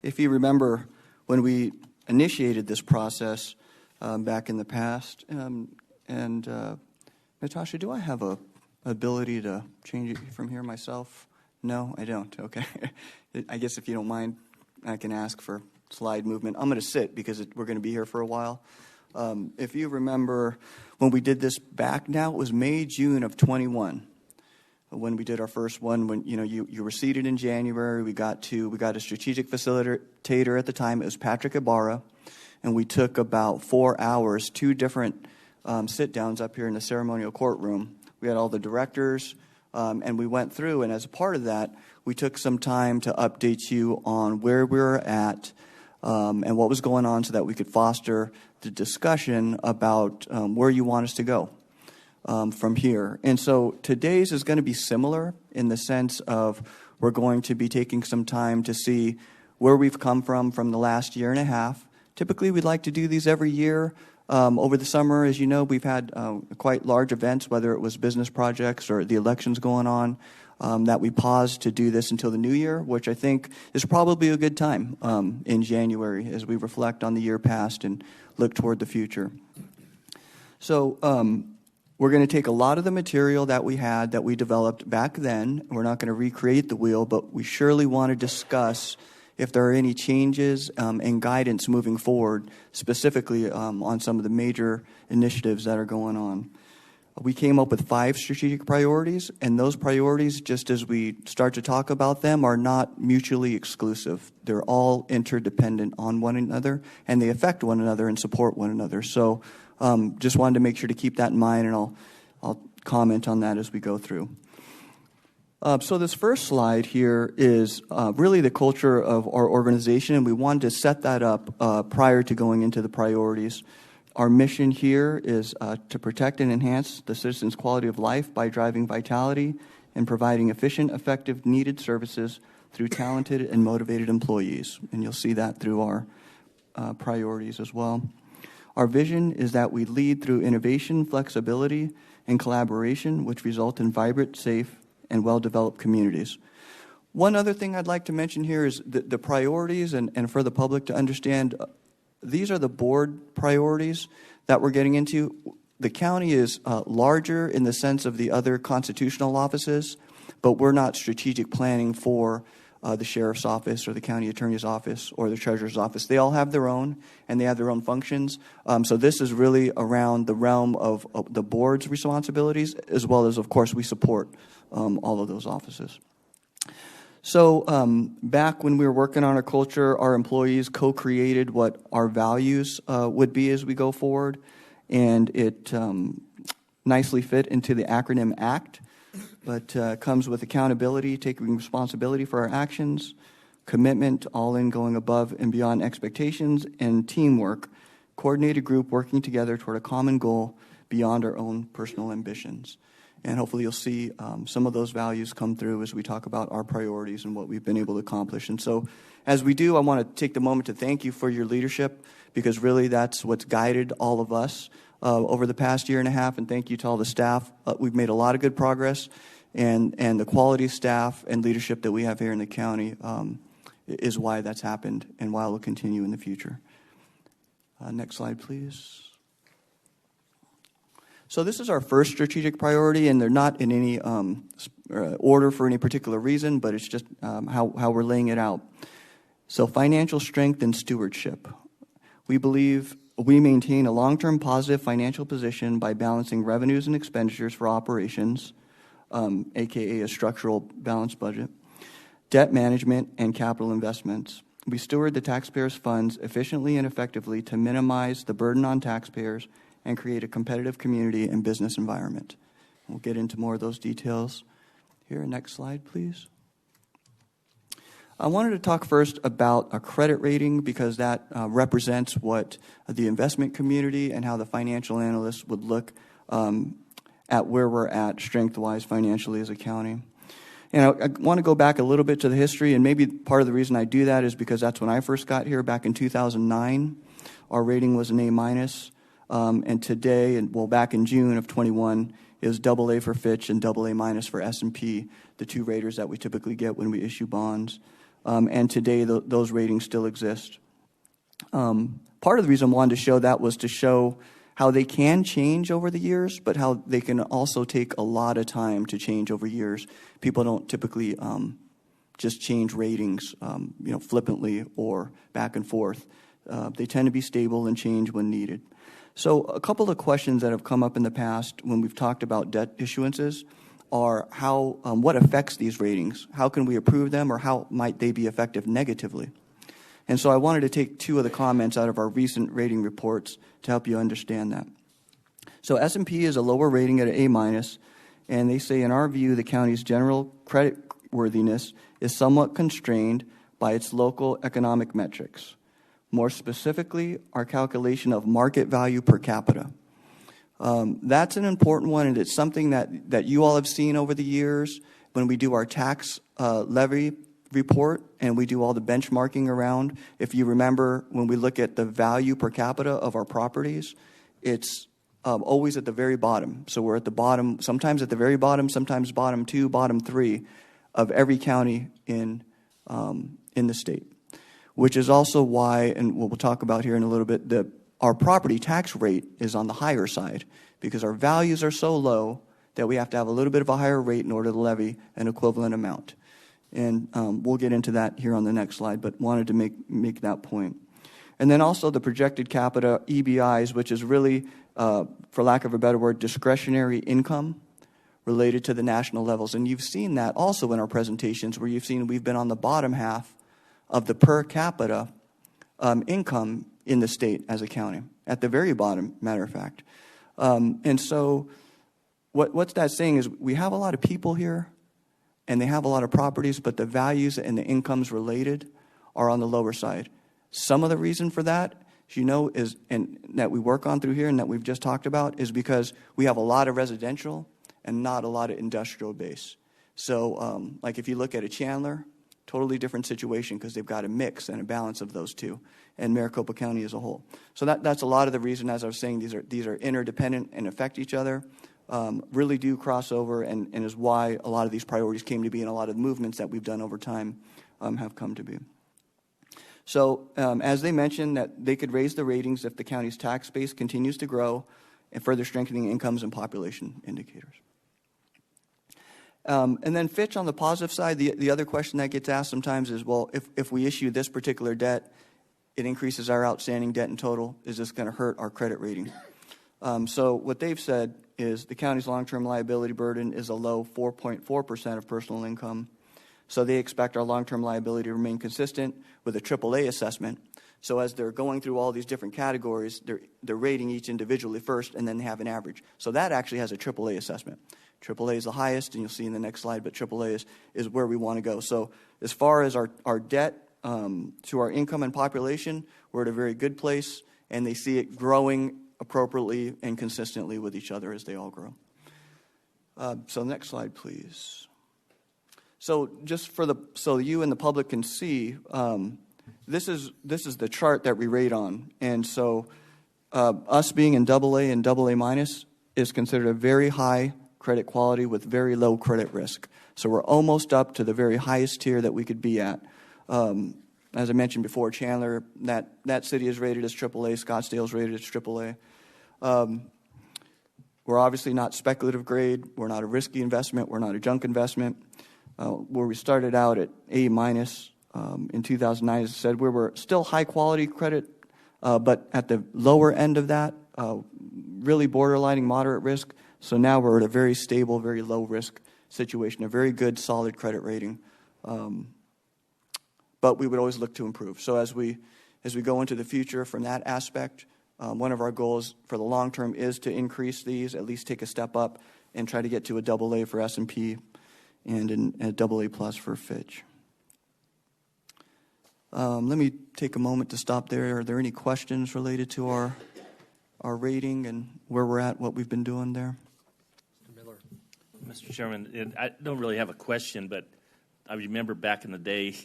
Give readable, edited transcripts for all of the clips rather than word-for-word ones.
If you remember when we initiated this process back in the past, Natasha, do I have a ability to change it from here myself? No, I don't. Okay. I guess if you don't mind, I can ask for slide movement. I'm going to sit because we're going to be here for a while. If you remember when we did this back now, it was May, June of 21 when we did our first one. When you were seated in January, we got a strategic facilitator at the time. It was Patrick Ibarra, and we took about 4 hours, 2 different sit-downs up here in the ceremonial courtroom. We had all the directors, and we went through, and as a part of that, we took some time to update you on where we were at and what was going on so that we could foster the discussion about where you want us to go from here. And so today's is going to be similar in the sense of we're going to be taking some time to see where we've come from the last year and a half. Typically, we'd like to do these every year. Over the summer, as you know, we've had quite large events, whether it was business projects or the elections going on, that we paused to do this until the new year, which I think is probably a good time in January as we reflect on the year past and look toward the future. So we're going to take a lot of the material that we developed back then. We're not going to recreate the wheel, but we surely want to discuss if there are any changes and guidance moving forward, specifically on some of the major initiatives that are going on. We came up with 5 strategic priorities, and those priorities, just as we start to talk about them, are not mutually exclusive. They're all interdependent on one another, and they affect one another and support one another. So just wanted to make sure to keep that in mind, and I'll comment on that as we go through. So this first slide here is really the culture of our organization, and we wanted to set that up prior to going into the priorities. Our mission here is to protect and enhance the citizens' quality of life by driving vitality and providing efficient, effective, needed services through talented and motivated employees. And you'll see that through our priorities as well. Our vision is that we lead through innovation, flexibility, and collaboration, which result in vibrant, safe, and well-developed communities. One other thing I'd like to mention here is the priorities, and for the public to understand, these are the board priorities that we're getting into. The county is larger in the sense of the other constitutional offices, but we're not strategic planning for the sheriff's office or the county attorney's office or the treasurer's office. They all have their own, and they have their own functions. So this is really around the realm of the board's responsibilities, as well as, of course, we support all of those offices. So back when we were working on our culture, our employees co-created what our values would be as we go forward, and it nicely fit into the acronym ACT, but comes with accountability, taking responsibility for our actions, commitment, all in going above and beyond expectations, and teamwork, coordinated group working together toward a common goal beyond our own personal ambitions. And hopefully you'll see some of those values come through as we talk about our priorities and what we've been able to accomplish. And so as we do, I want to take the moment to thank you for your leadership, because really that's what's guided all of us over the past year and a half. And thank you to all the staff. We've made a lot of good progress, and the quality staff and leadership that we have here in the county is why that's happened and why it will continue in the future. Next slide, please. So this is our first strategic priority, and they're not in any order for any particular reason, but it's just how we're laying it out. So financial strength and stewardship. We believe we maintain a long-term positive financial position by balancing revenues and expenditures for operations, aka a structural balanced budget, debt management, and capital investments. We steward the taxpayers' funds efficiently and effectively to minimize the burden on taxpayers and create a competitive community and business environment. We'll get into more of those details here. Next slide, please. I wanted to talk first about a credit rating, because that represents what the investment community and how the financial analysts would look at where we're at strength-wise financially as a county. And I want to go back a little bit to the history, and maybe part of the reason I do that is because that's when I first got here back in 2009. Our rating was an A-. And today, back in June of 21, is AA for Fitch and AA- for S&P, the two raters that we typically get when we issue bonds. and today those ratings still exist. Part of the reason I wanted to show that was to show how they can change over the years, but how they can also take a lot of time to change over years. People don't typically just change ratings, flippantly or back and forth. They tend to be stable and change when needed. So a couple of questions that have come up in the past when we've talked about debt issuances are how, what affects these ratings? How can we approve them, or how might they be effective negatively? And so I wanted to take two of the comments out of our recent rating reports to help you understand that. So S&P is a lower rating at an A-, and they say, in our view, the county's general credit worthiness is somewhat constrained by its local economic metrics. More specifically, our calculation of market value per capita. That's an important one, and it's something that you all have seen over the years when we do our tax levy report and we do all the benchmarking around. If you remember, when we look at the value per capita of our properties, it's always at the very bottom. So we're at the bottom, sometimes at the very bottom, sometimes bottom 2, bottom 3 of every county in the state. Which is also why, and we'll talk about here in a little bit, our property tax rate is on the higher side because our values are so low that we have to have a little bit of a higher rate in order to levy an equivalent amount. And we'll get into that here on the next slide, but wanted to make that point. And then also the projected capita EBIs, which is really, for lack of a better word, discretionary income related to the national levels. And you've seen that also in our presentations where you've seen we've been on the bottom half of the per capita income in the state as a county, at the very bottom, matter of fact. And so what's that saying is we have a lot of people here, and they have a lot of properties, but the values and the incomes related are on the lower side. Some of the reason for that, as you know, is, and that we work on through here and that we've just talked about, is because we have a lot of residential and not a lot of industrial base. So like if you look at a Chandler, totally different situation because they've got a mix and a balance of those two, and Maricopa County as a whole. So that's a lot of the reason, as I was saying, these are interdependent and affect each other, really do cross over, and is why a lot of these priorities came to be, and a lot of movements that we've done over time have come to be. So as they mentioned, that they could raise the ratings if the county's tax base continues to grow and further strengthening incomes and population indicators. And then Fitch, on the positive side, the other question that gets asked sometimes is, well, if we issue this particular debt, it increases our outstanding debt in total. Is this going to hurt our credit rating? So what they've said is the county's long-term liability burden is a low 4.4% of personal income. So they expect our long-term liability to remain consistent with a AAA assessment. So as they're going through all these different categories, they're rating each individually first, and then they have an average. So that actually has a AAA assessment. AAA is the highest, and you'll see in the next slide, but AAA is where we want to go. So as far as our debt to our income and population, we're at a very good place, and they see it growing appropriately and consistently with each other as they all grow. So next slide, please. So just so you and the public can see, this is the chart that we rate on, and so us being in AA and AA- is considered a very high credit quality with very low credit risk. So we're almost up to the very highest tier that we could be at. As I mentioned before, Chandler, that city is rated as AAA. Scottsdale is rated as AAA. We're obviously not speculative grade. We're not a risky investment. We're not a junk investment. Where we started out at A- in 2009, as I said, we were still high quality credit, but at the lower end of that, really borderlining moderate risk. So now we're at a very stable, very low risk situation, a very good, solid credit rating. But we would always look to improve. So as we go into the future from that aspect, one of our goals for the long term is to increase these, at least take a step up, and try to get to a AA for S&P and a AA+ for Fitch. Let me take a moment to stop there. Are there any questions related to our rating and where we're at, what we've been doing there? Mr. Chairman, I don't really have a question, but I remember back in the day,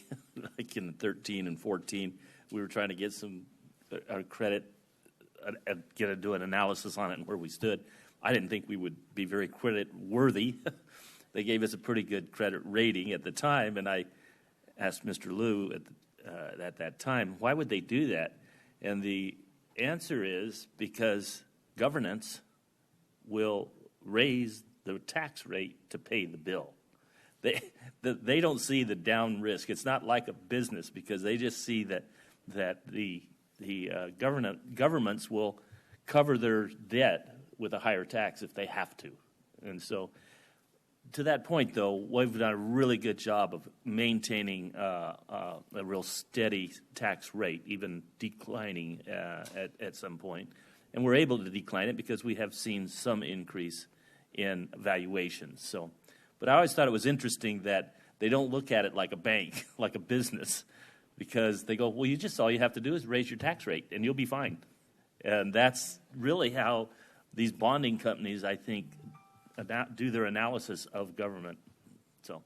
like in 13 and 14, we were trying to get some credit, do an analysis on it and where we stood. I didn't think we would be very credit worthy. They gave us a pretty good credit rating at the time, and I asked Mr. Liu at that time, why would they do that? And the answer is because governance will raise the tax rate to pay the bill. They don't see the down risk. It's not like a business because they just see that the governments will cover their debt with a higher tax if they have to. And so to that point, though, we've done a really good job of maintaining a real steady tax rate, even declining at some point. And we're able to decline it because we have seen some increase in valuations. So, but I always thought it was interesting that they don't look at it like a bank, like a business, because they go, well, all you have to do is raise your tax rate and you'll be fine. And that's really how these bonding companies, I think, do their analysis of government. So,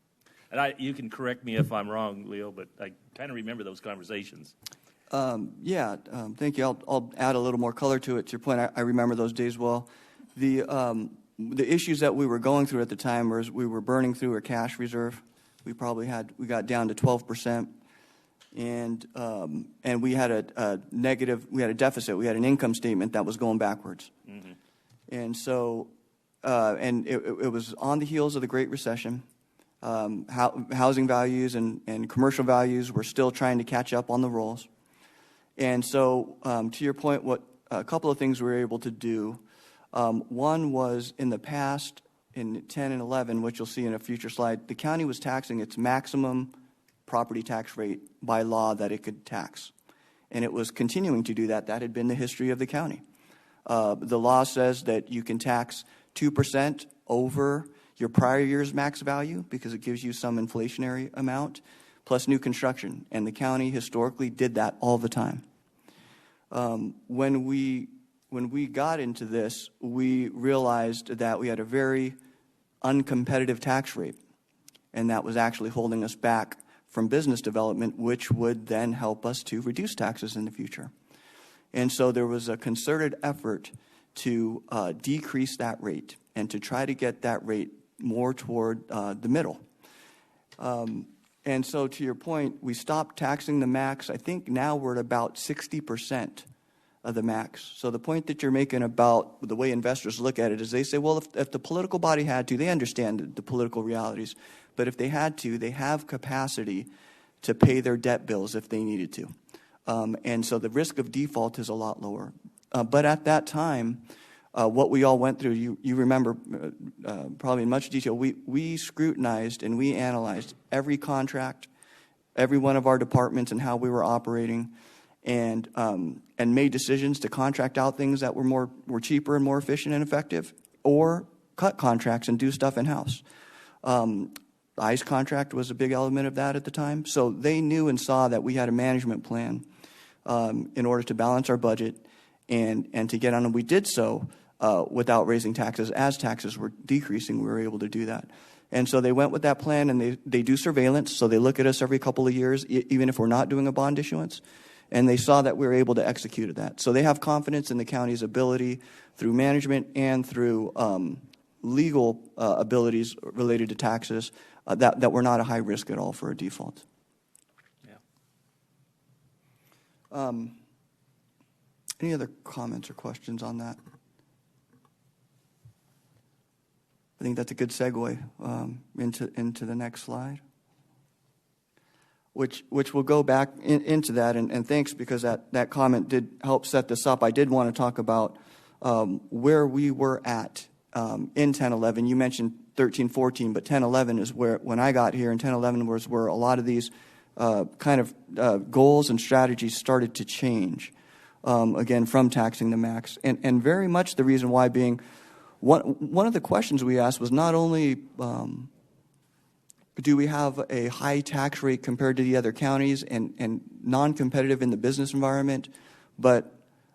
and you can correct me if I'm wrong, Leo, but I kind of remember those conversations. Thank you. I'll add a little more color to it. To your point, I remember those days well. The issues that we were going through at the time was we were burning through our cash reserve. We got down to 12%, and we had a negative. We had a deficit. We had an income statement that was going backwards, mm-hmm. And so. And it was on the heels of the Great Recession. Housing values and commercial values were still trying to catch up on the rolls. And so, to your point, a couple of things we were able to do. One was in the past, in 10 and 11, which you'll see in a future slide, the county was taxing its maximum property tax rate by law that it could tax. And it was continuing to do that. That had been the history of the county. The law says that you can tax 2% over your prior year's max value because it gives you some inflationary amount, plus new construction. And the county historically did that all the time. When we got into this, we realized that we had a very uncompetitive tax rate, and that was actually holding us back from business development, which would then help us to reduce taxes in the future. And so there was a concerted effort to decrease that rate and to try to get that rate more toward the middle. And so to your point, we stopped taxing the max. I think now we're at about 60% of the max. So the point that you're making about the way investors look at it is they say, well, if the political body had to, they understand the political realities, but if they had to, they have capacity to pay their debt bills if they needed to. And so the risk of default is a lot lower. But at that time, what we all went through, you remember probably in much detail, we scrutinized and we analyzed every contract, every one of our departments and how we were operating, and made decisions to contract out things that were cheaper and more efficient and effective, or cut contracts and do stuff in-house. The ICE contract was a big element of that at the time. So they knew and saw that we had a management plan in order to balance our budget and to get on. And we did so without raising taxes. As taxes were decreasing, we were able to do that. And so they went with that plan, and they do surveillance. So they look at us every couple of years, even if we're not doing a bond issuance. And they saw that we were able to execute that. So they have confidence in the county's ability through management and through legal abilities related to taxes that we're not a high risk at all for a default. Yeah. Any other comments or questions on that? I think that's a good segue into the next slide, which will go back into that. And thanks, because that comment did help set this up. I did want to talk about where we were at in 10-11. You mentioned 13-14, but 10-11 is where, when I got here, and 10-11 was where a lot of these kind of goals and strategies started to change, again, from taxing the max. And very much the reason why being, one of the questions we asked was not only do we have a high tax rate compared to the other counties and non-competitive in the business environment, but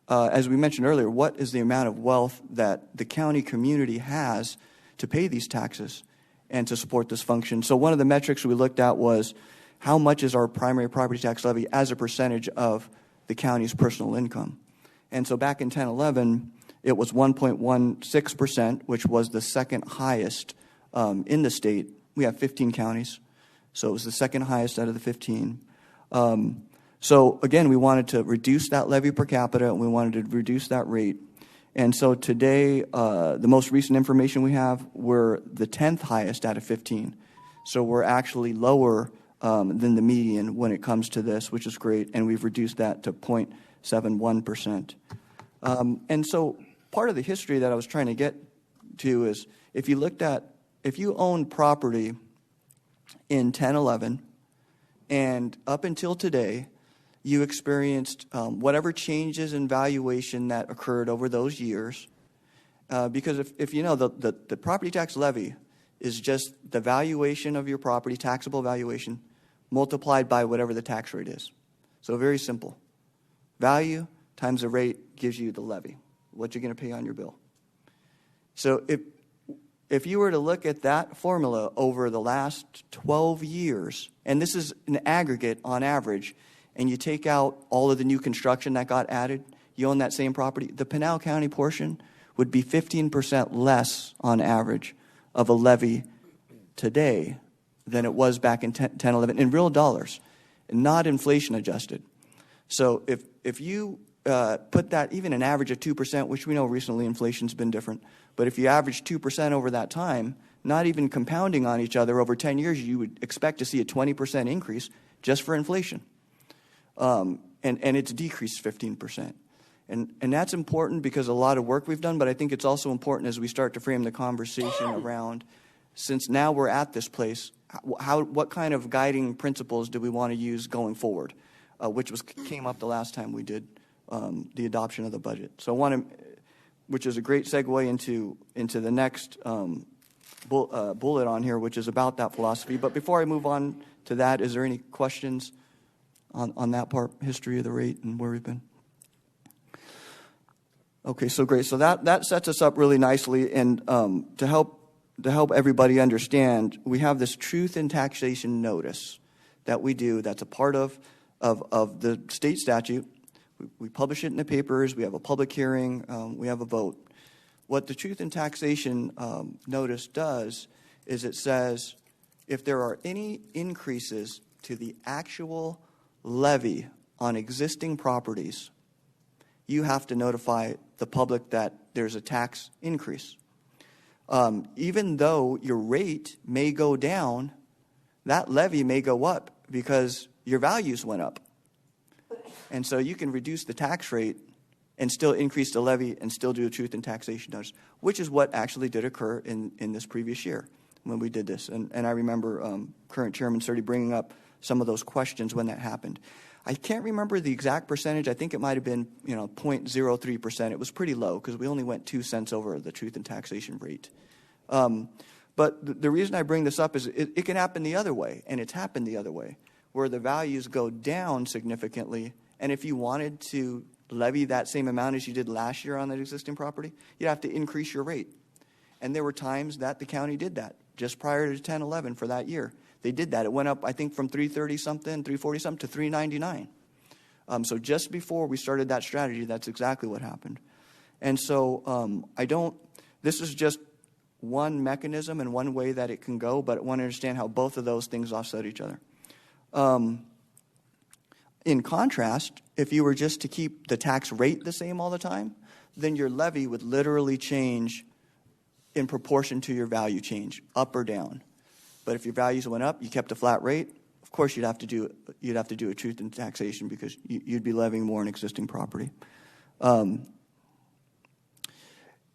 as we mentioned earlier, what is the amount of wealth that the county community has to pay these taxes and to support this function? So one of the metrics we looked at was how much is our primary property tax levy as a percentage of the county's personal income. And so back in 10-11, it was 1.16%, which was the second highest in the state. We have 15 counties. So it was the second highest out of the 15. So again, we wanted to reduce that levy per capita, and we wanted to reduce that rate. And so today, the most recent information we have, we're the 10th highest out of 15. So we're actually lower than the median when it comes to this, which is great, and we've reduced that to 0.71%. And so part of the history that I was trying to get to is if you own property in 10-11 and up until today, you experienced whatever changes in valuation that occurred over those years. Because if you know, the property tax levy is just the valuation of your property, taxable valuation, multiplied by whatever the tax rate is. So very simple. Value times the rate gives you the levy, what you're going to pay on your bill. So if you were to look at that formula over the last 12 years, and this is an aggregate on average, and you take out all of the new construction that got added, you own that same property, the Pinal County portion would be 15% less on average of a levy today than it was back in 10, 11, in real dollars, not inflation adjusted. So if you put that, even an average of 2%, which we know recently inflation's been different, but if you average 2% over that time, not even compounding on each other over 10 years, you would expect to see a 20% increase just for inflation. And it's decreased 15%. And that's important because a lot of work we've done, but I think it's also important as we start to frame the conversation around, since now we're at this place, what kind of guiding principles do we want to use going forward, which came up the last time we did the adoption of the budget. So I want to, which is a great segue into the next bullet on here, which is about that philosophy. But before I move on to that, is there any questions on that part, history of the rate and where we've been? Okay, so great. So that sets us up really nicely, and to help everybody understand, we have this truth in taxation notice that we do. That's a part of the state statute. We publish it in the papers. We have a public hearing. We have a vote. What the truth in taxation notice does is it says if there are any increases to the actual levy on existing properties, you have to notify the public that there's a tax increase. Even though your rate may go down, that levy may go up because your values went up. And so you can reduce the tax rate and still increase the levy and still do a truth in taxation notice, which is what actually did occur in this previous year when we did this. And I remember current chairman started bringing up some of those questions when that happened. I can't remember the exact percentage. I think it might have been 0.03%. It was pretty low because we only went 2 cents over the truth in taxation rate. But the reason I bring this up is it can happen the other way, and it's happened the other way, where the values go down significantly, and if you wanted to levy that same amount as you did last year on that existing property, you'd have to increase your rate. And there were times that the county did that just prior to 10-11 for that year. They did that. It went up, I think, from 330-something, 340-something to 399. So just before we started that strategy, that's exactly what happened. And so this is just one mechanism and one way that it can go, but I want to understand how both of those things offset each other. In contrast, if you were just to keep the tax rate the same all the time, then your levy would literally change in proportion to your value change, up or down. But if your values went up, you kept a flat rate, of course you'd have to do a truth in taxation because you'd be levying more on existing property.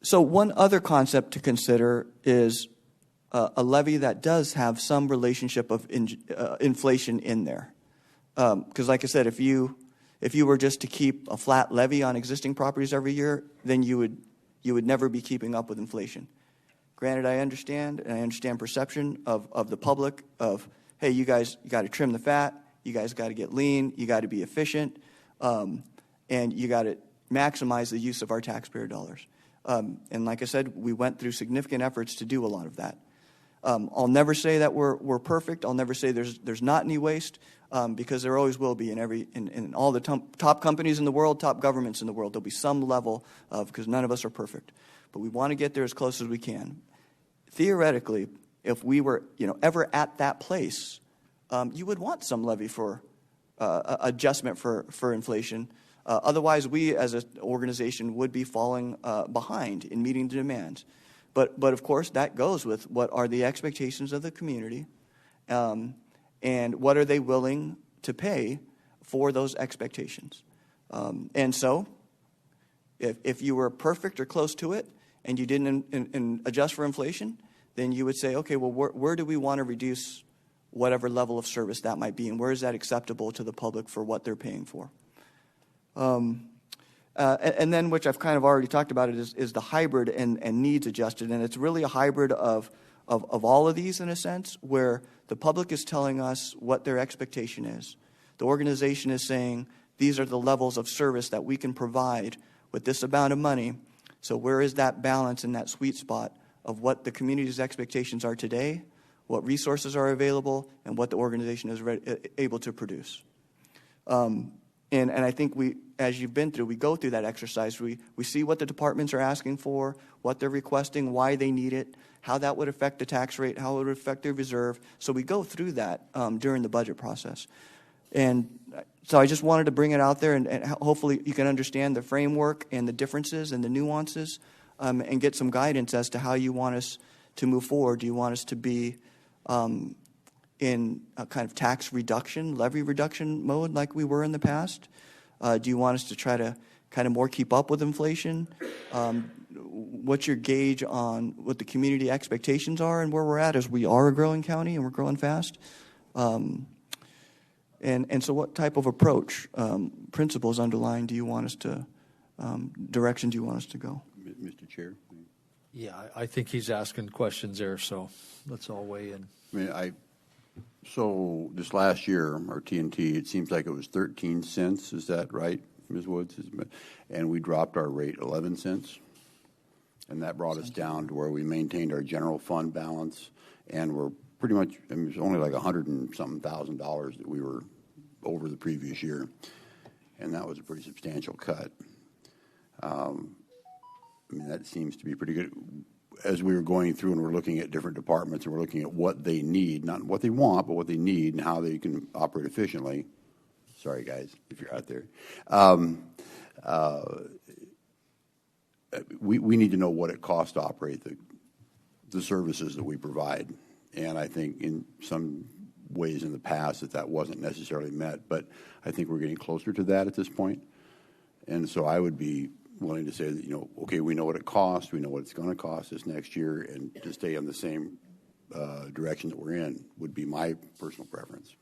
So one other concept to consider is a levy that does have some relationship of inflation in there. Because like I said, if you were just to keep a flat levy on existing properties every year, then you would never be keeping up with inflation. Granted, I understand perception of the public of, hey, you guys got to trim the fat, you guys got to get lean, you got to be efficient, and you got to maximize the use of our taxpayer dollars. And like I said, we went through significant efforts to do a lot of that. I'll never say that we're perfect. I'll never say there's not any waste, because there always will be in all the top companies in the world, top governments in the world. There'll be some level of, because none of us are perfect. But we want to get there as close as we can. Theoretically, if we were ever at that place you would want some levy for adjustment for inflation. Otherwise, we as an organization would be falling behind in meeting the demands. But of course, that goes with what are the expectations of the community, and what are they willing to pay for those expectations. And so, if you were perfect or close to it, and you didn't adjust for inflation, then you would say, okay, well, where do we want to reduce whatever level of service that might be, and where is that acceptable to the public for what they're paying for? And then, which I've kind of already talked about, is the hybrid and needs adjusted, and it's really a hybrid of all of these in a sense, where the public is telling us what their expectation is. The organization is saying these are the levels of service that we can provide with this amount of money. So where is that balance in that sweet spot of what the community's expectations are today, what resources are available, and what the organization is able to produce? And I think as you've been through, we go through that exercise. We see what the departments are asking for, what they're requesting, why they need it, how that would affect the tax rate, how it would affect their reserve. So we go through that during the budget process. And so I just wanted to bring it out there, and hopefully you can understand the framework and the differences and the nuances, and get some guidance as to how you want us to move forward. Do you want us to be in a kind of tax reduction, levy reduction mode like we were in the past? Do you want us to try to kind of more keep up with inflation? What's your gauge on what the community expectations are and where we're at, as we are a growing county and we're growing fast? And so what type of approach, principles underlying do you want us to, direction do you want us to go? Mr. Chair? Yeah, I think he's asking questions there, so let's all weigh in. So this last year, our TNT, it seems like it was 13 cents. Is that right, Ms. Woods? And we dropped our rate 11 cents. And that brought us down to where we maintained our general fund balance. And we're pretty much, it was only like $100 and something thousand that we were over the previous year. And that was a pretty substantial cut. That seems to be pretty good. As we were going through and we're looking at different departments and we're looking at what they need, not what they want, but what they need and how they can operate efficiently. Sorry, guys, if you're out there. We need to know what it costs to operate the services that we provide. And I think in some ways in the past that wasn't necessarily met, but I think we're getting closer to that at this point. And so I would be willing to say that, okay, we know what it costs, we know what it's going to cost us next year, and to stay on the same direction that we're in would be my personal preference.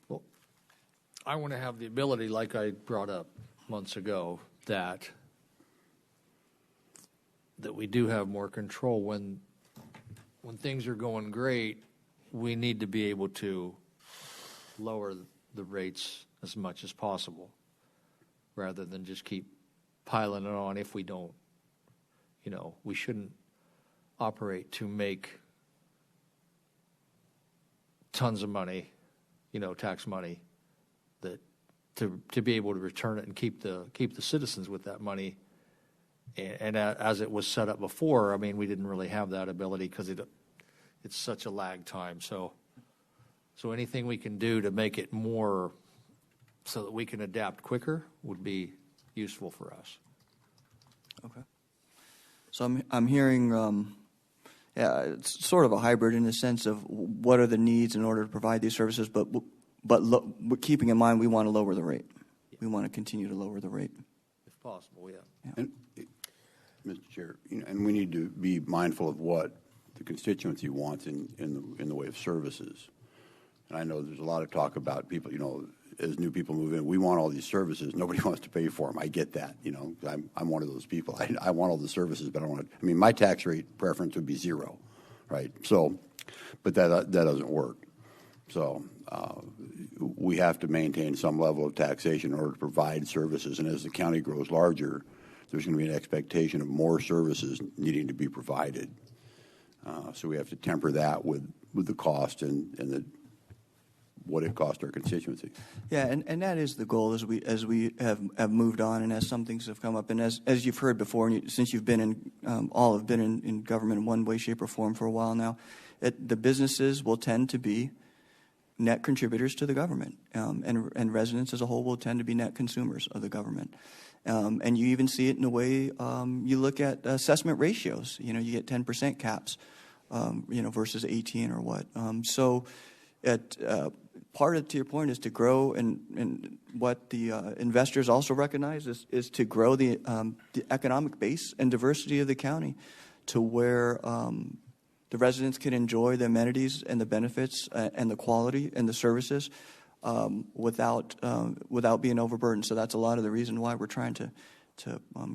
Well, I want to have the ability, like I brought up months ago, that we do have more control. When things are going great, we need to be able to lower the rates as much as possible rather than just keep piling it on if we don't. We shouldn't operate to make tons of money, tax money, that to be able to return it and keep the citizens with that money. And as it was set up before, we didn't really have that ability because it's such a lag time. So anything we can do to make it more so that we can adapt quicker would be useful for us. Okay. So I'm hearing, it's sort of a hybrid in the sense of what are the needs in order to provide these services, but keeping in mind we want to lower the rate. Yeah. We want to continue to lower the rate. If possible, yeah. And, Mr. Chair, and we need to be mindful of what the constituency wants in the way of services. And I know there's a lot of talk about people, as new people move in, we want all these services. Nobody wants to pay for them. I get that. I'm one of those people. I want all the services, but I want to. My tax rate preference would be 0, right? So, but that doesn't work. So we have to maintain some level of taxation in order to provide services. And as the county grows larger, there's going to be an expectation of more services needing to be provided. So we have to temper that with the cost and what it cost our constituency. Yeah, and that is the goal as we have moved on and as some things have come up, and as you've heard before, and since you've been in all have been in government in one way, shape, or form for a while now, the businesses will tend to be net contributors to the government, and residents as a whole will tend to be net consumers of the government. And you even see it in the way you look at assessment ratios. You get 10% caps, versus 18 or what. So, part of, to your point, is to grow, and what the investors also recognize is to grow the economic base and diversity of the county to where the residents can enjoy the amenities and the benefits and the quality and the services without being overburdened. So that's a lot of the reason why we're trying to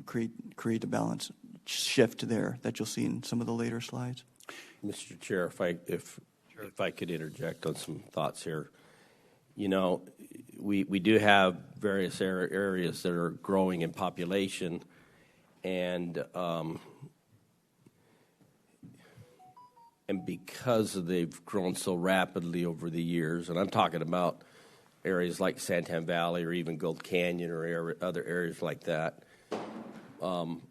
create the balance shift there that you'll see in some of the later slides. Mr. Chair, if I could interject on some thoughts here. We do have various areas that are growing in population, and because they've grown so rapidly over the years, and I'm talking about areas like Santan Valley or even Gold Canyon or other areas like that,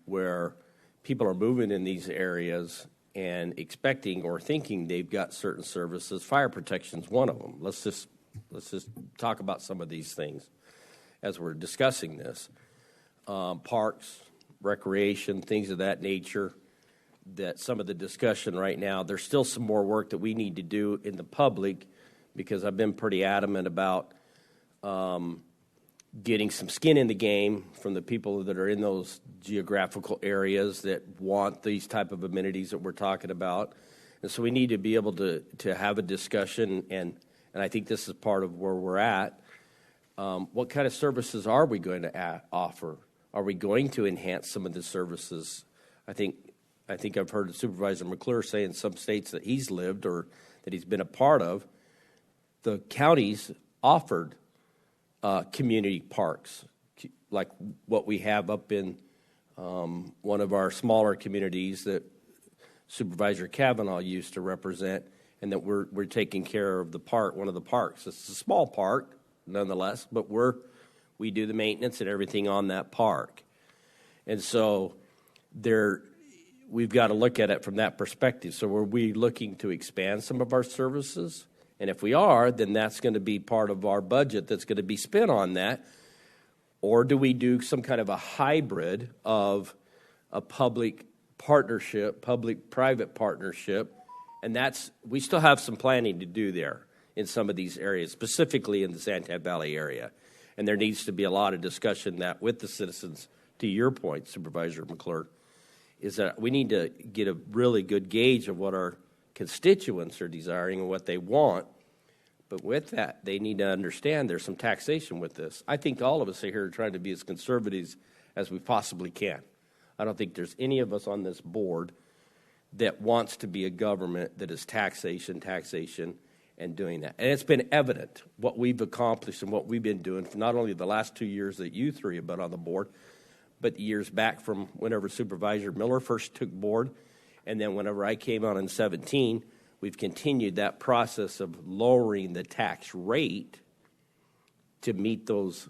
where people are moving in these areas and expecting or thinking they've got certain services. Fire protection's one of them. Let's just talk about some of these things as we're discussing this. Parks, recreation, things of that nature. That some of the discussion right now, there's still some more work that we need to do in the public, because I've been pretty adamant about getting some skin in the game from the people that are in those geographical areas that want these type of amenities that we're talking about. And so we need to be able to have a discussion, and I think this is part of where we're at. What kind of services are we going to offer? Are we going to enhance some of the services? I think I've heard Supervisor McClure say in some states that he's lived or that he's been a part of, the counties offered community parks, like what we have up in one of our smaller communities that Supervisor Kavanaugh used to represent, and that we're taking care of the park, one of the parks. It's a small park, nonetheless, but we do the maintenance and everything on that park. And so we've got to look at it from that perspective. So are we looking to expand some of our services? And if we are, then that's going to be part of our budget that's going to be spent on that. Or do we do some kind of a hybrid of a public partnership, public-private partnership? And we still have some planning to do there in some of these areas, specifically in the Santan Valley area. And there needs to be a lot of discussion that with the citizens, to your point, Supervisor McClure, is that we need to get a really good gauge of what our constituents are desiring and what they want. But with that, they need to understand there's some taxation with this. I think all of us are here trying to be as conservative as we possibly can. I don't think there's any of us on this board that wants to be a government that is taxation, and doing that. And it's been evident what we've accomplished and what we've been doing for not only the last 2 years that you three have been on the board, but years back from whenever Supervisor Miller first took board, and then whenever I came on in 2017, we've continued that process of lowering the tax rate to meet those,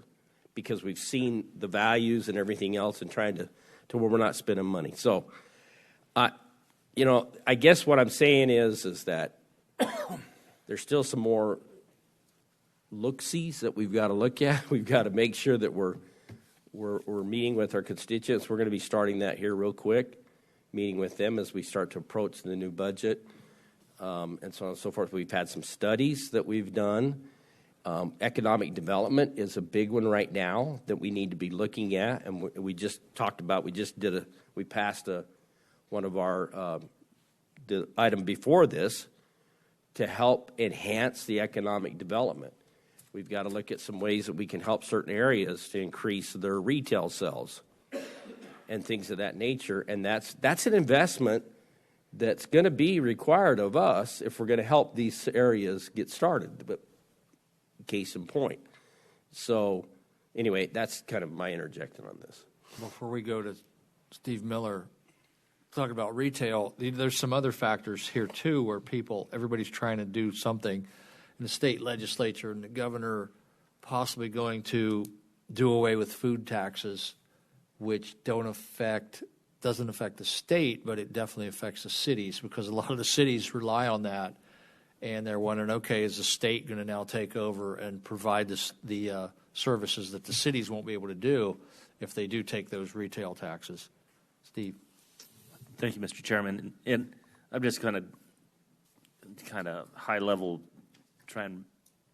because we've seen the values and everything else, and trying to where we're not spending money. So, I guess what I'm saying is that there's still some more look-sees that we've got to look at. We've got to make sure that we're meeting with our constituents. We're going to be starting that here real quick, meeting with them as we start to approach the new budget, and so on and so forth. We've had some studies that we've done. Economic development is a big one right now that we need to be looking at, and we just talked about. We passed one of our the item before this to help enhance the economic development. We've got to look at some ways that we can help certain areas to increase their retail sales and things of that nature. And that's an investment that's going to be required of us if we're going to help these areas get started. But case in point. So anyway, that's kind of my interjection on this. Before we go to Steve Miller, talking about retail, there's some other factors here too where everybody's trying to do something. the state legislature and the governor possibly going to do away with food taxes, which doesn't affect the state, but it definitely affects the cities, because a lot of the cities rely on that, and they're wondering, okay, is the state going to now take over and provide the services that the cities won't be able to do if they do take those retail taxes? Steve. Thank you, Mr. Chairman. And I'm just going to kind of high level try and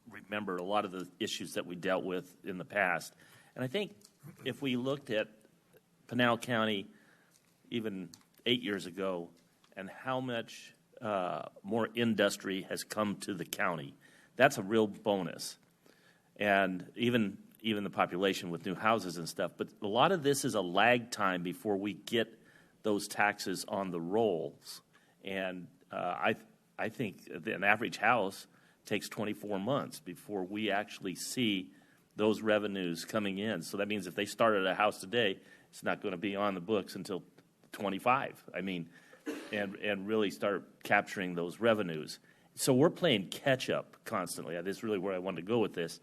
remember a lot of the issues that we dealt with in the past. And I think if we looked at Pinal County even 8 years ago and how much more industry has come to the county, that's a real bonus. And even the population with new houses and stuff. But a lot of this is a lag time before we get those taxes on the rolls. And I think an average house takes 24 months before we actually see those revenues coming in. So that means if they started a house today, it's not going to be on the books until 25. I mean, and really start capturing those revenues. So we're playing catch up constantly. That's really where I wanted to go with this.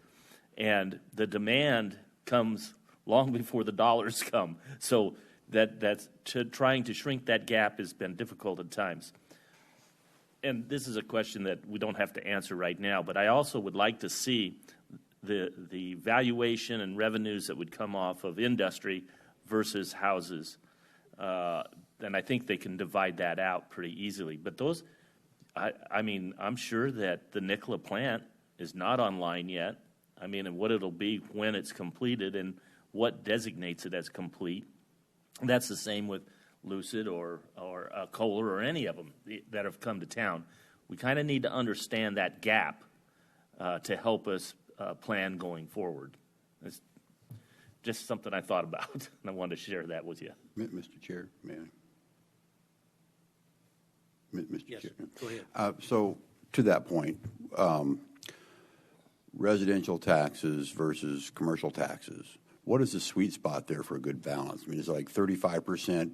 And the demand comes long before the dollars come. So that's trying to shrink that gap has been difficult at times. And this is a question that we don't have to answer right now, but I also would like to see the valuation and revenues that would come off of industry versus houses. And I think they can divide that out pretty easily. But those, I mean, I'm sure that the Nikola plant is not online yet. I mean, and what it'll be when it's completed and what designates it as complete. That's the same with Lucid or Kohler or any of them that have come to town. We kind of need to understand that gap to help us plan going forward. It's just something I thought about, and I wanted to share that with you. Mr. Chair, may I? Mr. Yes, Chair. go ahead. So to that point, residential taxes versus commercial taxes. What is the sweet spot there for a good balance? I mean, is it like 35%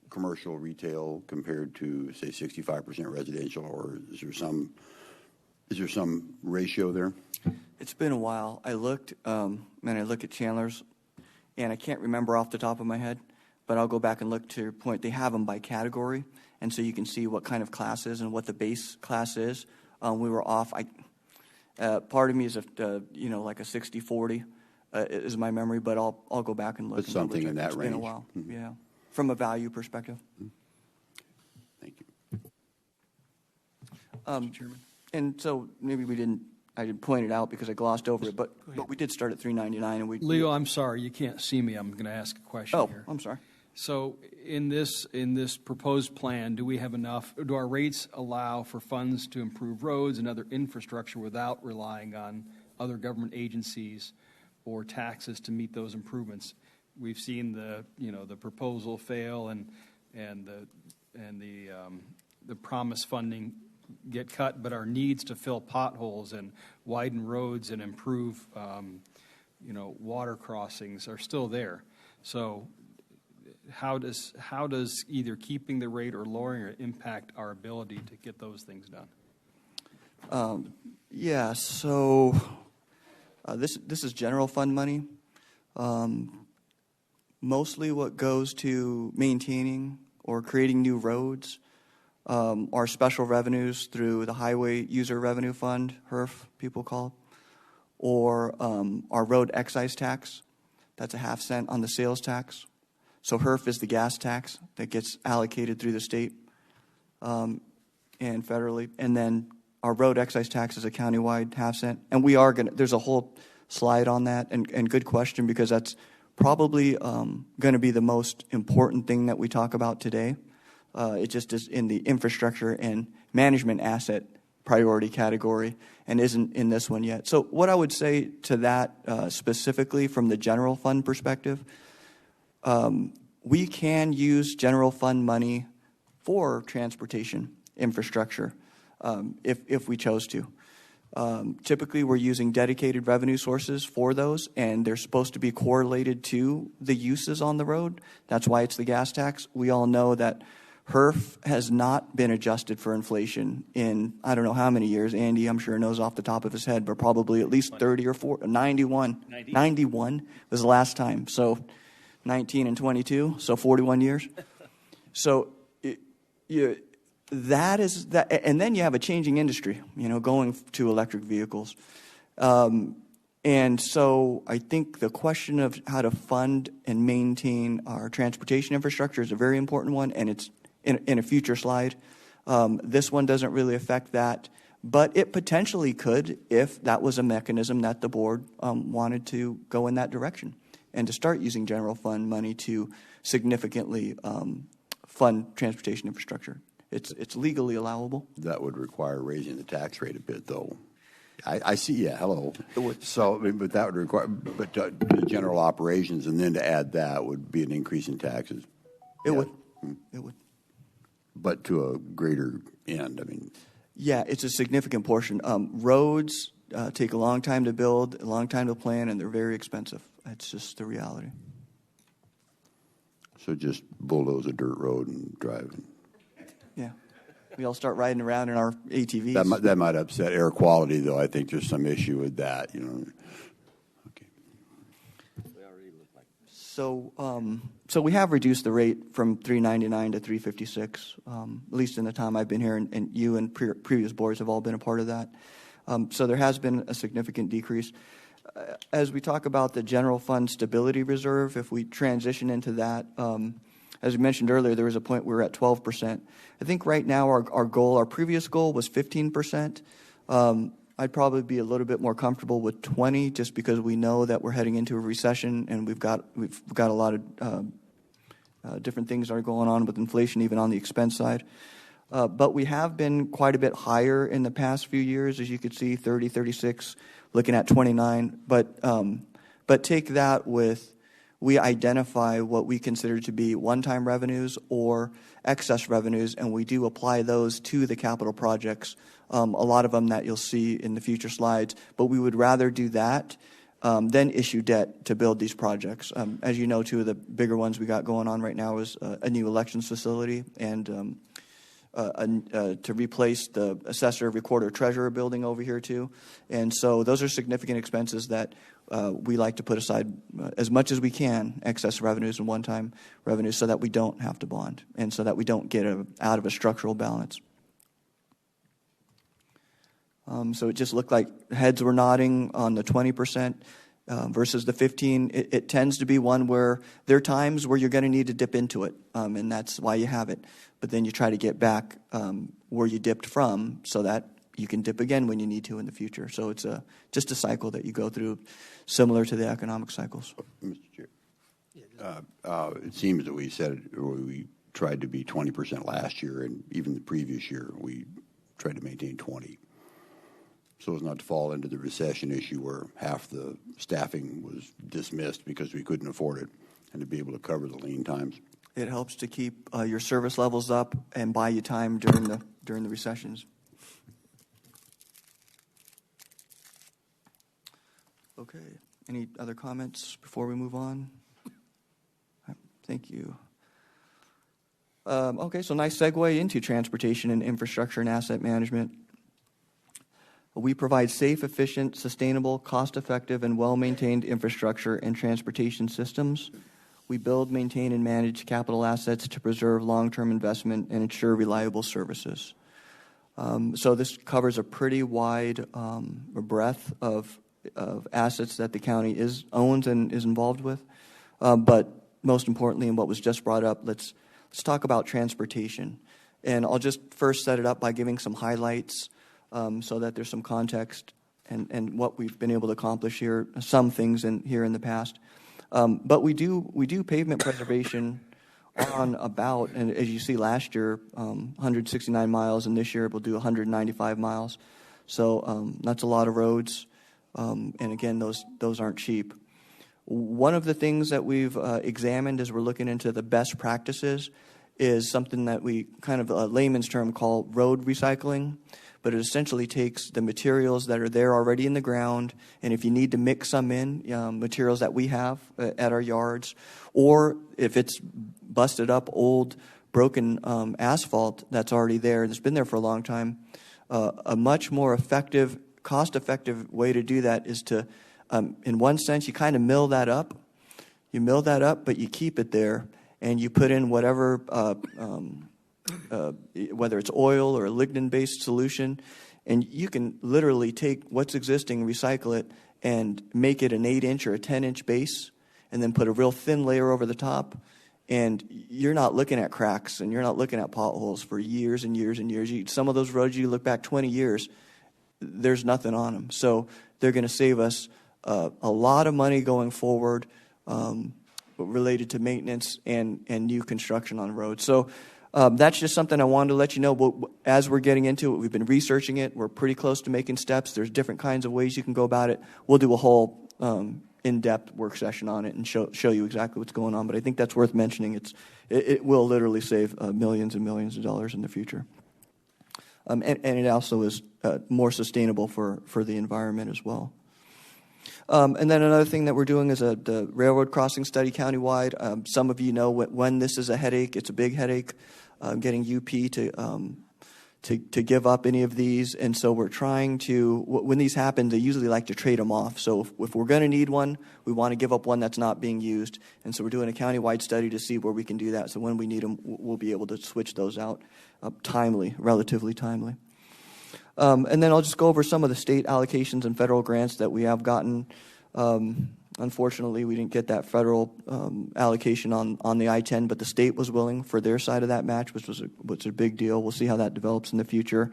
commercial retail compared to, say, 65% residential, or is there some ratio there? It's been a while. I looked, and I look at Chandler's, and I can't remember off the top of my head, but I'll go back and look to your point. They have them by category, and so you can see what kind of class is and what the base class is. We were off. Part of me is like a 60-40 is my memory, but I'll go back and look. But something in that range. It's been a while, yeah, from a value perspective. Thank you. Mr. Chairman. And so maybe I didn't point it out because I glossed over it, but we did start at $3.99, and we. Leo, I'm sorry, you can't see me. I'm going to ask a question here. Oh, I'm sorry. So in this proposed plan, do our rates allow for funds to improve roads and other infrastructure without relying on other government agencies or taxes to meet those improvements? We've seen the proposal fail and the promised funding get cut, but our needs to fill potholes and widen roads and improve water crossings are still there. So how does either keeping the rate or lowering it impact our ability to get those things done? Yeah, so this is general fund money. Mostly what goes to maintaining or creating new roads are special revenues through the Highway User Revenue Fund, HERF, people call it, or our road excise tax. That's a half cent on the sales tax. So HERF is the gas tax that gets allocated through the state and federally. And then our road excise tax is a countywide half cent. And we are going to, there's a whole slide on that, and good question, because that's probably going to be the most important thing that we talk about today. It just is in the infrastructure and management asset priority category and isn't in this one yet. So what I would say to that specifically from the general fund perspective, we can use general fund money for transportation infrastructure if we chose to. Typically, we're using dedicated revenue sources for those, and they're supposed to be correlated to the uses on the road. That's why it's the gas tax. We all know that HERF has not been adjusted for inflation in I don't know how many years. Andy, I'm sure, knows off the top of his head, but probably at least 30 or 40, 91. 91 was the last time. So 19 and 22, so 41 years. So that is that, and then you have a changing industry, going to electric vehicles. And so I think the question of how to fund and maintain our transportation infrastructure is a very important one, and it's in a future slide. This one doesn't really affect that, but it potentially could if that was a mechanism that the board wanted to go in that direction and to start using general fund money to significantly fund transportation infrastructure. It's legally allowable. That would require raising the tax rate a bit, though. I see, yeah, hello. It would. So, but that would require, but to do general operations, and then to add that would be an increase in taxes. It Yeah. would. It would. But to a greater end, Yeah, it's a significant portion. Roads take a long time to build, a long time to plan, and they're very expensive. That's just the reality. So just bulldoze a dirt road and drive. Yeah. We all start riding around in our ATVs. That might upset air quality, though. I think there's some issue with that, Okay. So we have reduced the rate from $3.99 to $3.56, at least in the time I've been here, and you and previous boards have all been a part of that. So there has been a significant decrease. As we talk about the general fund stability reserve, if we transition into that, as we mentioned earlier, there was a point we were at 12%. I think right now our previous goal was 15%. I'd probably be a little bit more comfortable with 20, just because we know that we're heading into a recession, and we've got a lot of different things that are going on with inflation, even on the expense side. But we have been quite a bit higher in the past few years, as you could see, 30, 36, looking at 29. But take that with, we identify what we consider to be one-time revenues or excess revenues, and we do apply those to the capital projects, a lot of them that you'll see in the future slides. But we would rather do that than issue debt to build these projects. As you know, two of the bigger ones we got going on right now is a new elections facility and to replace the assessor, recorder, treasurer building over here too. And so those are significant expenses that we like to put aside as much as we can, excess revenues and one-time revenues, so that we don't have to bond and so that we don't get out of a structural balance. So it just looked like heads were nodding on the 20% versus the 15. It tends to be one where there are times where you're going to need to dip into it, and that's why you have it. But then you try to get back where you dipped from so that you can dip again when you need to in the future. So it's just a cycle that you go through, similar to the economic cycles. Mr. Chair, it seems that we tried to be 20% last year, and even the previous year we tried to maintain 20. So as not to fall into the recession issue where half the staffing was dismissed because we couldn't afford it, and to be able to cover the lean times. It helps to keep your service levels up and buy you time during the recessions. Okay. Any other comments before we move on? Thank you. Okay, so nice segue into transportation and infrastructure and asset management. We provide safe, efficient, sustainable, cost-effective, and well-maintained infrastructure and transportation systems. We build, maintain, and manage capital assets to preserve long-term investment and ensure reliable services. So this covers a pretty wide breadth of assets that the county owns and is involved with. But most importantly, and what was just brought up, let's talk about transportation. And I'll just first set it up by giving some highlights so that there's some context and what we've been able to accomplish here, some things here in the past. But we do pavement preservation on about, and as you see last year, 169 miles, and this year we'll do 195 miles. So that's a lot of roads, and again, those aren't cheap. One of the things that we've examined as we're looking into the best practices is something that we kind of a layman's term call road recycling. But it essentially takes the materials that are there already in the ground, and if you need to mix some in, materials that we have at our yards, or if it's busted up old broken asphalt that's already there, that's been there for a long time. A much more effective, cost-effective way to do that is to, in one sense, you kind of mill that up. You mill that up, but you keep it there, and you put in whatever, whether it's oil or a lignin-based solution, and you can literally take what's existing, recycle it, and make it an 8-inch or a 10-inch base, and then put a real thin layer over the top, and you're not looking at cracks, and you're not looking at potholes for years and years and years. Some of those roads, you look back 20 years, there's nothing on them. So they're going to save us a lot of money going forward related to maintenance and new construction on roads. So that's just something I wanted to let you know. But as we're getting into it, we've been researching it. We're pretty close to making steps. There's different kinds of ways you can go about it. We'll do a whole in-depth work session on it and show you exactly what's going on. But I think that's worth mentioning. It will literally save millions and millions of dollars in the future. And it also is more sustainable for the environment as well. And then another thing that we're doing is the railroad crossing study countywide. Some of you know when this is a headache. It's a big headache, getting UP to give up any of these. And so we're trying to, when these happen, they usually like to trade them off. So if we're going to need one, we want to give up one that's not being used. And so we're doing a countywide study to see where we can do that. So when we need them, we'll be able to switch those out relatively timely. And then I'll just go over some of the state allocations and federal grants that we have gotten. Unfortunately, we didn't get that federal allocation on the I-10, but the state was willing for their side of that match, which was a big deal. We'll see how that develops in the future.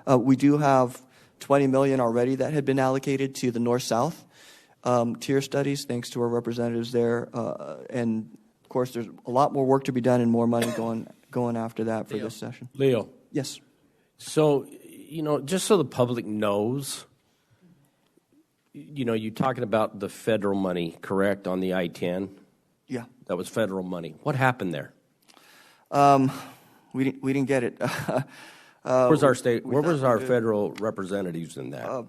We do have $20 million already that had been allocated to the north-south tier studies, thanks to our representatives there. And of course, there's a lot more work to be done and more money going after that for this session. Leo. Yes. So, just so the public knows, you're talking about the federal money, correct, on the I-10? Yeah. That was federal money. What happened there? We didn't get it. Where's our state? Where was our federal representatives in that?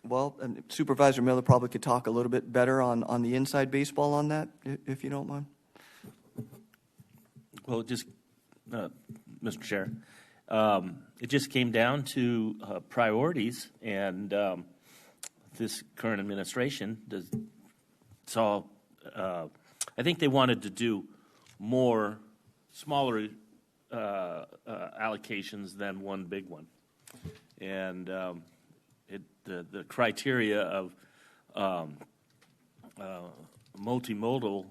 Well, Supervisor Miller probably could talk a little bit better on the inside baseball on that, if you don't mind. Well, Mr. Chair, it just came down to priorities, and this current administration saw. I think they wanted to do more smaller allocations than one big one, and the criteria of multimodal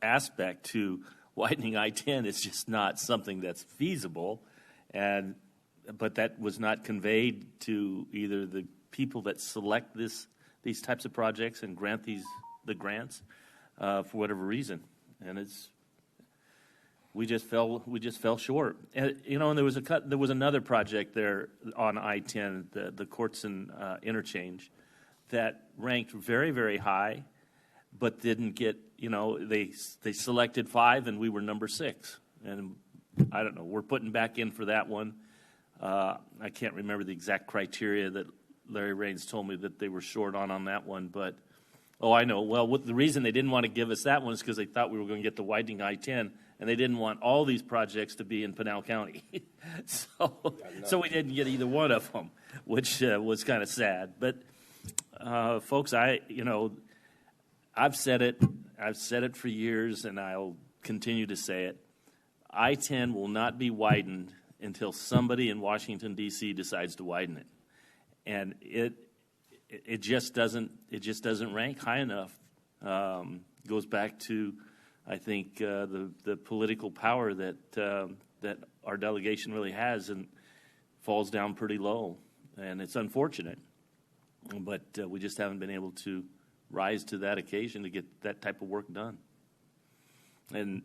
aspect to widening I-10 is just not something that's feasible, but that was not conveyed to either the people that select these types of projects and grant the grants for whatever reason, and we just fell short. And and there was another project there on I-10, the Courtson interchange, that ranked very, very high, but didn't get. They selected 5 and we were number 6, and I don't know. We're putting back in for that one. I can't remember the exact criteria that Larry Raines told me that they were short on that one, but I know. Well, the reason they didn't want to give us that one is because they thought we were going to get the widening I-10, and they didn't want all these projects to be in Pinal County. So we didn't get either one of them, which was kind of sad. But folks, I've said it for years, and I'll continue to say it. I-10 will not be widened until somebody in Washington, D.C. decides to widen it. And it just doesn't rank high enough. Goes back to, I think, the political power that our delegation really has, and falls down pretty low. And it's unfortunate, but we just haven't been able to rise to that occasion to get that type of work done. And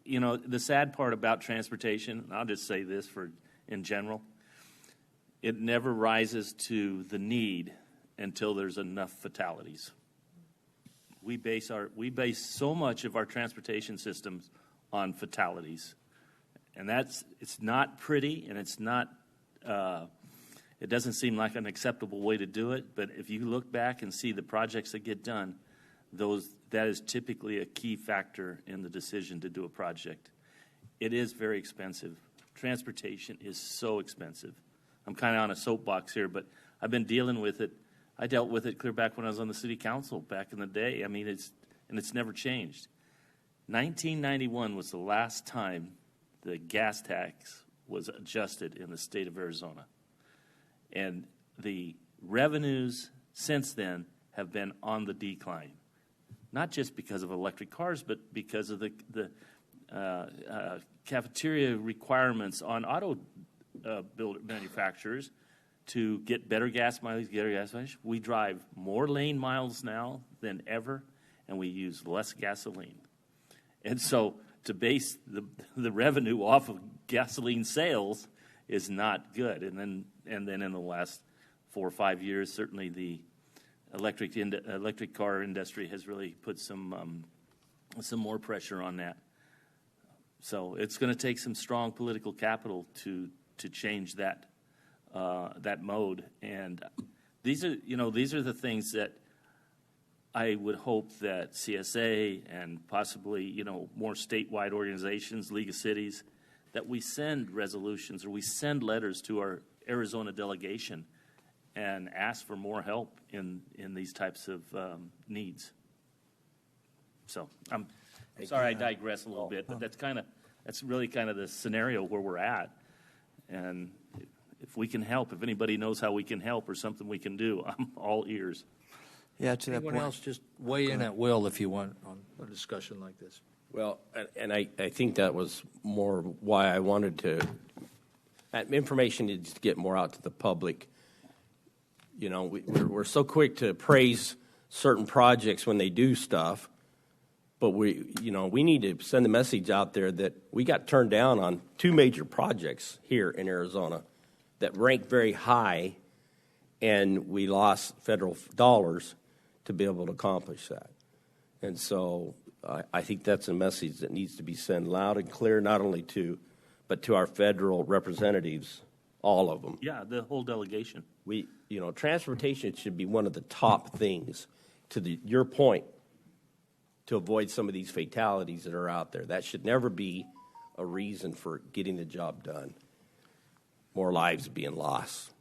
the sad part about transportation, and I'll just say this in general, it never rises to the need until there's enough fatalities. We base so much of our transportation systems on fatalities, and it's not pretty, and it's not. It doesn't seem like an acceptable way to do it. But if you look back and see the projects that get done, that is typically a key factor in the decision to do a project. It is very expensive. Transportation is so expensive. I'm kind of on a soapbox here, but I've been dealing with it. I dealt with it clear back when I was on the city council back in the day. I mean, it's never changed. 1991 was the last time the gas tax was adjusted in the state of Arizona. And the revenues since then have been on the decline. Not just because of electric cars, but because of the cafeteria requirements on auto manufacturers to get better gas mileage, We drive more lane miles now than ever, and we use less gasoline. And so to base the revenue off of gasoline sales is not good. And then in the last 4 or 5 years, certainly the electric car industry has really put some more pressure on that. So it's going to take some strong political capital to change that mode. And these are the things that I would hope that CSA and possibly more statewide organizations, League of Cities, that we send resolutions or we send letters to our Arizona delegation and ask for more help in these types of needs. So I'm sorry I digress a little bit, but that's really kind of the scenario where we're at. And if we can help, if anybody knows how we can help or something we can do, I'm all ears. Yeah, to that Anyone point. else, just weigh in at will if you want on a discussion like this. Well, and I think that was more why I wanted that information needs to get more out to the public. We're so quick to praise certain projects when they do stuff, but we need to send the message out there that we got turned down on 2 major projects here in Arizona that rank very high, and we lost federal dollars to be able to accomplish that. And so I think that's a message that needs to be sent loud and clear, not only but to our federal representatives, all of them. Yeah, the whole delegation. Transportation should be one of the top things, your point, to avoid some of these fatalities that are out there. That should never be a reason for getting the job done. More lives being lost.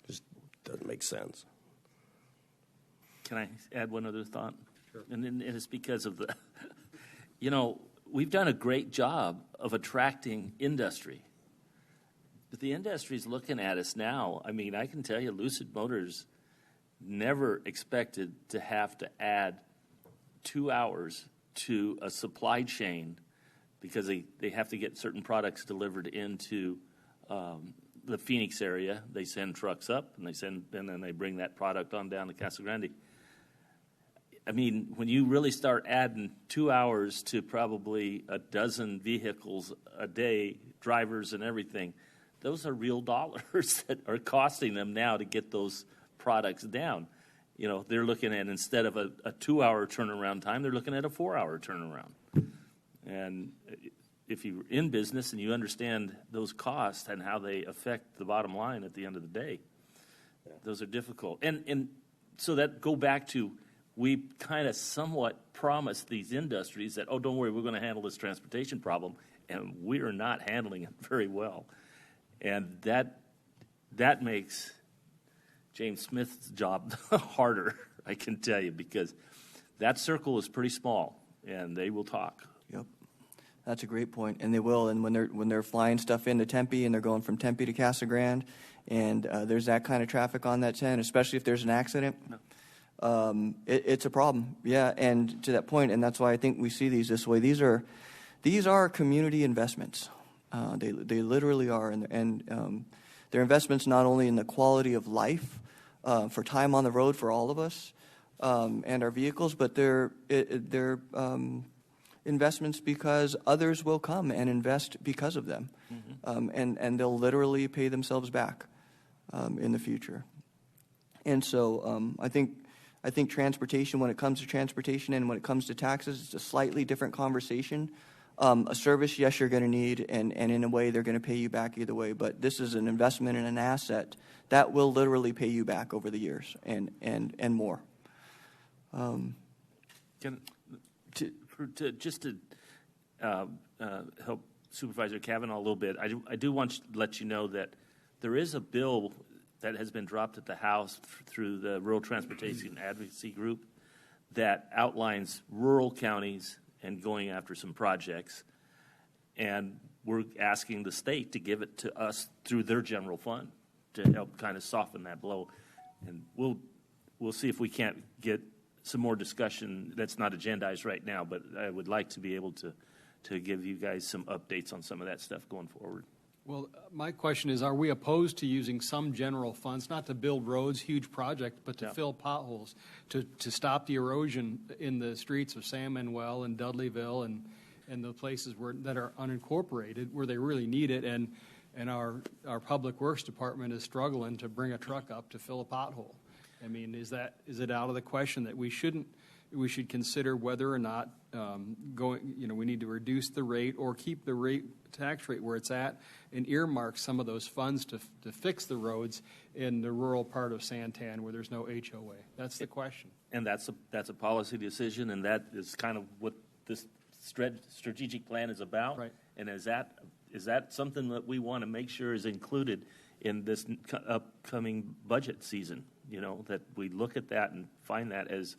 Just doesn't make sense. Can I add one other thought? Sure. And it's because of we've done a great job of attracting industry. But the industry's looking at us now. I mean, I can tell you Lucid Motors never expected to have to add 2 hours to a supply chain because they have to get certain products delivered into the Phoenix area. They send trucks up, and then they bring that product on down to Casa Grande. I mean, when you really start adding 2 hours to probably a dozen vehicles a day, drivers and everything, those are real dollars that are costing them now to get those products down. They're looking at, instead of a 2-hour turnaround time, they're looking at a 4-hour turnaround. And if you're in business and you understand those costs and how they affect the bottom line at the end of the day, those are difficult. And so that go back to, we kind of somewhat promised these industries that, don't worry, we're going to handle this transportation problem, and we are not handling it very well. And that makes James Smith's job harder, I can tell you, because that circle is pretty small, and they will talk. Yep, that's a great point, and they will. And when they're flying stuff into Tempe and they're going from Tempe to Casa Grande, and there's that kind of traffic on that 10, especially if there's an accident, it's a problem. Yeah, and to that point, and that's why I think we see these this way. These are community investments. They literally are, and they're investments not only in the quality of life, for time on the road for all of us, and our vehicles, but they're investments because others will come and invest because of them, and they'll literally pay themselves back in the future. And so I think transportation, when it comes to transportation and when it comes to taxes, it's a slightly different conversation. A service, yes, you're going to need, and in a way, they're going to pay you back either way. But this is an investment in an asset that will literally pay you back over the years and more. Just to help Supervisor Kavanaugh a little bit, I do want to let you know that there is a bill that has been dropped at the House through the Rural Transportation Advocacy Group that outlines rural counties and going after some projects. And we're asking the state to give it to us through their general fund to help kind of soften that blow. And we'll see if we can't get some more discussion that's not agendized right now, but I would like to be able to give you guys some updates on some of that stuff going forward. Well, my question is, are we opposed to using some general funds, not to build roads, huge project, but to fill potholes, to stop the erosion in the streets of San Manuel and Dudleyville and the places that are unincorporated, where they really need it, and our Public Works Department is struggling to bring a truck up to fill a pothole? I mean, is it out of the question that we should consider whether or not we need to reduce the rate or keep the tax rate where it's at and earmark some of those funds to fix the roads in the rural part of Santan where there's no HOA? That's the question. And that's a policy decision, and that is kind of what this strategic plan is about. Right. And is that something that we want to make sure is included in this upcoming budget season? You know, that we look at that and find that as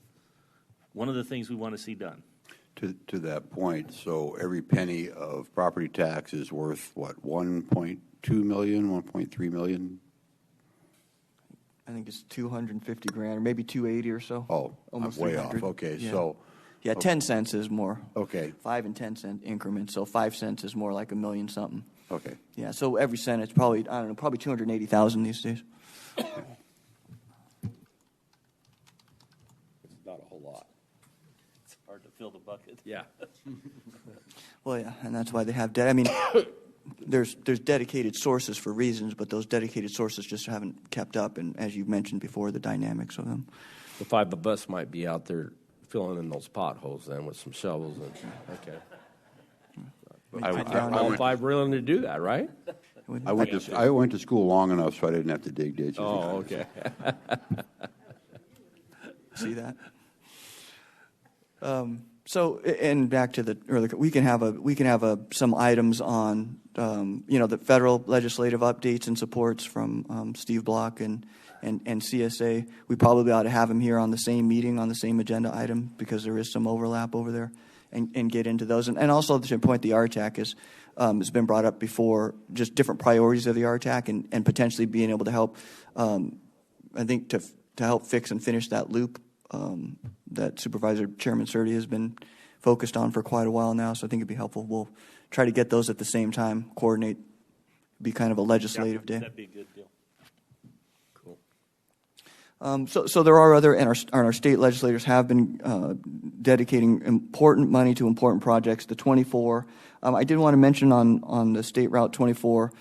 one of the things we want to see done. To that point, so every penny of property tax is worth, what, 1.2 million, 1.3 million? I think it's 250 grand, or maybe 280 or so. Oh, Almost I'm way 300. off. Okay, Yeah. so. Yeah, 10 cents is more. Okay. 5 and 10 cent increments, so 5 cents is more like $1 million something. Okay. Yeah, so every cent, it's probably, I don't know, probably 280,000 these days. It's not a whole lot. It's hard to fill the bucket. Yeah. Well, yeah, and that's why they have debt. I mean, there's dedicated sources for reasons, but those dedicated sources just haven't kept up, and as you've mentioned before, the dynamics of them. The 5 of us might be out there filling in those potholes then with some shovels. Okay. All 5 willing to do that, right? I went to school long enough so I didn't have to dig ditches. Oh, okay. See that? So, and back to the earlier, we can have some items on, the federal legislative updates and supports from Steve Block and CSA. We probably ought to have him here on the same meeting, on the same agenda item, because there is some overlap over there, and get into those. And also, to point, the RTAC has been brought up before, just different priorities of the RTAC and potentially being able to help, I think, to help fix and finish that loop that Supervisor Chairman Surdy has been focused on for quite a while now. So I think it'd be helpful. We'll try to get those at the same time, coordinate, be kind of a legislative day. That'd be a good deal. So there are other, and our state legislators have been dedicating important money to important projects. The 24, I did want to mention on the State Route 24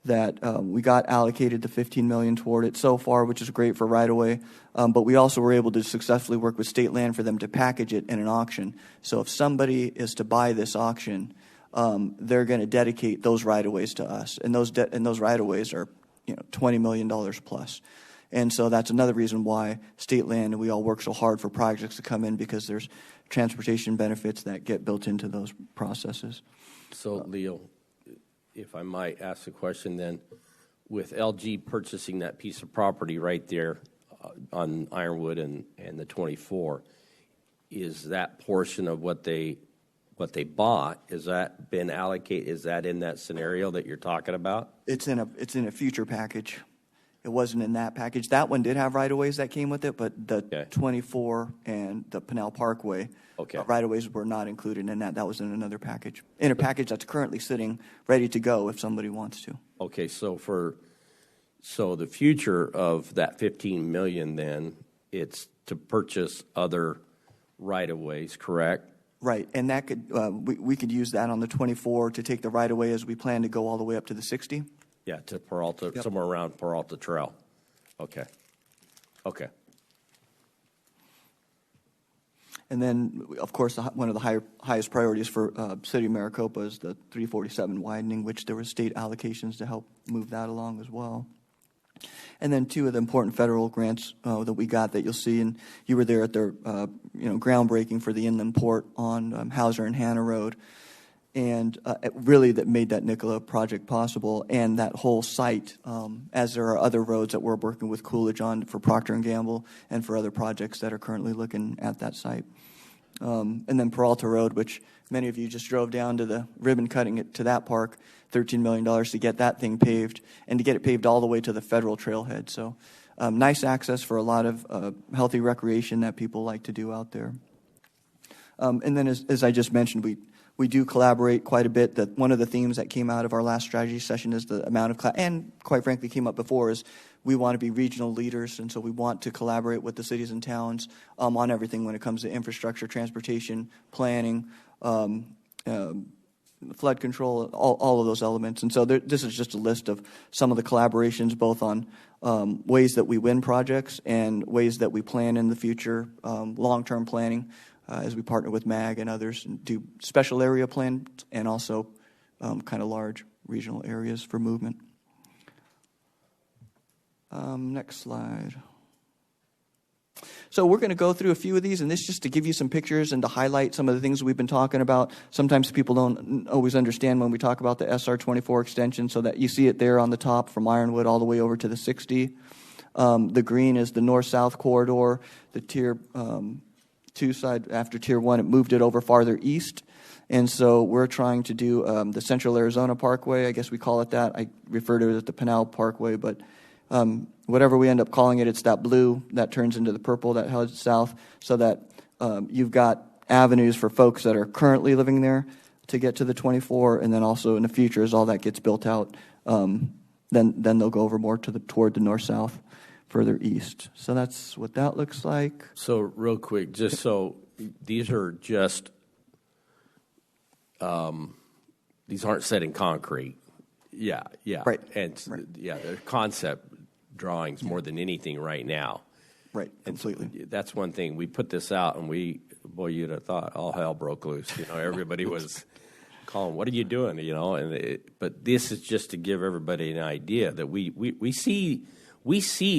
that we got allocated the $15 million toward it so far, which is great for right-of-way. But we also were able to successfully work with state land for them to package it in an auction. So if somebody is to buy this auction, they're going to dedicate those right-of-ways to us, and those right-of-ways are $20 million plus. And so that's another reason why state land and we all work so hard for projects to come in, because there's transportation benefits that get built into those processes. So, Leo, if I might ask a question then, with LG purchasing that piece of property right there on Ironwood and the 24, is that portion of what they bought, has that been allocated? Is that in that scenario that you're talking about? It's in a future package. It wasn't in that package. That one did have right-of-ways that came with it, but the 24 and the Pinal Parkway right-of-ways were not included in that. That was in another package, in a package that's currently sitting ready to go if somebody wants to. Okay, so the future of that $15 million then, it's to purchase other right-of-ways, correct? Right, and that could we could use that on the 24 to take the right-of-way as we plan to go all the way up to the 60. Yeah, to Peralta, somewhere around Peralta Trail. Okay. And then, of course, one of the highest priorities for City of Maricopa is the 347 widening, which there were state allocations to help move that along as well. And then two of the important federal grants that we got that you'll see, and you were there at their groundbreaking for the inland port on Hauser and Hannah Road, and really that made that Nicola project possible, and that whole site, as there are other roads that we're working with Coolidge on for Procter & Gamble and for other projects that are currently looking at that site. And then Peralta Road, which many of you just drove down to the ribbon cutting it to that park, $13 million to get that thing paved and to get it paved all the way to the federal trailhead. So nice access for a lot of healthy recreation that people like to do out there. And then as I just mentioned, we do collaborate quite a bit. That one of the themes that came out of our last strategy session is the amount of, and quite frankly came up before, is we want to be regional leaders, and so we want to collaborate with the cities and towns on everything when it comes to infrastructure, transportation, planning, flood control, all of those elements. And so this is just a list of some of the collaborations, both on ways that we win projects and ways that we plan in the future, long-term planning, as we partner with MAG and others and do special area plans and also kind of large regional areas for movement. Next slide. So we're going to go through a few of these, and this just to give you some pictures and to highlight some of the things we've been talking about. Sometimes people don't always understand when we talk about the SR24 extension, so that you see it there on the top from Ironwood all the way over to the 60. The green is the north-south corridor. The Tier 2 side, after Tier 1, it moved it over farther east. And so we're trying to do the Central Arizona Parkway. I guess we call it that. I refer to it as the Pinal Parkway, but whatever we end up calling it, it's that blue that turns into the purple that heads south, so that you've got avenues for folks that are currently living there to get to the 24, and then also in the future, as all that gets built out, then they'll go over more toward the north-south, further east. So that's what that looks like. So real quick, just so these are just these aren't set in concrete. Yeah. Right. And right. Yeah, they're concept drawings more than anything right now. Right, completely. And that's one thing. We put this out, and you'd have thought all hell broke loose. Everybody was calling, "What are you doing?" But this is just to give everybody an idea that we see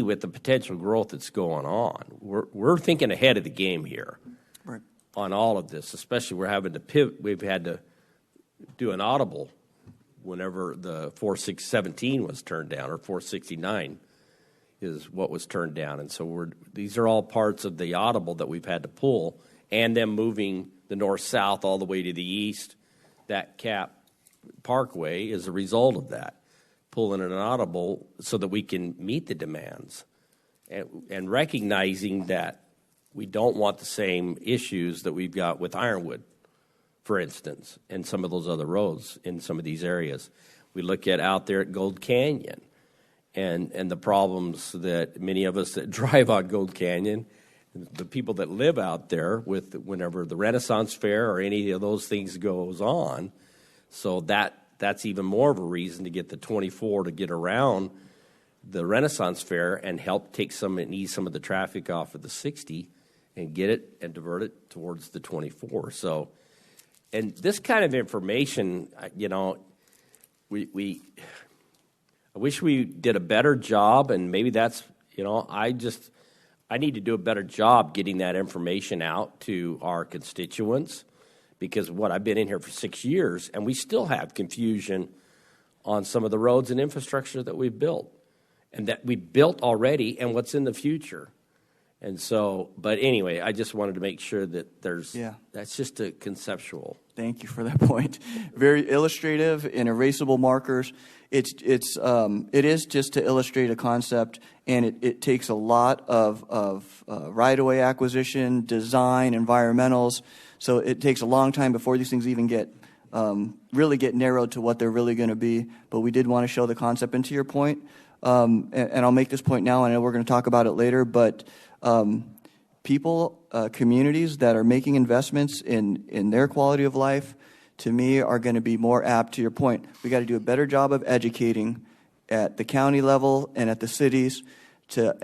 with the potential growth that's going on. We're thinking ahead of the game here, right, on all of this. Especially we're having to pivot. We've had to do an audible whenever the 4617 was turned down, or 469 is what was turned down. And so these are all parts of the audible that we've had to pull, and then moving the north-south all the way to the east. That Cap Parkway is a result of that, pulling an audible so that we can meet the demands, and recognizing that we don't want the same issues that we've got with Ironwood, for instance, and some of those other roads in some of these areas. We look at out there at Gold Canyon and the problems that many of us that drive on Gold Canyon, the people that live out there with whenever the Renaissance Fair or any of those things goes on. So that's even more of a reason to get the 24 to get around the Renaissance Fair and help take some and ease some of the traffic off of the 60 and get it and divert it towards the 24. So, and this kind of information, I wish we did a better job, and maybe that's, I need to do a better job getting that information out to our constituents, because I've been in here for 6 years, and we still have confusion on some of the roads and infrastructure that we've built, and that we built already, and what's in the future. And so, but anyway, I just wanted to make sure that that's just a conceptual. Thank you for that point. Very illustrative and erasable markers. It is just to illustrate a concept, and it takes a lot of right-of-way acquisition, design, environmentals. So it takes a long time before these things even really get narrowed to what they're really going to be. But we did want to show the concept. And to your point, and I'll make this point now, and I know we're going to talk about it later, but people, communities that are making investments in their quality of life, to me, are going to be more apt. To your point, we got to do a better job of educating at the county level and at the cities,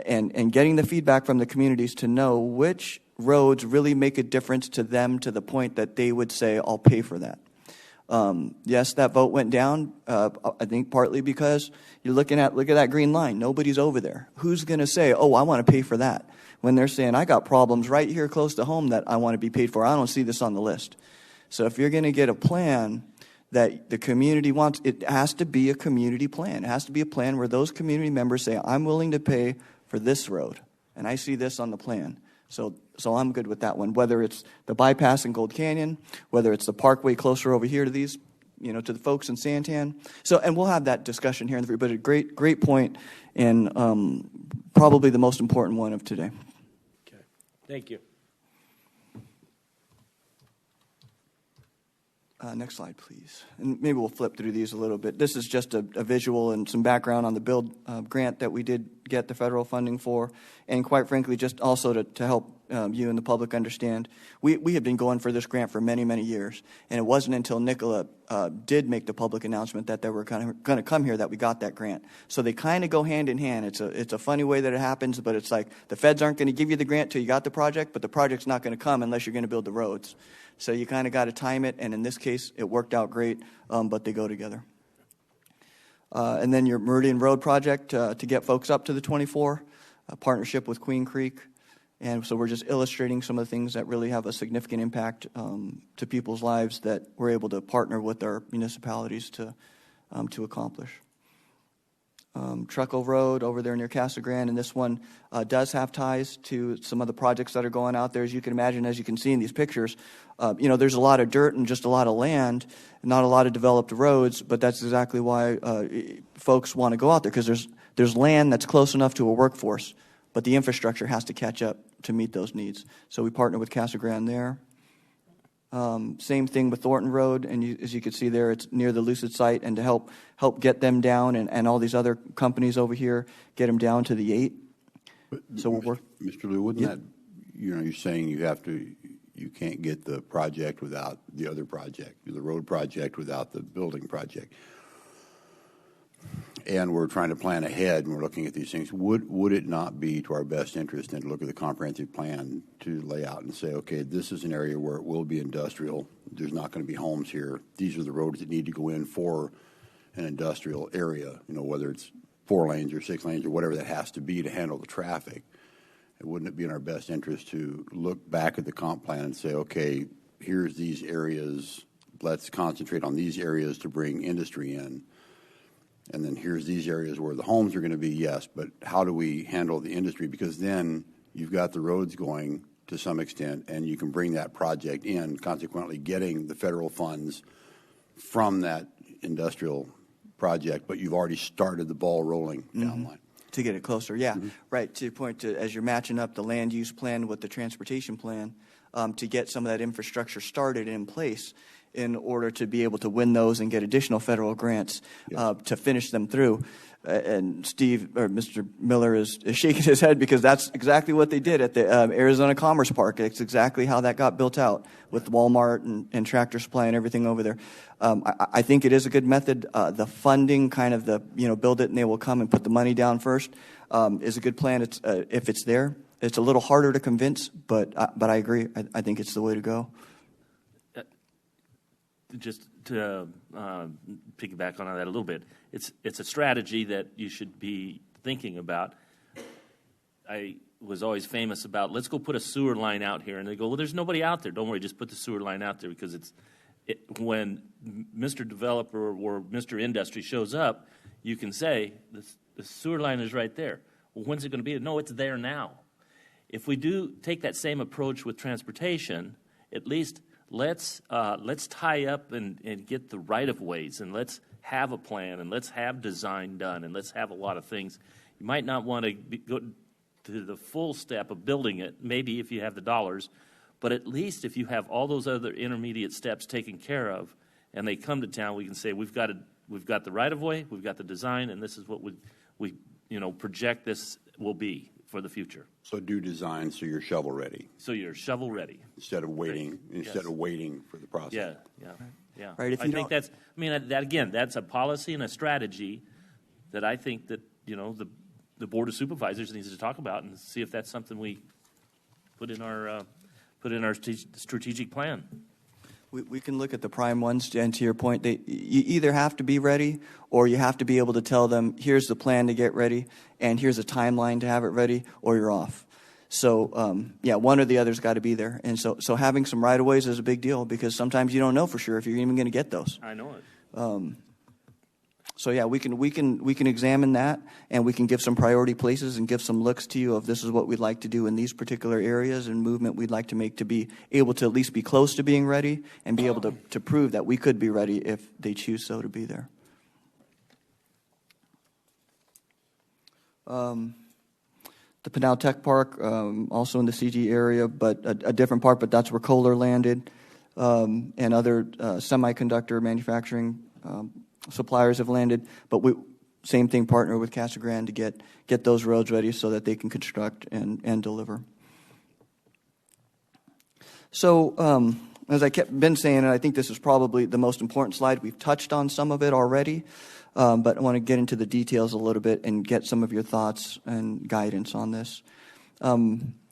and getting the feedback from the communities to know which roads really make a difference to them, to the point that they would say, "I'll pay for that." Yes, that vote went down, I think partly because look at that green line. Nobody's over there. Who's going to say, oh, I want to pay for that? When they're saying, I got problems right here close to home that I want to be paid for. I don't see this on the list. So if you're going to get a plan that the community wants, it has to be a community plan. It has to be a plan where those community members say, I'm willing to pay for this road, and I see this on the plan. So I'm good with that one, whether it's the bypass in Gold Canyon, whether it's the parkway closer over here to these, to the folks in Santan. So, and we'll have that discussion here, but a great point, and probably the most important one of today. Okay. Thank you. Next slide, please. And maybe we'll flip through these a little bit. This is just a visual and some background on the build grant that we did get the federal funding for. And quite frankly, just also to help you and the public understand, we have been going for this grant for many, many years. And it wasn't until Nicola did make the public announcement that they were going to come here that we got that grant. So they kind of go hand in hand. It's a funny way that it happens, but it's like the feds aren't going to give you the grant till you got the project, but the project's not going to come unless you're going to build the roads. So you kind of got to time it, and in this case, it worked out great, but they go together. And then your Meridian Road project to get folks up to the 24, a partnership with Queen Creek. And so we're just illustrating some of the things that really have a significant impact to people's lives that we're able to partner with our municipalities to accomplish. Truckle Road over there near Casa Grande, and this one does have ties to some of the projects that are going out there. As you can imagine, as you can see in these pictures, there's a lot of dirt and just a lot of land, not a lot of developed roads, but that's exactly why folks want to go out there, because there's land that's close enough to a workforce, but the infrastructure has to catch up to meet those needs. So we partner with Casa Grande there. Same thing with Thornton Road, and as you can see there, it's near the Lucid site, and to help get them down, and all these other companies over here, get them down to the 8. So we'll work. Mr. Liu, wouldn't that, you're saying you can't get the project without the other project, the road project without the building project. And we're trying to plan ahead, and we're looking at these things. Would it not be to our best interest and to look at the comprehensive plan to lay out and say, okay, this is an area where it will be industrial. There's not going to be homes here. These are the roads that need to go in for an industrial area, whether it's 4 lanes or 6 lanes or whatever that has to be to handle the traffic. Wouldn't it be in our best interest to look back at the comp plan and say, okay, here's these areas. Let's concentrate on these areas to bring industry in. And then here's these areas where the homes are going to be, yes, but how do we handle the industry? Because then you've got the roads going to some extent, and you can bring that project in, consequently getting the federal funds from that industrial project, but you've already started the ball rolling down line. To get it closer, yeah. Right, to your point, as you're matching up the land use plan with the transportation plan, to get some of that infrastructure started in place in order to be able to win those and get additional federal grants to finish them through. And Steve, or Mr. Miller is shaking his head because that's exactly what they did at the Arizona Commerce Park. It's exactly how that got built out with Walmart and Tractor Supply and everything over there. I think it is a good method. The funding, kind of the, build it and they will come and put the money down first, is a good plan. It's if it's there. It's a little harder to convince, but I agree. I think it's the way to go. Just to piggyback on that a little bit, it's a strategy that you should be thinking about. I was always famous about, let's go put a sewer line out here, and they go, well, there's nobody out there. Don't worry, just put the sewer line out there, because when Mr. Developer or Mr. Industry shows up, you can say the sewer line is right there. Well, when's it going to be? No, it's there now. If we do take that same approach with transportation, at least let's tie up and get the right-of-ways, and let's have a plan, and let's have design done, and let's have a lot of things. You might not want to go to the full step of building it, maybe if you have the dollars, but at least if you have all those other intermediate steps taken care of, and they come to town, we can say we've got the right-of-way, we've got the design, and this is what we project this will be for the future. So do design so you're shovel ready. So you're shovel ready. Instead of waiting for the process. Yeah. Right, I think that's a policy and a strategy that I think that, the Board of Supervisors needs to talk about and see if that's something we put in our strategic plan. We can look at the prime ones, and to your point, you either have to be ready or you have to be able to tell them, here's the plan to get ready, and here's a timeline to have it ready, or you're off. So, yeah, one or the other's got to be there. And so having some right-of-ways is a big deal because sometimes you don't know for sure if you're even going to get those. I know it. So yeah, we can examine that, and we can give some priority places and give some looks to you of this is what we'd like to do in these particular areas and movement we'd like to make to be able to at least be close to being ready and be able to prove that we could be ready if they choose so to be there. The Pinal Tech Park, also in the CG area, but a different park, but that's where Kohler landed, and other semiconductor manufacturing suppliers have landed, but we same thing, partner with Casa Grande to get those roads ready so that they can construct and deliver. So as I been saying, and I think this is probably the most important slide. We've touched on some of it already, but I want to get into the details a little bit and get some of your thoughts and guidance on this.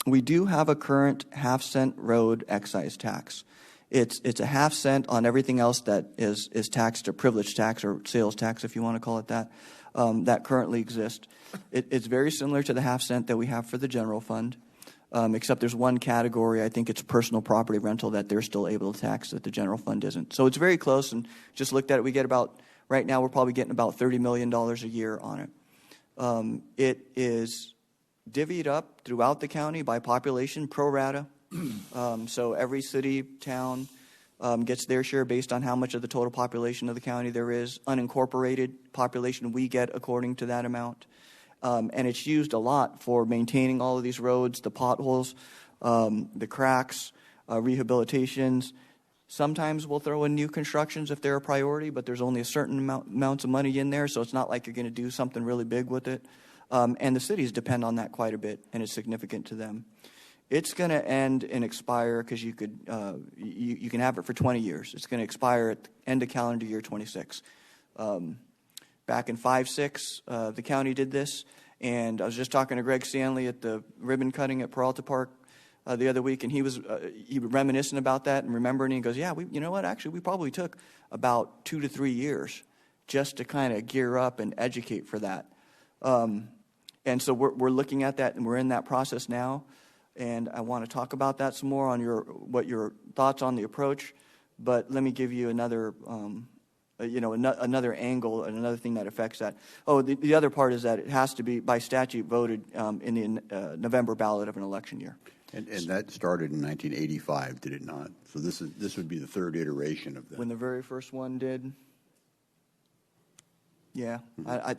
We do have a current half-cent road excise tax. It's a half cent on everything else that is taxed, or privilege tax, or sales tax, if you want to call it that, that currently exist. It's very similar to the half cent that we have for the general fund, except there's one category, I think it's personal property rental, that they're still able to tax that the general fund isn't. So it's very close, and just looked at it, we get about, right now we're probably getting about $30 million a year on it. It is divvied up throughout the county by population, pro rata. So every city, town gets their share based on how much of the total population of the county there is. Unincorporated population, we get according to that amount. And it's used a lot for maintaining all of these roads, the potholes, the cracks, rehabilitations. Sometimes we'll throw in new constructions if they're a priority, but there's only a certain amounts of money in there, so it's not like you're going to do something really big with it. And the cities depend on that quite a bit, and it's significant to them. It's going to end and expire because you could you can have it for 20 years. It's going to expire at the end of calendar year 26. Back in 5-6, the county did this, and I was just talking to Greg Stanley at the ribbon cutting at Peralta Park the other week, and he was reminiscing about that and remembering. And he goes, "Yeah, you know what? Actually, we probably took about 2 to 3 years just to kind of gear up and educate for that." And so we're looking at that, and we're in that process now. And I want to talk about that some more on what your thoughts on the approach. But let me give you another, another angle and another thing that affects that. Oh, the other part is that it has to be by statute voted in the November ballot of an election year. And that started in 1985, did it not? So this would be the third iteration of that. When the very first one did. Yeah.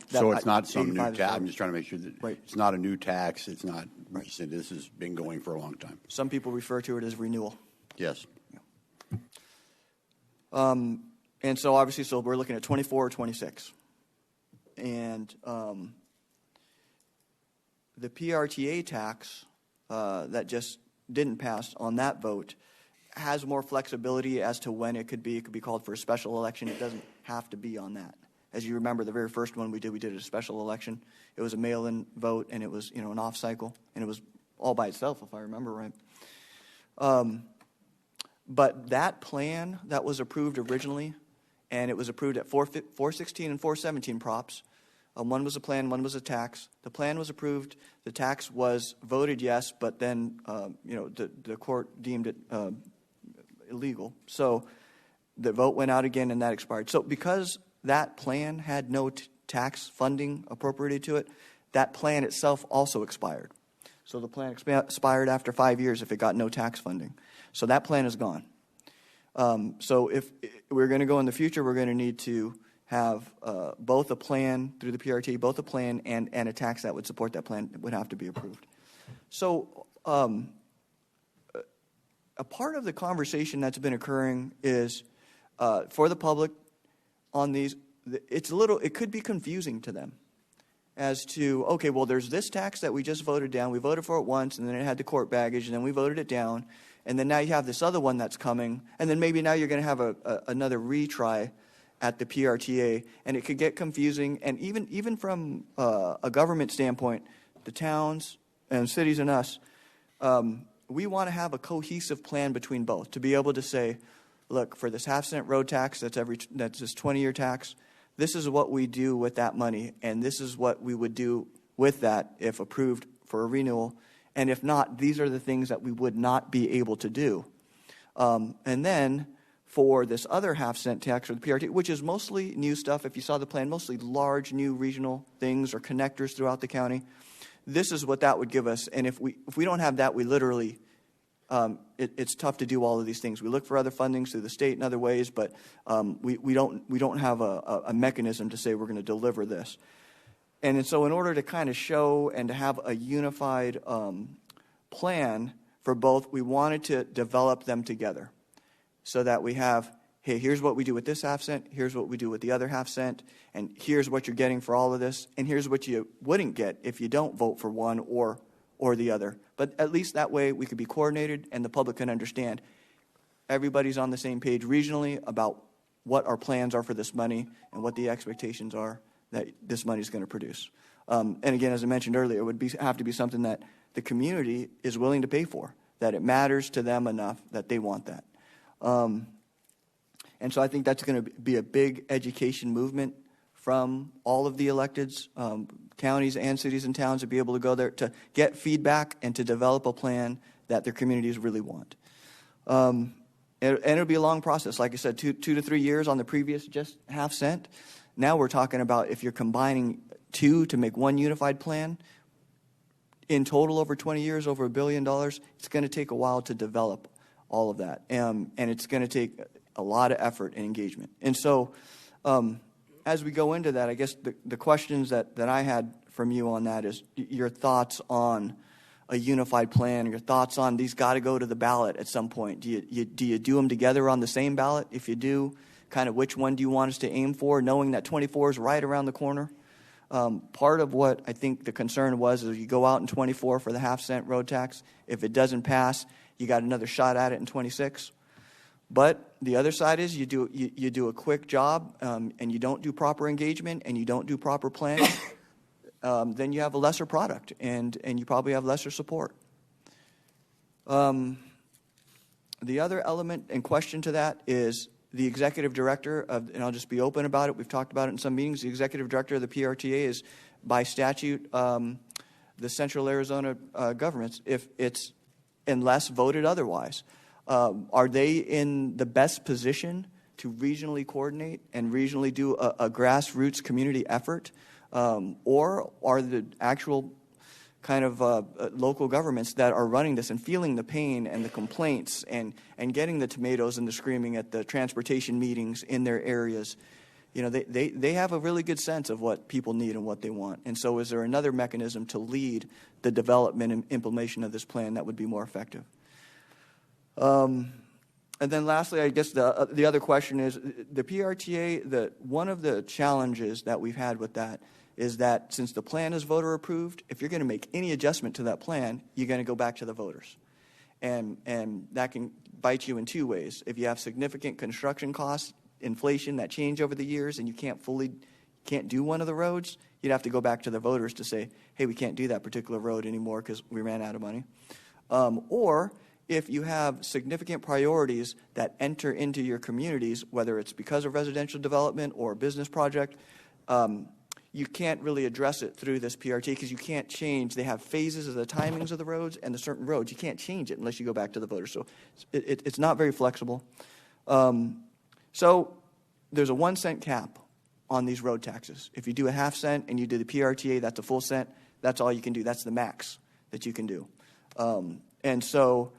So it's not some new tax. I'm just trying to make sure that right. It's not a new tax. It's not recent. This has been going for a long time. Some people refer to it as renewal. Yes. And so obviously, we're looking at 24 or 26. And the PRTA tax that just didn't pass on that vote has more flexibility as to when it could be. It could be called for a special election. It doesn't have to be on that. As you remember, the very first one we did a special election. It was a mail-in vote, and it was an off cycle, and it was all by itself, if I remember right. But that plan that was approved originally, and it was approved at 416 and 417 props. One was a plan, one was a tax. The plan was approved. The tax was voted yes, but then the court deemed it illegal. So the vote went out again, and that expired. So because that plan had no tax funding appropriated to it, that plan itself also expired. So the plan expired after 5 years if it got no tax funding. So that plan is gone. So if we're going to go in the future, we're going to need to have both a plan through the PRT, both a plan and a tax that would support that plan would have to be approved. So a part of the conversation that's been occurring is for the public on these, it could be confusing to them as to, okay, well, there's this tax that we just voted down. We voted for it once, and then it had the court baggage, and then we voted it down. And then now you have this other one that's coming, and then maybe now you're going to have another retry at the PRTA, and it could get confusing. And even from a government standpoint, the towns and cities and us, we want to have a cohesive plan between both to be able to say, look, for this half-cent road tax, that's this 20-year tax, this is what we do with that money, and this is what we would do with that if approved for a renewal. And if not, these are the things that we would not be able to do. And then for this other half-cent tax or the PRT, which is mostly new stuff, if you saw the plan, mostly large new regional things or connectors throughout the county, this is what that would give us. And if we don't have that, we literally, it's tough to do all of these things. We look for other fundings through the state and other ways, but we don't have a mechanism to say we're going to deliver this. And so in order to kind of show and to have a unified plan for both, we wanted to develop them together so that we have, hey, here's what we do with this half cent, here's what we do with the other half cent, and here's what you're getting for all of this, and here's what you wouldn't get if you don't vote for one or the other. But at least that way we could be coordinated and the public can understand everybody's on the same page regionally about what our plans are for this money and what the expectations are that this money is going to produce. And again, as I mentioned earlier, it would have to be something that the community is willing to pay for, that it matters to them enough that they want that. And so I think that's going to be a big education movement from all of the electeds, counties and cities and towns, to be able to go there to get feedback and to develop a plan that their communities really want. And it'll be a long process. Like I said, 2 to 3 years on the previous just half cent. Now we're talking about if you're combining two to make one unified plan, in total over 20 years, over $1 billion, it's going to take a while to develop all of that. And it's going to take a lot of effort and engagement. And so as we go into that, I guess the questions that I had from you on that is your thoughts on a unified plan, your thoughts on these got to go to the ballot at some point. Do you do them together on the same ballot? If you do, kind of which one do you want us to aim for, knowing that 24 is right around the corner? Part of what I think the concern was is you go out in 24 for the half-cent road tax. If it doesn't pass, you got another shot at it in 26. But the other side is you do a quick job and you don't do proper engagement and you don't do proper planning, then you have a lesser product and you probably have lesser support. The other element and question to that is the executive director of, and I'll just be open about it, we've talked about it in some meetings, the executive director of the PRTA is by statute the Central Arizona governments, if it's unless voted otherwise. Are they in the best position to regionally coordinate and regionally do a grassroots community effort? Or are the actual kind of local governments that are running this and feeling the pain and the complaints and getting the tomatoes and the screaming at the transportation meetings in their areas? You know, they have a really good sense of what people need and what they want. And so is there another mechanism to lead the development and implementation of this plan that would be more effective? And then lastly, I guess the other question is the PRTA, one of the challenges that we've had with that is that since the plan is voter approved, if you're going to make any adjustment to that plan, you're going to go back to the voters. And that can bite you in two ways. If you have significant construction costs, inflation that change over the years, and you can't do one of the roads, you'd have to go back to the voters to say, hey, we can't do that particular road anymore because we ran out of money. Or if you have significant priorities that enter into your communities, whether it's because of residential development or a business project, you can't really address it through this PRT because you can't change. They have phases of the timings of the roads and the certain roads. You can't change it unless you go back to the voters. So it's not very flexible. So there's a 1 cent cap on these road taxes. If you do a half cent and you do the PRTA, that's a full cent. That's all you can do. That's the max that you can do. And so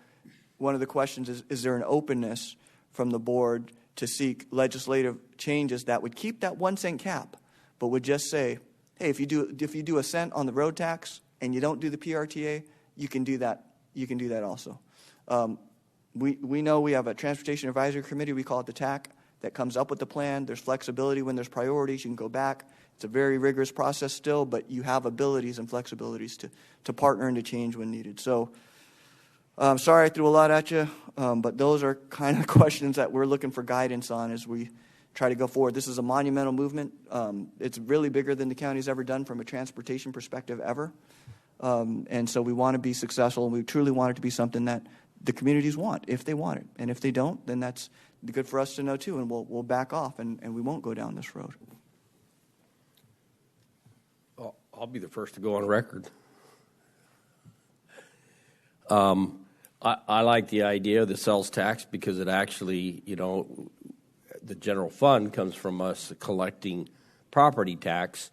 one of the questions is there an openness from the board to seek legislative changes that would keep that 1 cent cap, but would just say, hey, if you do a cent on the road tax and you don't do the PRTA, you can do that. You can do that also. We know we have a transportation advisory committee. We call it the TAC that comes up with the plan. There's flexibility when there's priorities. You can go back. It's a very rigorous process still, but you have abilities and flexibilities to partner and to change when needed. So I'm sorry I threw a lot at you, but those are kind of questions that we're looking for guidance on as we try to go forward. This is a monumental movement. It's really bigger than the county's ever done from a transportation perspective ever. And so we want to be successful, and we truly want it to be something that the communities want, if they want it. And if they don't, then good for us to know too, and we'll back off and we won't go down this road. I'll be the first to go on record. I like the idea of the sales tax because it actually, the general fund comes from us collecting property tax,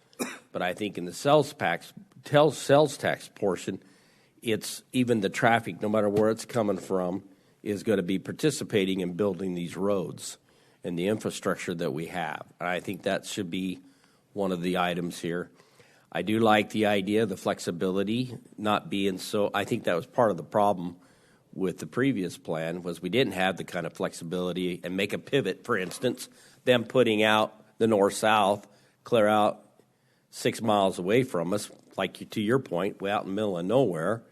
but I think in the sales tax portion, it's even the traffic, no matter where it's coming from, is going to be participating in building these roads and the infrastructure that we have. And I think that should be one of the items here. I do like the idea of the flexibility not being so. I think that was part of the problem with the previous plan was we didn't have the kind of flexibility and make a pivot, for instance, them putting out the north-south, clear out 6 miles away from us, like to your point, way out in the middle of nowhere,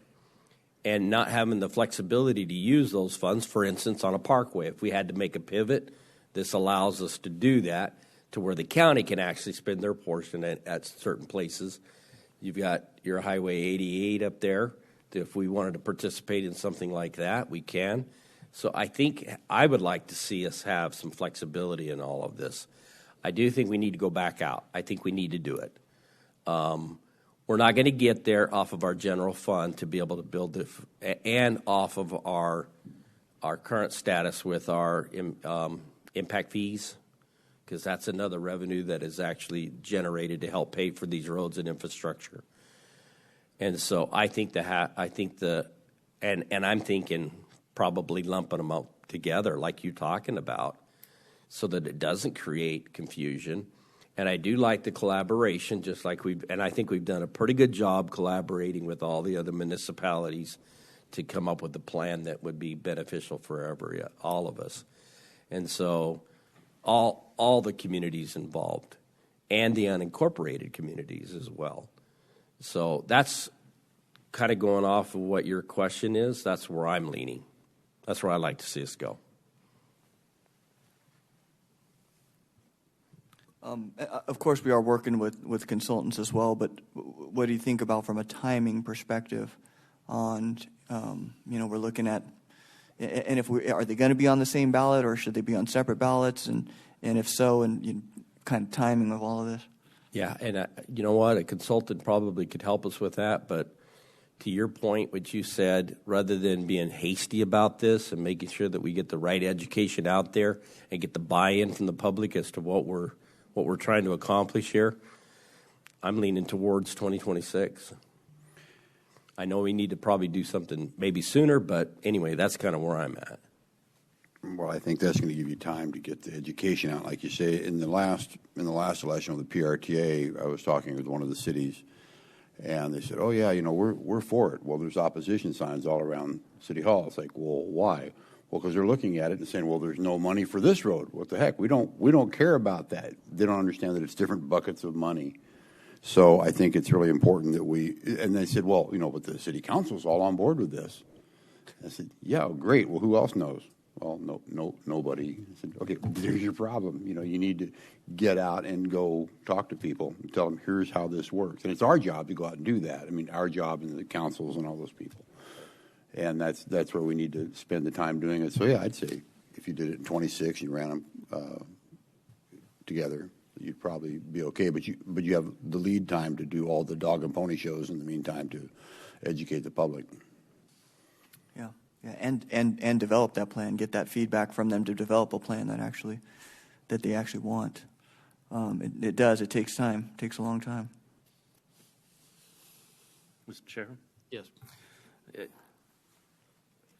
and not having the flexibility to use those funds, for instance, on a parkway. If we had to make a pivot, this allows us to do that to where the county can actually spend their portion at certain places. You've got your Highway 88 up there. If we wanted to participate in something like that, we can. So I think I would like to see us have some flexibility in all of this. I do think we need to go back out. I think we need to do it. We're not going to get there off of our general fund to be able to build it, and off of our current status with our impact fees, because that's another revenue that is actually generated to help pay for these roads and infrastructure. And so I think and I'm thinking probably lumping them up together like you're talking about so that it doesn't create confusion. And I do like the collaboration, just like and I think we've done a pretty good job collaborating with all the other municipalities to come up with a plan that would be beneficial for all of us. And so all the communities involved and the unincorporated communities as well. So that's kind of going off of what your question is. That's where I'm leaning. That's where I'd like to see us go. Of course, we are working with consultants as well, but what do you think about from a timing perspective on, we're looking at, and are they going to be on the same ballot or should they be on separate ballots? And if so, and kind of timing of all of this? Yeah, and you know what? A consultant probably could help us with that, but to your point, what you said, rather than being hasty about this and making sure that we get the right education out there and get the buy-in from the public as to what we're trying to accomplish here, I'm leaning towards 2026. I know we need to probably do something maybe sooner, but anyway, that's kind of where I'm at. Well, I think that's going to give you time to get the education out. Like you say, in the last election with the PRTA, I was talking with one of the cities, and they said, "Oh yeah, we're for it." Well, there's opposition signs all around City Hall. It's like, well, why? Well, because they're looking at it and saying, "Well, there's no money for this road. What the heck? We don't care about that." They don't understand that it's different buckets of money. So I think it's really important that and they said, "Well, but the city council's all on board with this." I said, "Yeah, great. Well, who else knows?" Well, nobody. I said, "Okay, there's your problem. You need to get out and go talk to people and tell them here's how this works." And it's our job to go out and do that. I mean, our job and the councils and all those people. And that's where we need to spend the time doing it. So yeah, I'd say if you did it in 26, you ran them together, you'd probably be okay. But you have the lead time to do all the dog and pony shows in the meantime to educate the public. Yeah, and develop that plan, get that feedback from them to develop a plan that they actually want. It does. It takes time. It takes a long time. Mr. Chairman? Yes.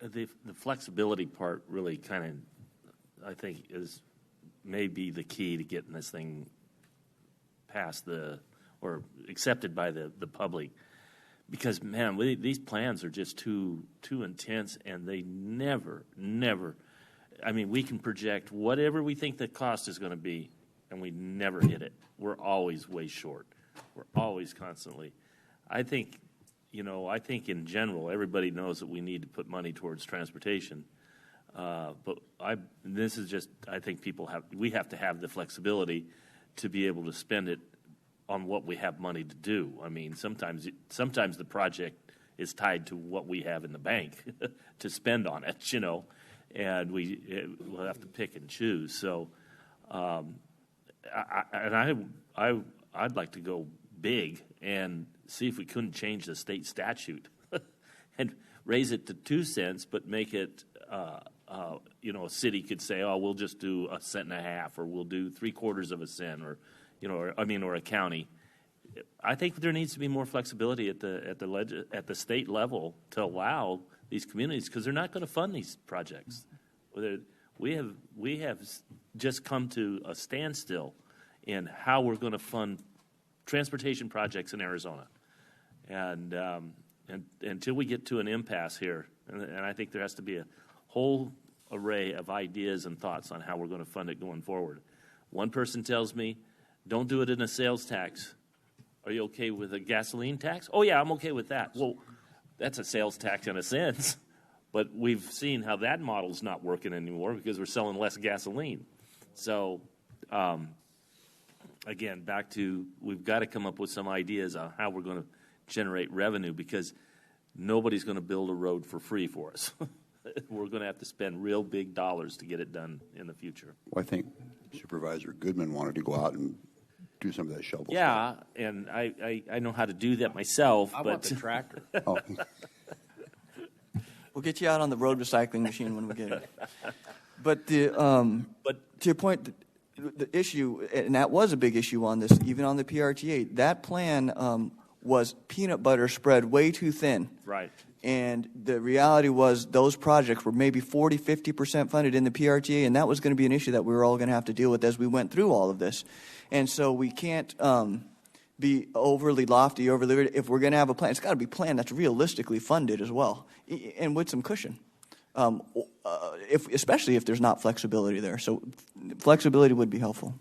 The flexibility part really kind of, I think, may be the key to getting this thing passed or accepted by the public. Because, man, these plans are just too intense, and they never, I mean, we can project whatever we think the cost is going to be, and we never hit it. We're always way short. We're always constantly. I think in general, everybody knows that we need to put money towards transportation. But this is just, I think we have to have the flexibility to be able to spend it on what we have money to do. I mean, sometimes the project is tied to what we have in the bank to spend on it, and we'll have to pick and choose. So, I'd like to go big and see if we couldn't change the state statute and raise it to 2 cents, but make it, a city could say, oh, we'll just do 1.5 cents, or we'll do 3/4 of a cent, or, or a county. I think there needs to be more flexibility at the state level to allow these communities, because they're not going to fund these projects. We have just come to a standstill in how we're going to fund transportation projects in Arizona, and until we get to an impasse here, and I think there has to be a whole array of ideas and thoughts on how we're going to fund it going forward. One person tells me, don't do it in a sales tax. Are you okay with a gasoline tax? Oh, yeah, I'm okay with that. Well, that's a sales tax in a sense, but we've seen how that model's not working anymore because we're selling less gasoline. So, again, back to we've got to come up with some ideas on how we're going to generate revenue, because nobody's going to build a road for free for us. We're going to have to spend real big dollars to get it done in the future. Well, I think Supervisor Goodman wanted to go out and do some of that shovel Yeah, stuff. and I know how to do that myself. I but want the tractor. Oh, We'll get you out on the road recycling machine when we get it. But to your point, the issue, and that was a big issue on this, even on the PRTA, that plan was peanut butter spread way too thin. Right. And the reality was those projects were maybe 40, 50% funded in the PRTA, and that was going to be an issue that we were all going to have to deal with as we went through all of this. And so we can't be overly lofty, overly, if we're going to have a plan, it's got to be a plan that's realistically funded as well, and with some cushion, especially if there's not flexibility there. So flexibility would be helpful.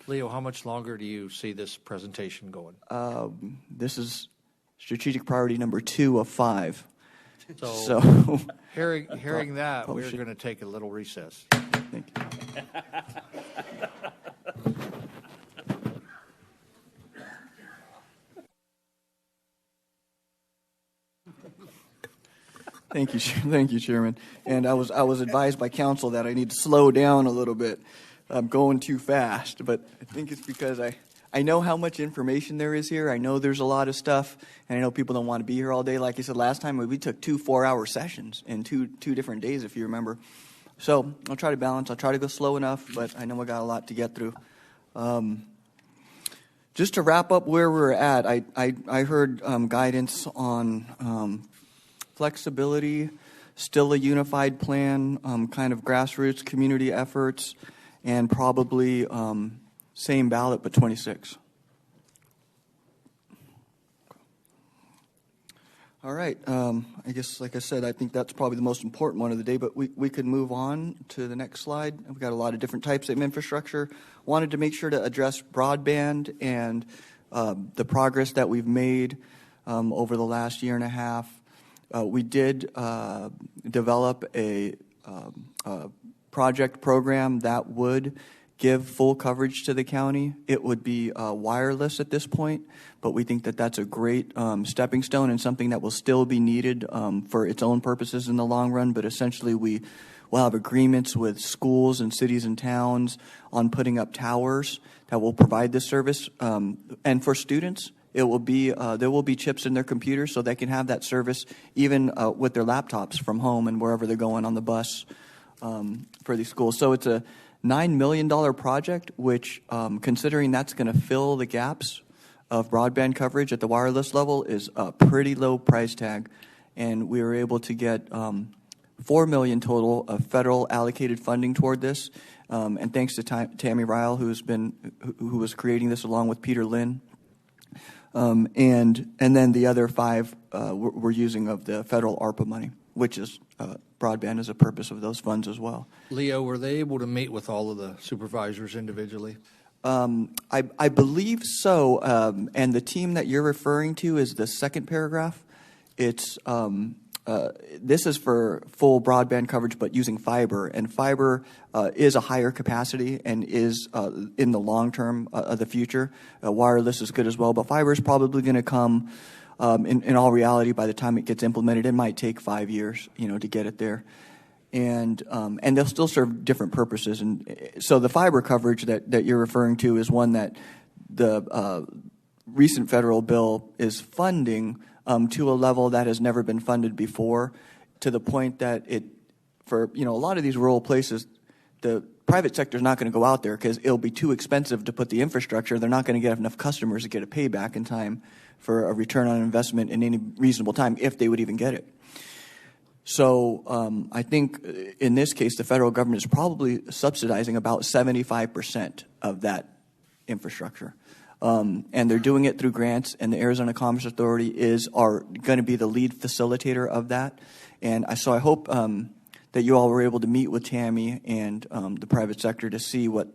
Leo, how much longer do you see this presentation going? This is strategic priority number 2 of 5. So hearing that, probably we're should- going to take a little recess. Thank you. Thank you, Chairman. And I was advised by counsel that I need to slow down a little bit. I'm going too fast, but I think it's because I know how much information there is here. I know there's a lot of stuff, and I know people don't want to be here all day. Like I said last time, we took 2 4-hour sessions in two different days, if you remember. So I'll try to balance. I'll try to go slow enough, but I know I got a lot to get through. Just to wrap up where we're at, I heard guidance on flexibility, still a unified plan, kind of grassroots community efforts, and probably same ballot but 26. All right. I guess, like I said, I think that's probably the most important one of the day, but we could move on to the next slide. We've got a lot of different types of infrastructure. Wanted to make sure to address broadband and the progress that we've made over the last year and a half. We did develop a project program that would give full coverage to the county. It would be wireless at this point, but we think that that's a great stepping stone and something that will still be needed for its own purposes in the long run. But essentially, we will have agreements with schools and cities and towns on putting up towers that will provide this service. And for students, it will be there will be chips in their computers so they can have that service even with their laptops from home and wherever they're going on the bus for these schools. So it's a $9 million project, which, considering that's going to fill the gaps of broadband coverage at the wireless level, is a pretty low price tag. And we were able to get $4 million total of federal allocated funding toward this. And thanks to Tammy Ryle, who was creating this along with Peter Lynn. And then the other 5 we're using of the federal ARPA money, which is broadband as a purpose of those funds as well. Leo, were they able to meet with all of the supervisors individually? I believe so. And the team that you're referring to is the second paragraph. It's this is for full broadband coverage, but using fiber. And fiber is a higher capacity and is in the long term of the future. Wireless is good as well, but fiber is probably going to come. In all reality, by the time it gets implemented, it might take 5 years, to get it there. and they'll still serve different purposes. And so the fiber coverage that you're referring to is one that the recent federal bill is funding to a level that has never been funded before, to the point that for a lot of these rural places, the private sector is not going to go out there because it'll be too expensive to put the infrastructure. They're not going to get enough customers to get a payback in time for a return on investment in any reasonable time, if they would even get it. So I think in this case, the federal government is probably subsidizing about 75% of that infrastructure. And they're doing it through grants, and the Arizona Commerce Authority are going to be the lead facilitator of that. And so I hope that you all were able to meet with Tammy and the private sector to see what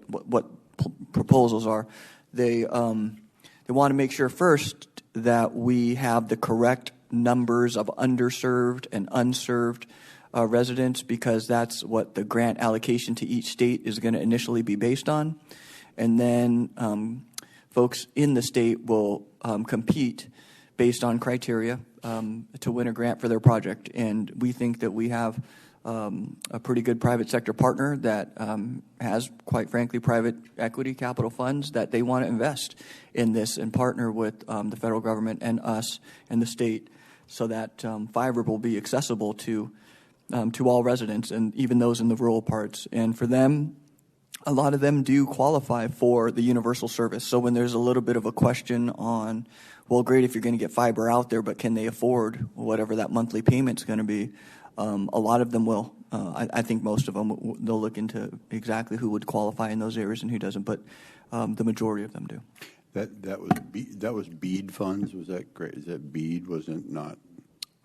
proposals are. They want to make sure first that we have the correct numbers of underserved and unserved residents, because that's what the grant allocation to each state is going to initially be based on. And then folks in the state will compete based on criteria to win a grant for their project. And we think that we have a pretty good private sector partner that has, quite frankly, private equity capital funds that they want to invest in this and partner with the federal government and us and the state, so that fiber will be accessible to all residents, and even those in the rural parts. And for them, a lot of them do qualify for the universal service. So when there's a little bit of a question on, well, great if you're going to get fiber out there, but can they afford whatever that monthly payment's going to be? A lot of them will. I think most of them, they'll look into exactly who would qualify in those areas and who doesn't, but the majority of them do. That was BEAD funds. Was that great? Is that BEAD? Wasn't not?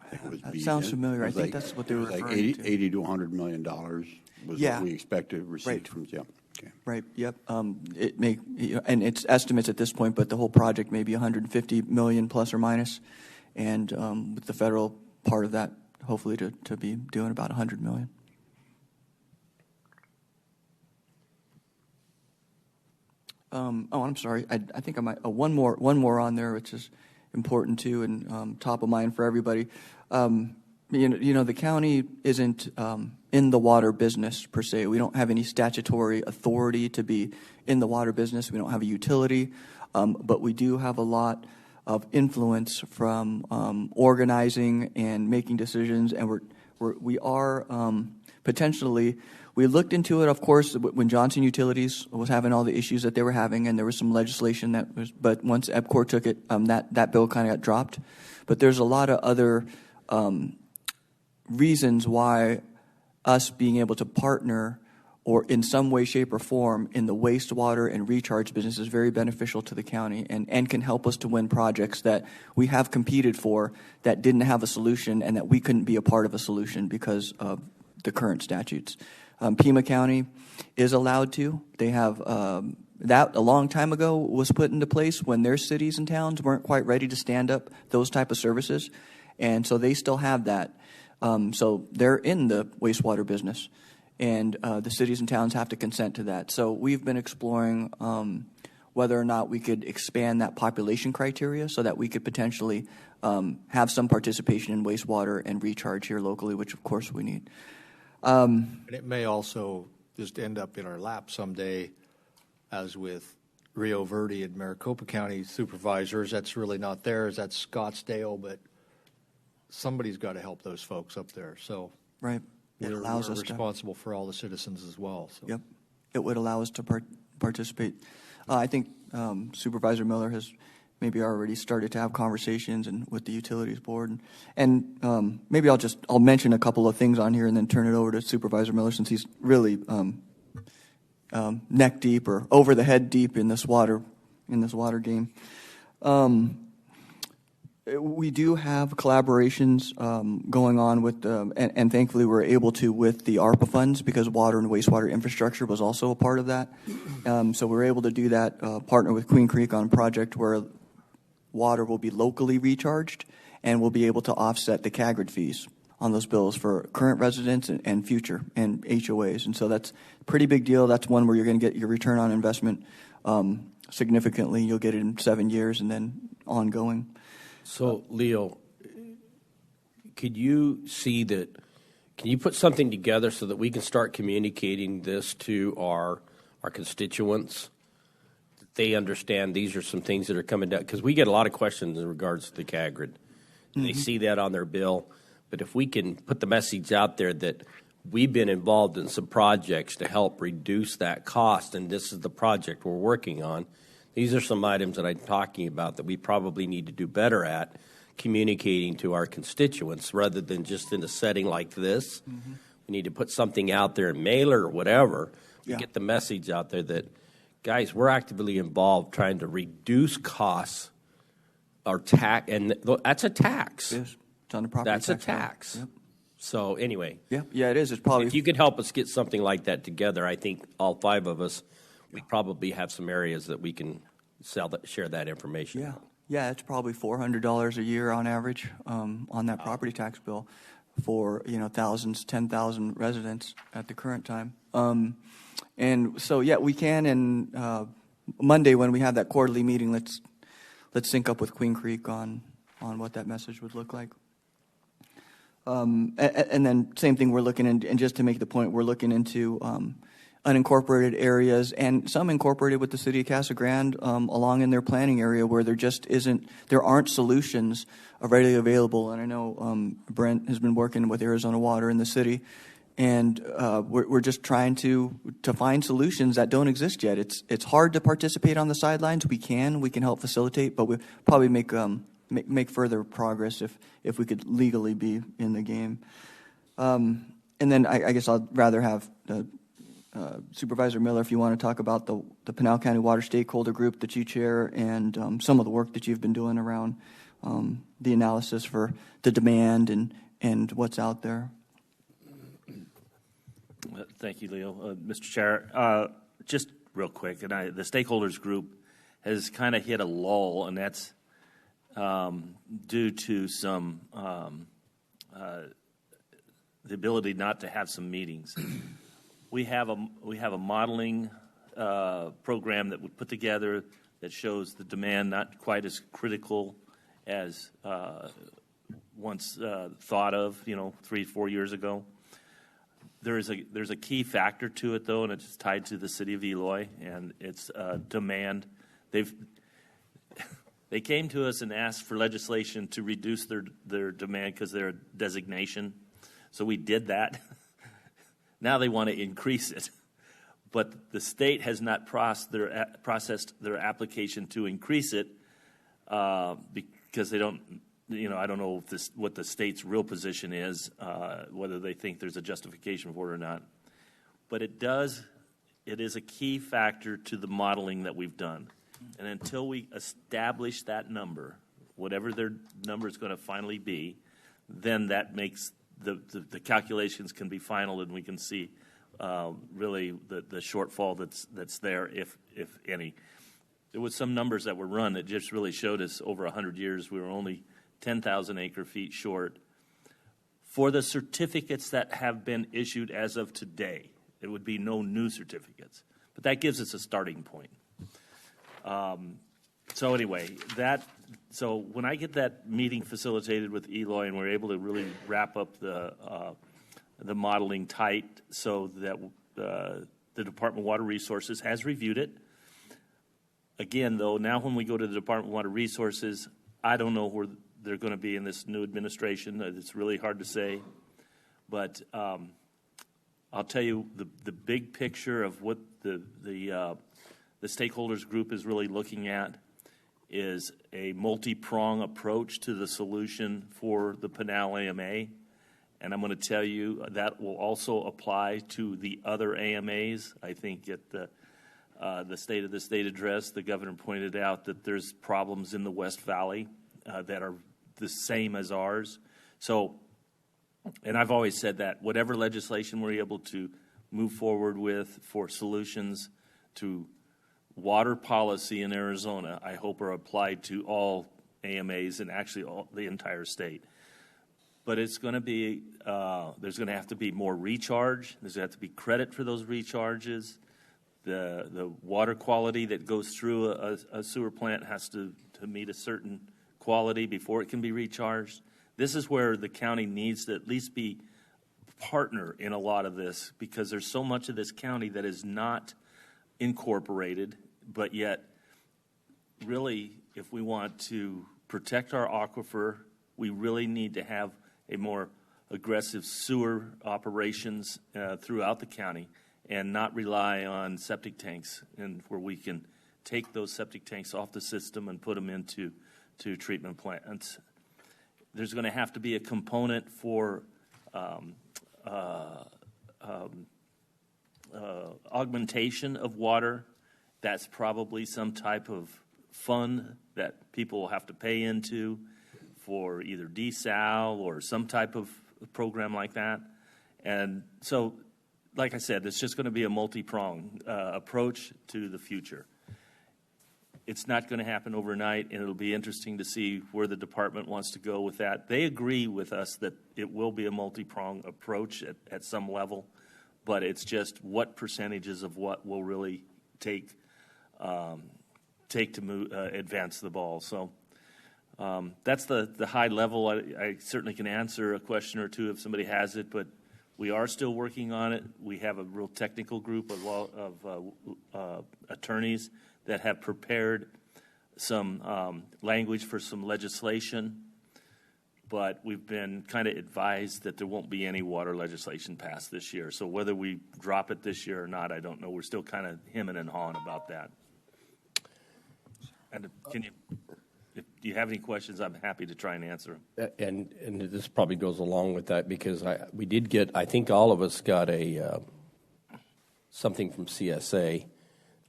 I think it was That BEAD. sounds familiar. I think that's what they were like referring to. 80 to $100 million was Yeah. what we expect to receive Right. from. Yeah. Okay. Right. Yep. And it's estimates at this point, but the whole project may be 150 million plus or minus, and with the federal part of that, hopefully to be doing about 100 million. I'm sorry. I think I might one more on there, which is important too, and top of mind for everybody. The county isn't in the water business per se. We don't have any statutory authority to be in the water business. We don't have a utility, but we do have a lot of influence from organizing and making decisions, and we are potentially. We looked into it, of course, when Johnson Utilities was having all the issues that they were having, and there was some legislation but once EPCOR took it, that bill kind of got dropped. But there's a lot of other reasons why us being able to partner or in some way, shape, or form in the wastewater and recharge business is very beneficial to the county and can help us to win projects that we have competed for that didn't have a solution and that we couldn't be a part of a solution because of the current statutes. Pima County is allowed to. They have that a long time ago was put into place when their cities and towns weren't quite ready to stand up those type of services, and so they still have that. So they're in the wastewater business, and the cities and towns have to consent to that. So we've been exploring whether or not we could expand that population criteria so that we could potentially have some participation in wastewater and recharge here locally, which of course we need. And it may also just end up in our lap someday, as with Rio Verde and Maricopa County supervisors. That's really not theirs. That's Scottsdale, but somebody's got to help those folks up there. So Right. It we're allows us to. responsible for all the citizens as well. So. Yep. It would allow us to participate. I think Supervisor Miller has maybe already started to have conversations and with the utilities board, and maybe I'll mention a couple of things on here and then turn it over to Supervisor Miller, since he's really neck deep or over the head deep in this water game. We do have collaborations going on with, and thankfully we're able to with the ARPA funds, because water and wastewater infrastructure was also a part of that. So we're able to do that, partner with Queen Creek on a project where water will be locally recharged, and we'll be able to offset the CAGRD fees on those bills for current residents and future and HOAs. And so that's a pretty big deal. That's one where you're going to get your return on investment significantly. You'll get it in 7 years and then ongoing. So, Leo, could you see that Can you put something together so that we can start communicating this to our constituents? They understand these are some things that are coming down, because we get a lot of questions in regards to the CAGRID. They see that on their bill, but if we can put the message out there that we've been involved in some projects to help reduce that cost, and this is the project we're working on, these are some items that I'm talking about that we probably need to do better at communicating to our constituents rather than just in a setting like this. We need to put something out there, mailer or whatever, to get the message out there that, guys, we're actively involved trying to reduce costs or tax, and that's a tax. Yes, it's on the property That's a tax bill. tax. Yep. So anyway, Yeah, it is. It's probably if you could help us get something like that together, I think all 5 of us, we probably have some areas that we can share that information. Yeah, it's probably $400 a year on average on that property tax bill for, thousands, 10,000 residents at the current time. And so, yeah, we can. And Monday when we have that quarterly meeting, let's sync up with Queen Creek on what that message would look like. And then same thing, we're looking and just to make the point, we're looking into unincorporated areas and some incorporated with the city of Casa Grande along in their planning area where there aren't solutions readily available. And I know Brent has been working with Arizona Water in the city, and we're just trying to find solutions that don't exist yet. It's hard to participate on the sidelines. We can help facilitate, but we probably make further progress if we could legally be in the game. And then I guess I'd rather have Supervisor Miller, if you want to talk about the Pinal County Water Stakeholder Group that you chair and some of the work that you've been doing around the analysis for the demand and what's out there. Thank you, Leo. Mr. Chair, just real quick, and the stakeholders group has kind of hit a lull, and that's due to some the ability not to have some meetings. We have a modeling program that we put together that shows the demand not quite as critical as once thought of, 3-4 years ago. There's a key factor to it, though, and it's tied to the city of Eloy, and it's demand. They came to us and asked for legislation to reduce their demand because they're a designation. So we did that. Now they want to increase it. But the state has not processed their application to increase it because they don't, I don't know what the state's real position is, whether they think there's a justification for it or not. But it is a key factor to the modeling that we've done. And until we establish that number, whatever their number is going to finally be, then that makes the calculations can be final, and we can see really the shortfall that's there, if any. There was some numbers that were run that just really showed us over 100 years we were only 10,000 acre-feet short. For the certificates that have been issued as of today, it would be no new certificates. But that gives us a starting point. So anyway, so when I get that meeting facilitated with Eloy and we're able to really wrap up the modeling tight so that the Department of Water Resources has reviewed it. Again, though, now when we go to the Department of Water Resources, I don't know where they're going to be in this new administration. It's really hard to say. But I'll tell you the big picture of what the stakeholders group is really looking at is a multi-prong approach to the solution for the Pinal AMA. And I'm going to tell you that will also apply to the other AMAs. I think at the State of the State address, the governor pointed out that there's problems in the West Valley that are the same as ours. So, and I've always said that whatever legislation we're able to move forward with for solutions to water policy in Arizona, I hope are applied to all AMAs and actually the entire state. But it's going to be, there's going to have to be more recharge. There's going to have to be credit for those recharges. The water quality that goes through a sewer plant has to meet a certain quality before it can be recharged. This is where the county needs to at least be partner in a lot of this because there's so much of this county that is not incorporated, but yet really, if we want to protect our aquifer, we really need to have a more aggressive sewer operations throughout the county and not rely on septic tanks, and where we can take those septic tanks off the system and put them into treatment plants. There's going to have to be a component for augmentation of water. That's probably some type of fund that people will have to pay into for either desal or some type of program like that. And so, like I said, it's just going to be a multi-pronged approach to the future. It's not going to happen overnight, and it'll be interesting to see where the department wants to go with that. They agree with us that it will be a multi-pronged approach at some level, but it's just what percentages of what will really take to move, advance the ball. So that's the high level. I certainly can answer a question or two if somebody has it, but we are still working on it. We have a real technical group of attorneys that have prepared some language for some legislation, but we've been kind of advised that there won't be any water legislation passed this year. So whether we drop it this year or not, I don't know. We're still kind of hemming and hawing about that. And if you have any questions, I'm happy to try and answer them. And this probably goes along with that because we did get, I think all of us got something from CSA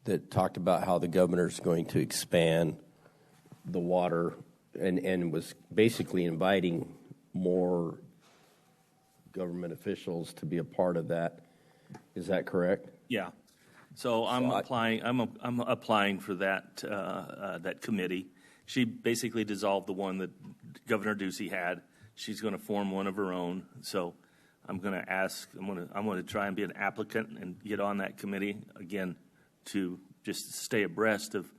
that talked about how the governor's going to expand the water and was basically inviting more government officials to be a part of that. Is that correct? Yeah. So I'm applying. I'm applying for that that committee. She basically dissolved the one that Governor Ducey had. She's going to form one of her own. So I'm going to ask. I'm going to try and be an applicant and get on that committee again to just stay abreast of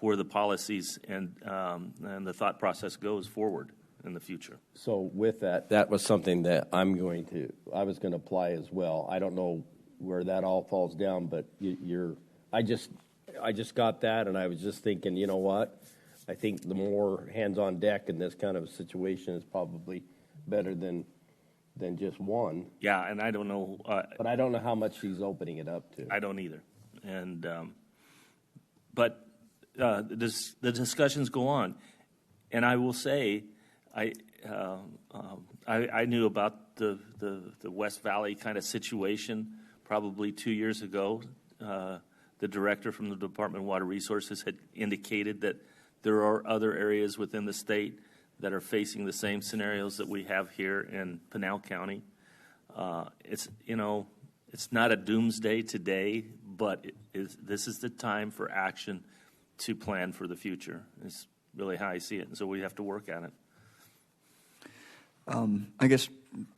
where the policies and the thought process goes forward in the future. So with that, that was something that I was going to apply as well. I don't know where that all falls down, but I just got that, and I was just thinking, you know what? I think the more hands on deck in this kind of a situation is probably better than just one. Yeah, and I don't know. But I don't know how much she's opening it up to. I don't either. And but the discussions go on, and I will say, I knew about the West Valley kind of situation probably 2 years ago. The director from the Department of Water Resources had indicated that there are other areas within the state that are facing the same scenarios that we have here in Pinal County. It's not a doomsday today, but this is the time for action to plan for the future. It's really how I see it, and so we have to work at it. I guess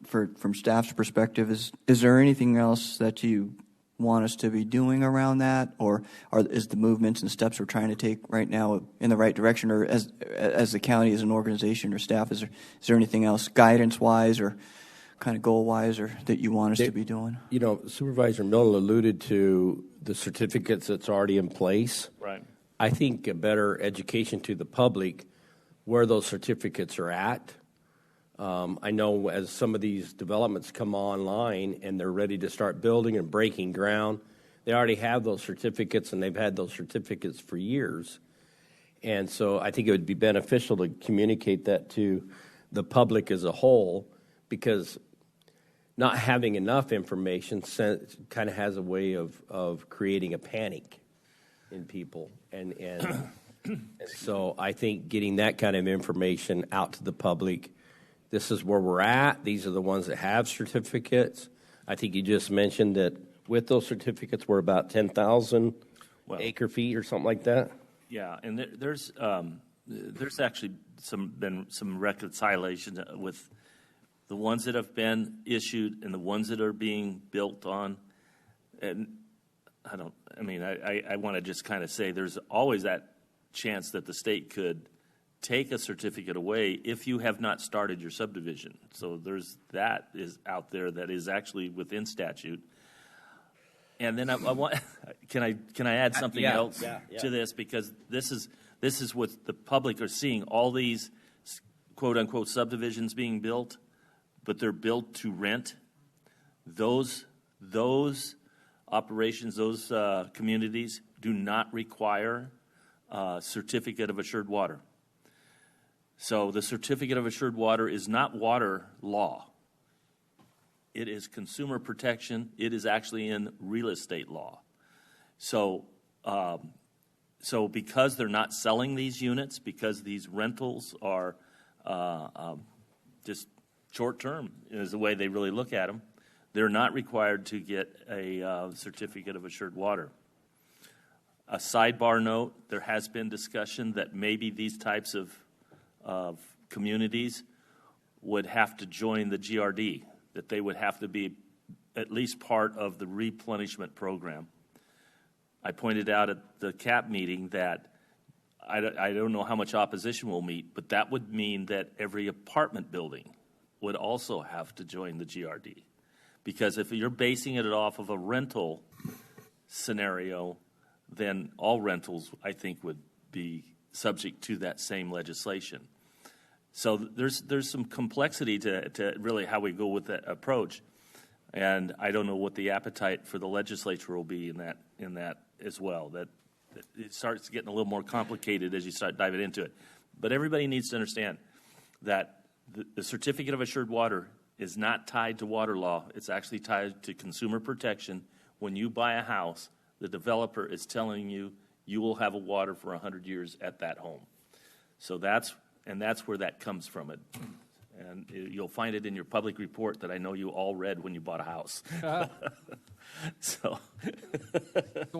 from staff's perspective, is there anything else that you want us to be doing around that, or is the movements and steps we're trying to take right now in the right direction, or as the county, as an organization or staff, is there anything else guidance-wise or kind of goal-wise or that you want us to be doing? You know, Supervisor Miller alluded to the certificates that's already in place. Right. I think a better education to the public where those certificates are at. I know as some of these developments come online and they're ready to start building and breaking ground, they already have those certificates, and they've had those certificates for years. And so I think it would be beneficial to communicate that to the public as a whole, because not having enough information kind of has a way of creating a panic in people. And so I think getting that kind of information out to the public, this is where we're at. These are the ones that have certificates. I think you just mentioned that with those certificates, we're about 10,000 acre feet or something like that. Yeah, and there's actually been some reconciliation with the ones that have been issued and the ones that are being built on. And I want to just kind of say there's always that chance that the state could take a certificate away if you have not started your subdivision. So that is out there that is actually within statute. And then I want, can I add something Yeah, else yeah. to this? Because this is what the public are seeing, all these quote-unquote subdivisions being built, but they're built to rent. Those operations, those communities do not require a certificate of assured water. So the certificate of assured water is not water law. It is consumer protection. It is actually in real estate law. So, so because they're not selling these units, because these rentals are just short-term is the way they really look at them, they're not required to get a certificate of assured water. A sidebar note, there has been discussion that maybe these types of communities would have to join the GRD, that they would have to be at least part of the replenishment program. I pointed out at the CAP meeting that I don't know how much opposition will meet, but that would mean that every apartment building would also have to join the GRD. Because if you're basing it off of a rental scenario, then all rentals, I think, would be subject to that same legislation. So there's some complexity to really how we go with that approach, and I don't know what the appetite for the legislature will be in that as well. That it starts getting a little more complicated as you start diving into it. But everybody needs to understand that the certificate of assured water is not tied to water law. It's actually tied to consumer protection. When you buy a house, the developer is telling you you will have a water for 100 years at that home. So that's where that comes from. It, and you'll find it in your public report that I know you all read when you bought a house. So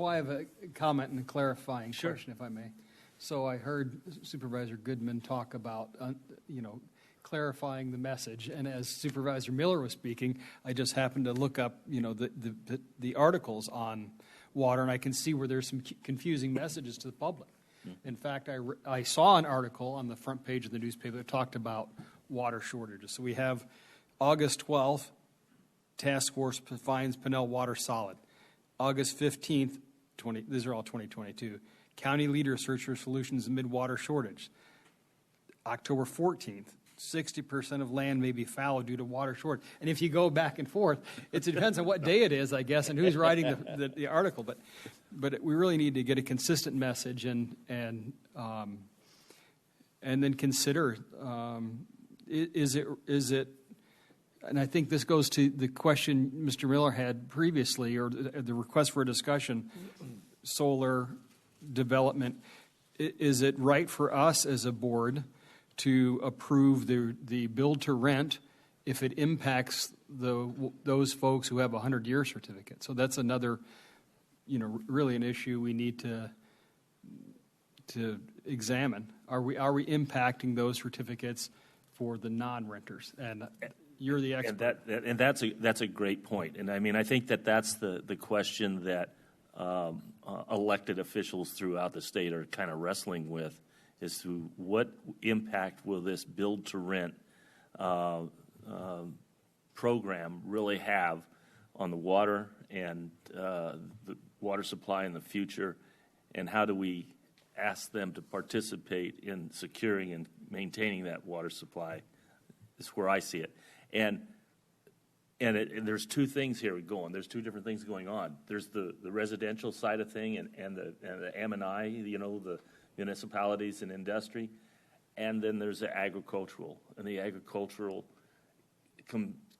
I have a comment and a clarifying question, if I may. So I heard Supervisor Goodman talk about, clarifying the message, and as Supervisor Miller was speaking, I just happened to look up, the articles on water, and I can see where there's some confusing messages to the public. In fact, I saw an article on the front page of the newspaper that talked about water shortages. So we have August 12th, task force finds Pinal water solid. August 15th, these are all 2022, county leader search for solutions amid water shortage. October 14th, 60% of land may be fallow due to water shortage. And if you go back and forth, it depends on what day it is, I guess, and who's writing the article. But we really need to get a consistent message and then consider is it. And I think this goes to the question Mr. Miller had previously, or the request for a discussion, solar development. Is it right for us as a board to approve the build to rent if it impacts those folks who have a 100-year certificate? So that's another, really an issue we need to examine. Are we impacting those certificates for the non-renters? And you're the expert. And that's a great point. And I mean, I think that's the question that elected officials throughout the state are kind of wrestling with, is to what impact will this build to rent program really have on the water and the water supply in the future, and how do we ask them to participate in securing and maintaining that water supply, is where I see it. And there's two things here going. There's two different things going on. There's the residential side of thing and the M&I, the municipalities and industry, and then there's the agricultural. And the agricultural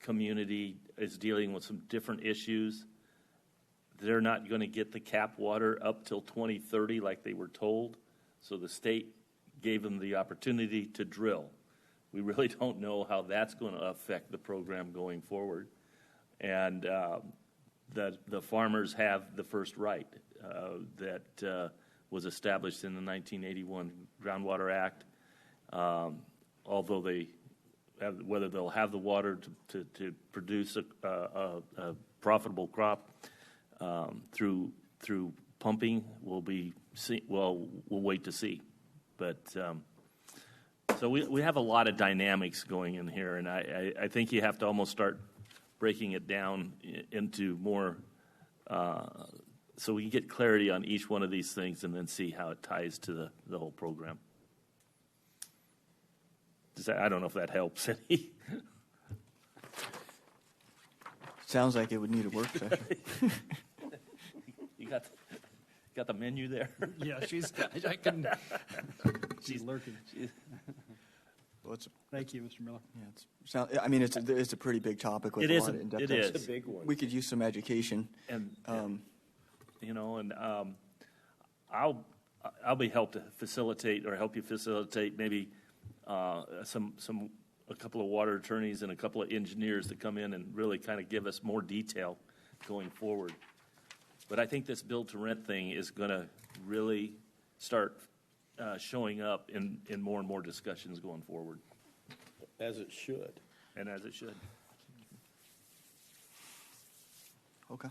community is dealing with some different issues. They're not going to get the cap water up till 2030 like they were told, so the state gave them the opportunity to drill. We really don't know how that's going to affect the program going forward. And the farmers have the first right that was established in the 1981 Groundwater Act. Although whether they'll have the water to produce a profitable crop through pumping will be we'll wait to see. But So we have a lot of dynamics going in here, and I think you have to almost start breaking it down into more, so we can get clarity on each one of these things and then see how it ties to the whole program. I don't know if that helps any. Sounds like it would need a work session. You got the menu there? Yeah, she's lurking. Well, it's, Thank you, Mr. Miller. yeah, I mean, it's a pretty big topic with It a is lot of a- in-depth. it stuff. is. It's a big one. We could use some education. And I'll be help you facilitate maybe a couple of water attorneys and a couple of engineers to come in and really kind of give us more detail going forward. But I think this build to rent thing is going to really start showing up in more and more discussions going forward, As it should. and as it should. Okay.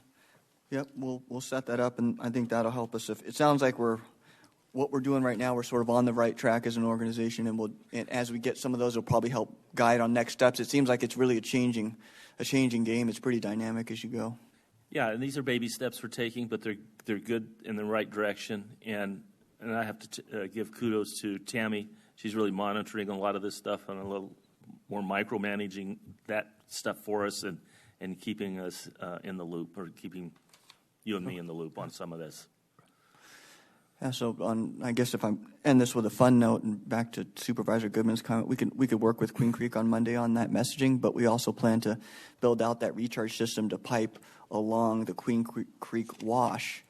Yep, we'll set that up, and I think that'll help us. If it sounds like what we're doing right now, we're sort of on the right track as an organization, and as we get some of those, it'll probably help guide on next steps. It seems like it's really a changing game. It's pretty dynamic as you go. Yeah, and these are baby steps we're taking, but they're good in the right direction. And I have to give kudos to Tammy. She's really monitoring a lot of this stuff and a little more micromanaging that stuff for us and keeping us in the loop, or keeping you and me in the loop on some of this. Yeah, so I guess if I end this with a fun note and back to Supervisor Goodman's comment, we could work with Queen Creek on Monday on that messaging, but we also plan to build out that recharge system to pipe along the Queen Creek wash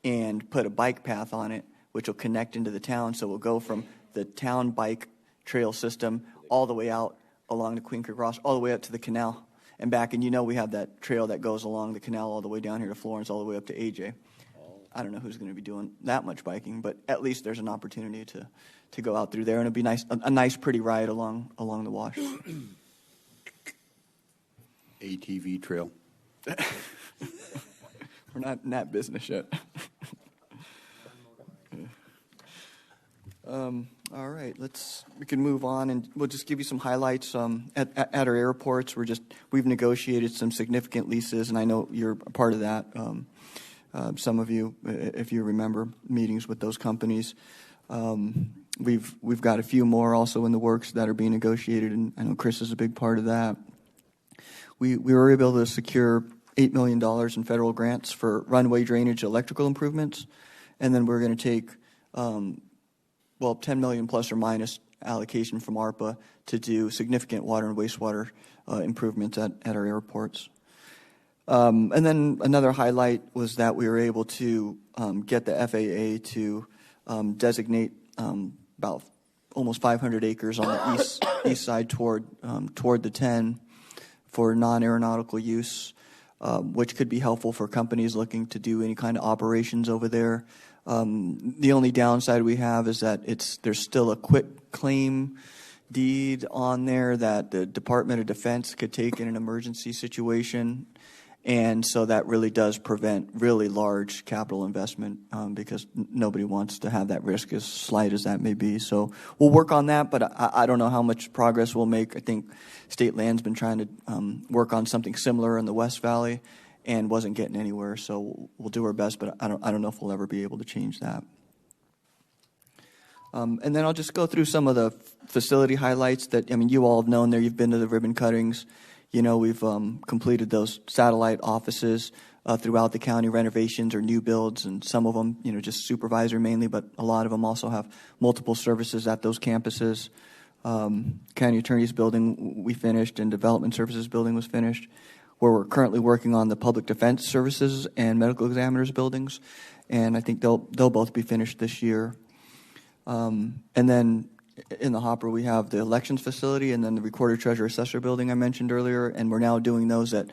and put a bike path on it, which will connect into the town. So we'll go from the town bike trail system all the way out along the Queen Creek wash, all the way up to the canal and back. And we have that trail that goes along the canal all the way down here to Florence, all the way up to AJ. I don't know who's going to be doing that much biking, but at least there's an opportunity to go out through there, and it'll be nice, a nice, pretty ride along the wash. ATV trail. We're not in that business yet. All right, we can move on, and we'll just give you some highlights. At our airports, we've negotiated some significant leases, and I know you're a part of that. Some of you, if you remember meetings with those companies, we've got a few more also in the works that are being negotiated, and I know Chris is a big part of that. We were able to secure $8 million in federal grants for runway drainage electrical improvements, and then we're going to take $10 million plus or minus allocation from ARPA to do significant water and wastewater improvements at our airports. And then another highlight was that we were able to get the FAA to designate about almost 500 acres on the east side toward the 10 for non-aeronautical use, which could be helpful for companies looking to do any kind of operations over there. The only downside we have is that there's still a quit claim deed on there that the Department of Defense could take in an emergency situation. And so that really does prevent really large capital investment because nobody wants to have that risk, as slight as that may be. So we'll work on that, but I don't know how much progress we'll make. I think State Land's been trying to work on something similar in the West Valley and wasn't getting anywhere. So we'll do our best, but I don't know if we'll ever be able to change that. And then I'll just go through some of the facility highlights that, you all have known there. You've been to the ribbon cuttings. We've completed those satellite offices throughout the county, renovations or new builds, and some of them, just supervisor mainly, but a lot of them also have multiple services at those campuses. County Attorney's building we finished, and Development Services building was finished, where we're currently working on the Public Defense Services and Medical Examiners buildings, and I think they'll both be finished this year. And then in the hopper, we have the elections facility and then the Recorder Treasurer Assessor building I mentioned earlier, and we're now doing those at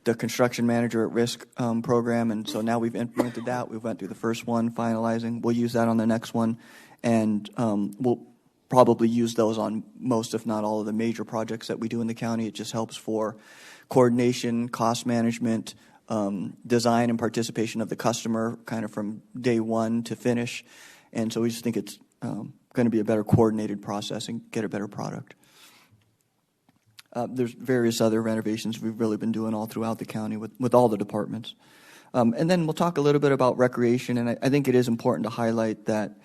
the Construction Manager at Risk program, and so now we've implemented that. We went through the first one, finalizing. We'll use that on the next one, and we'll probably use those on most, if not all, of the major projects that we do in the county. It just helps for coordination, cost management, design and participation of the customer kind of from day one to finish, and so we just think it's going to be a better coordinated process and get a better product. There's various other renovations we've really been doing all throughout the county with all the departments. And then we'll talk a little bit about recreation, and I think it is important to highlight that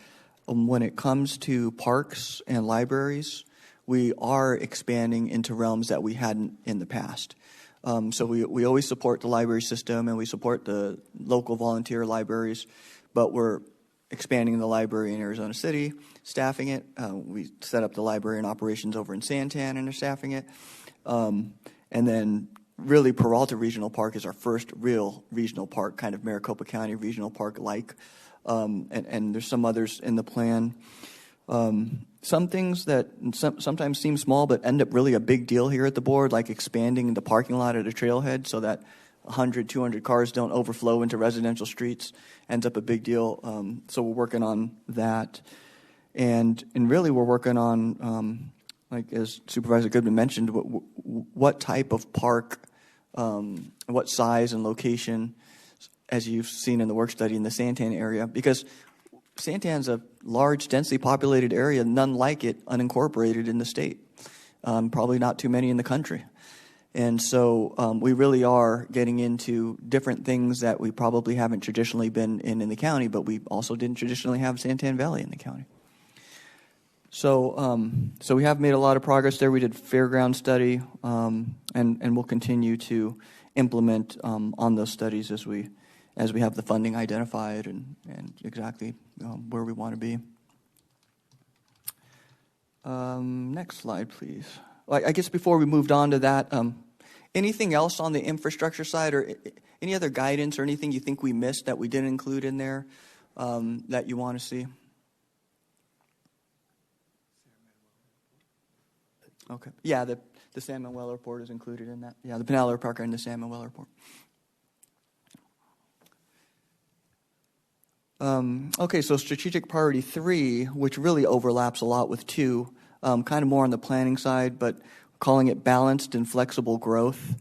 when it comes to parks and libraries, we are expanding into realms that we hadn't in the past. So we always support the library system, and we support the local volunteer libraries, but we're expanding the library in Arizona City, staffing it. We set up the library and operations over in Santan and are staffing it. And then really Peralta Regional Park is our first real regional park, kind of Maricopa County Regional Park-like. And there's some others in the plan. Some things that sometimes seem small but end up really a big deal here at the board, like expanding the parking lot at a trailhead so that 100, 200 cars don't overflow into residential streets, ends up a big deal. So we're working on that. And really we're working on, like as Supervisor Goodman mentioned, what type of park, what size and location, as you've seen in the work study in the Santan area, because Santan's a large, densely populated area, none like it unincorporated in the state. Probably not too many in the country. And so we really are getting into different things that we probably haven't traditionally been in the county, but we also didn't traditionally have Santan Valley in the county. So so we have made a lot of progress there. We did fairground study, and we'll continue to implement on those studies as we have the funding identified and exactly where we want to be. Next slide, please. I guess before we moved on to that, anything else on the infrastructure side or any other guidance or anything you think we missed that we didn't include in there that you want to see? Okay. Yeah, the San Manuel Airport is included in that. Yeah, the Pinal Airport and the San Manuel Airport. Okay, so strategic priority 3, which really overlaps a lot with 2, kind of more on the planning side, but calling it balanced and flexible growth.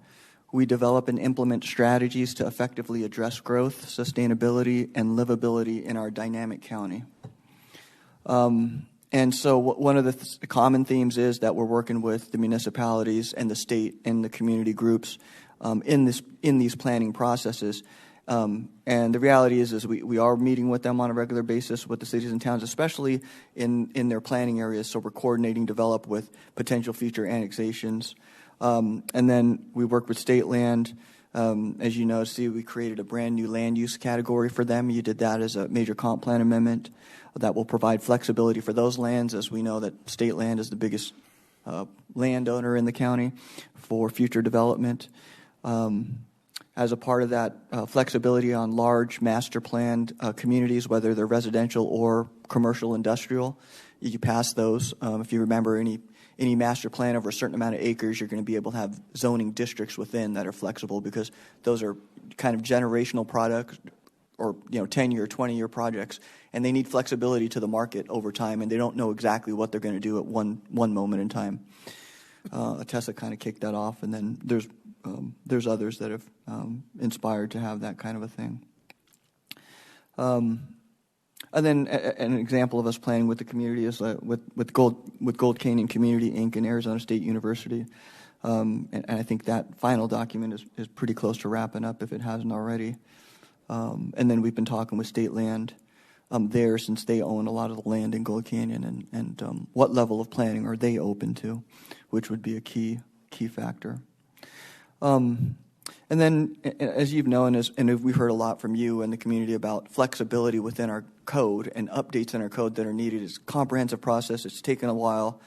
We develop and implement strategies to effectively address growth, sustainability, and livability in our dynamic county. And so one of the common themes is that we're working with the municipalities and the state and the community groups in these planning processes. And the reality is we are meeting with them on a regular basis with the cities and towns, especially in their planning areas. So we're coordinating, develop with potential future annexations. And then we work with state land. As you know, we created a brand new land use category for them. You did that as a major comp plan amendment that will provide flexibility for those lands, as we know that state land is the biggest landowner in the county for future development. As a part of that flexibility on large master planned communities, whether they're residential or commercial industrial, you pass those. If you remember any master plan over a certain amount of acres, you're going to be able to have zoning districts within that are flexible because those are kind of generational products or 10-year, 20-year projects, and they need flexibility to the market over time, and they don't know exactly what they're going to do at one moment in time. Atessa kind of kicked that off, and then there's others that have inspired to have that kind of a thing. And then an example of us planning with the community is with Gold Canyon Community Inc. and Arizona State University. And I think that final document is pretty close to wrapping up if it hasn't already. And then we've been talking with state land there since they own a lot of the land in Gold Canyon and what level of planning are they open to, which would be a key factor. And then, as you've known, and we've heard a lot from you and the community about flexibility within our code and updates in our code that are needed. It's a comprehensive process. It's taken a while.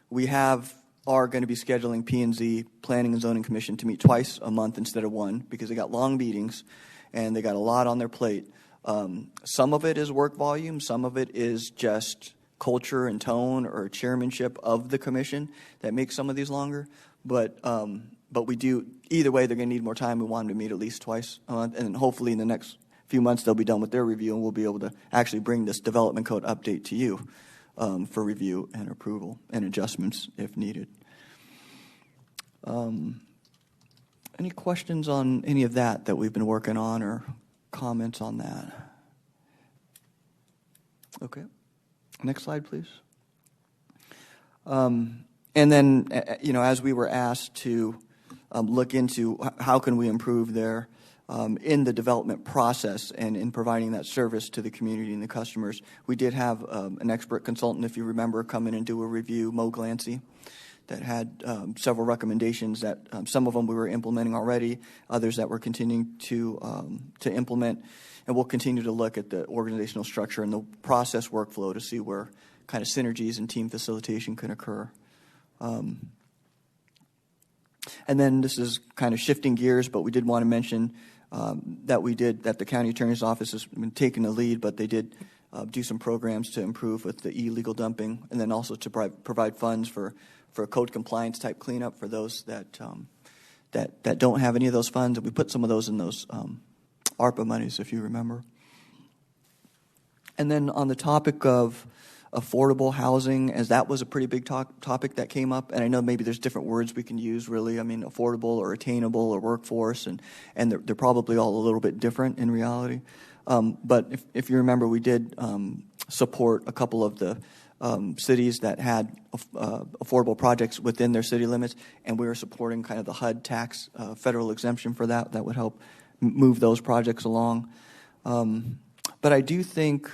We are going to be scheduling P&Z, Planning and Zoning Commission, to meet twice a month instead of one because they got long meetings and they got a lot on their plate. Some of it is work volume. Some of it is just culture and tone or chairmanship of the commission that makes some of these longer. But we do, either way, they're going to need more time. We want them to meet at least twice a month. And hopefully in the next few months, they'll be done with their review, and we'll be able to actually bring this development code update to you for review and approval and adjustments if needed. Any questions on any of that we've been working on or comments on that? Okay. Next slide, please. And then, as we were asked to look into how can we improve there in the development process and in providing that service to the community and the customers, we did have an expert consultant, if you remember, come in and do a review, Mo Glancy, that had several recommendations that some of them we were implementing already, others that we're continuing to implement, and we'll continue to look at the organizational structure and the process workflow to see where kind of synergies and team facilitation can occur. And then this is kind of shifting gears, but we did want to mention that the county attorney's office has been taking the lead, but they did do some programs to improve with the illegal dumping, and then also to provide funds for code compliance type cleanup for those that don't have any of those funds. And we put some of those in those ARPA monies, if you remember. And then on the topic of affordable housing, as that was a pretty big topic that came up, and I know maybe there's different words we can use, really. I mean, affordable or attainable or workforce, and they're probably all a little bit different in reality. But if you remember, we did support a couple of the cities that had affordable projects within their city limits, and we were supporting kind of the HUD tax federal exemption for that. That would help move those projects along. But I do think,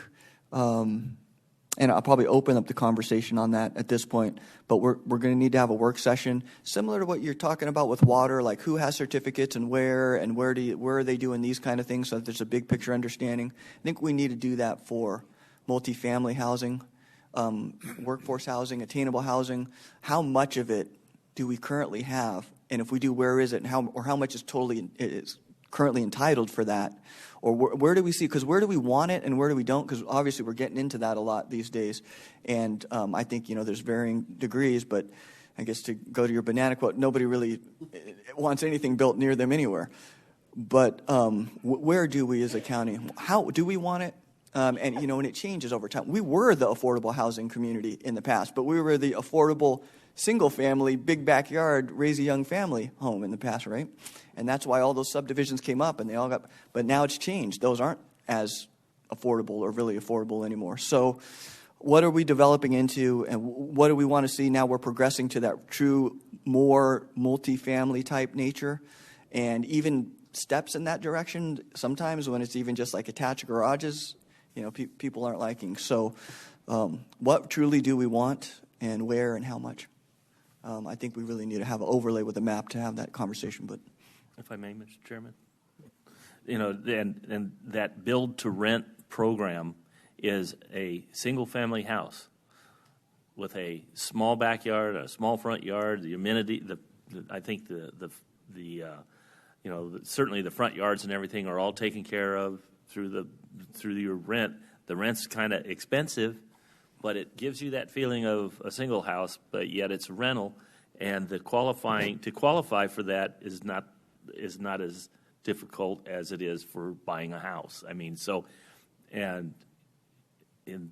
and I'll probably open up the conversation on that at this point, but we're going to need to have a work session similar to what you're talking about with water, like who has certificates and where are they doing these kind of things, so that there's a big picture understanding. I think we need to do that for multifamily housing, workforce housing, attainable housing. How much of it do we currently have, and if we do, where is it, and how much is currently entitled for that? Or where do we see, because where do we want it and where do we don't? Because obviously we're getting into that a lot these days. And I think, there's varying degrees, but I guess to go to your banana quote, nobody really wants anything built near them anywhere. But where do we as a county? How do we want it? And it changes over time. We were the affordable housing community in the past, but we were the affordable single-family, big backyard, raise a young family home in the past, right? And that's why all those subdivisions came up, and they all got. But now it's changed. Those aren't as affordable or really affordable anymore. So, what are we developing into, and what do we want to see now? We're progressing to that true, more multifamily type nature, and even steps in that direction. Sometimes when it's even just like attached garages, people aren't liking. So, what truly do we want, and where, and how much? I think we really need to have an overlay with a map to have that conversation. But if I may, Mr. Chairman, and that build to rent program is a single family house with a small backyard, a small front yard, the amenity. I think certainly the front yards and everything are all taken care of through your rent. The rent's kind of expensive, but it gives you that feeling of a single house, but yet it's rental, and to qualify for that is not as difficult as it is for buying a house. I mean, so, and in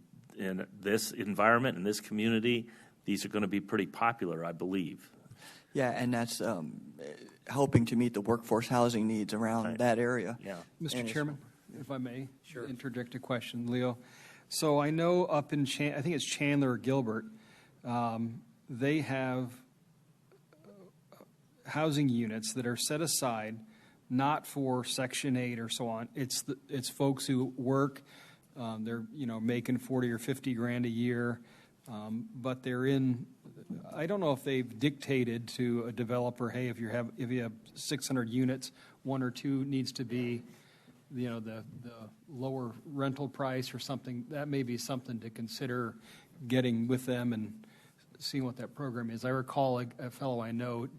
this environment, in this community, these are going to be pretty popular, I believe. Yeah, and that's helping to meet the workforce housing needs around that area. Yeah, Mr. Chairman, if I may, interject a question, Leo. So I know up in I think it's Chandler or Gilbert, they have housing units that are set aside not for Section 8 or so on. It's folks who work, they're making 40 or 50 grand a year, but they're in. I don't know if they've dictated to a developer, hey, if you have 600 units, one or two needs to be the lower rental price or something. That may be something to consider getting with them and seeing what that program is. I recall a fellow I know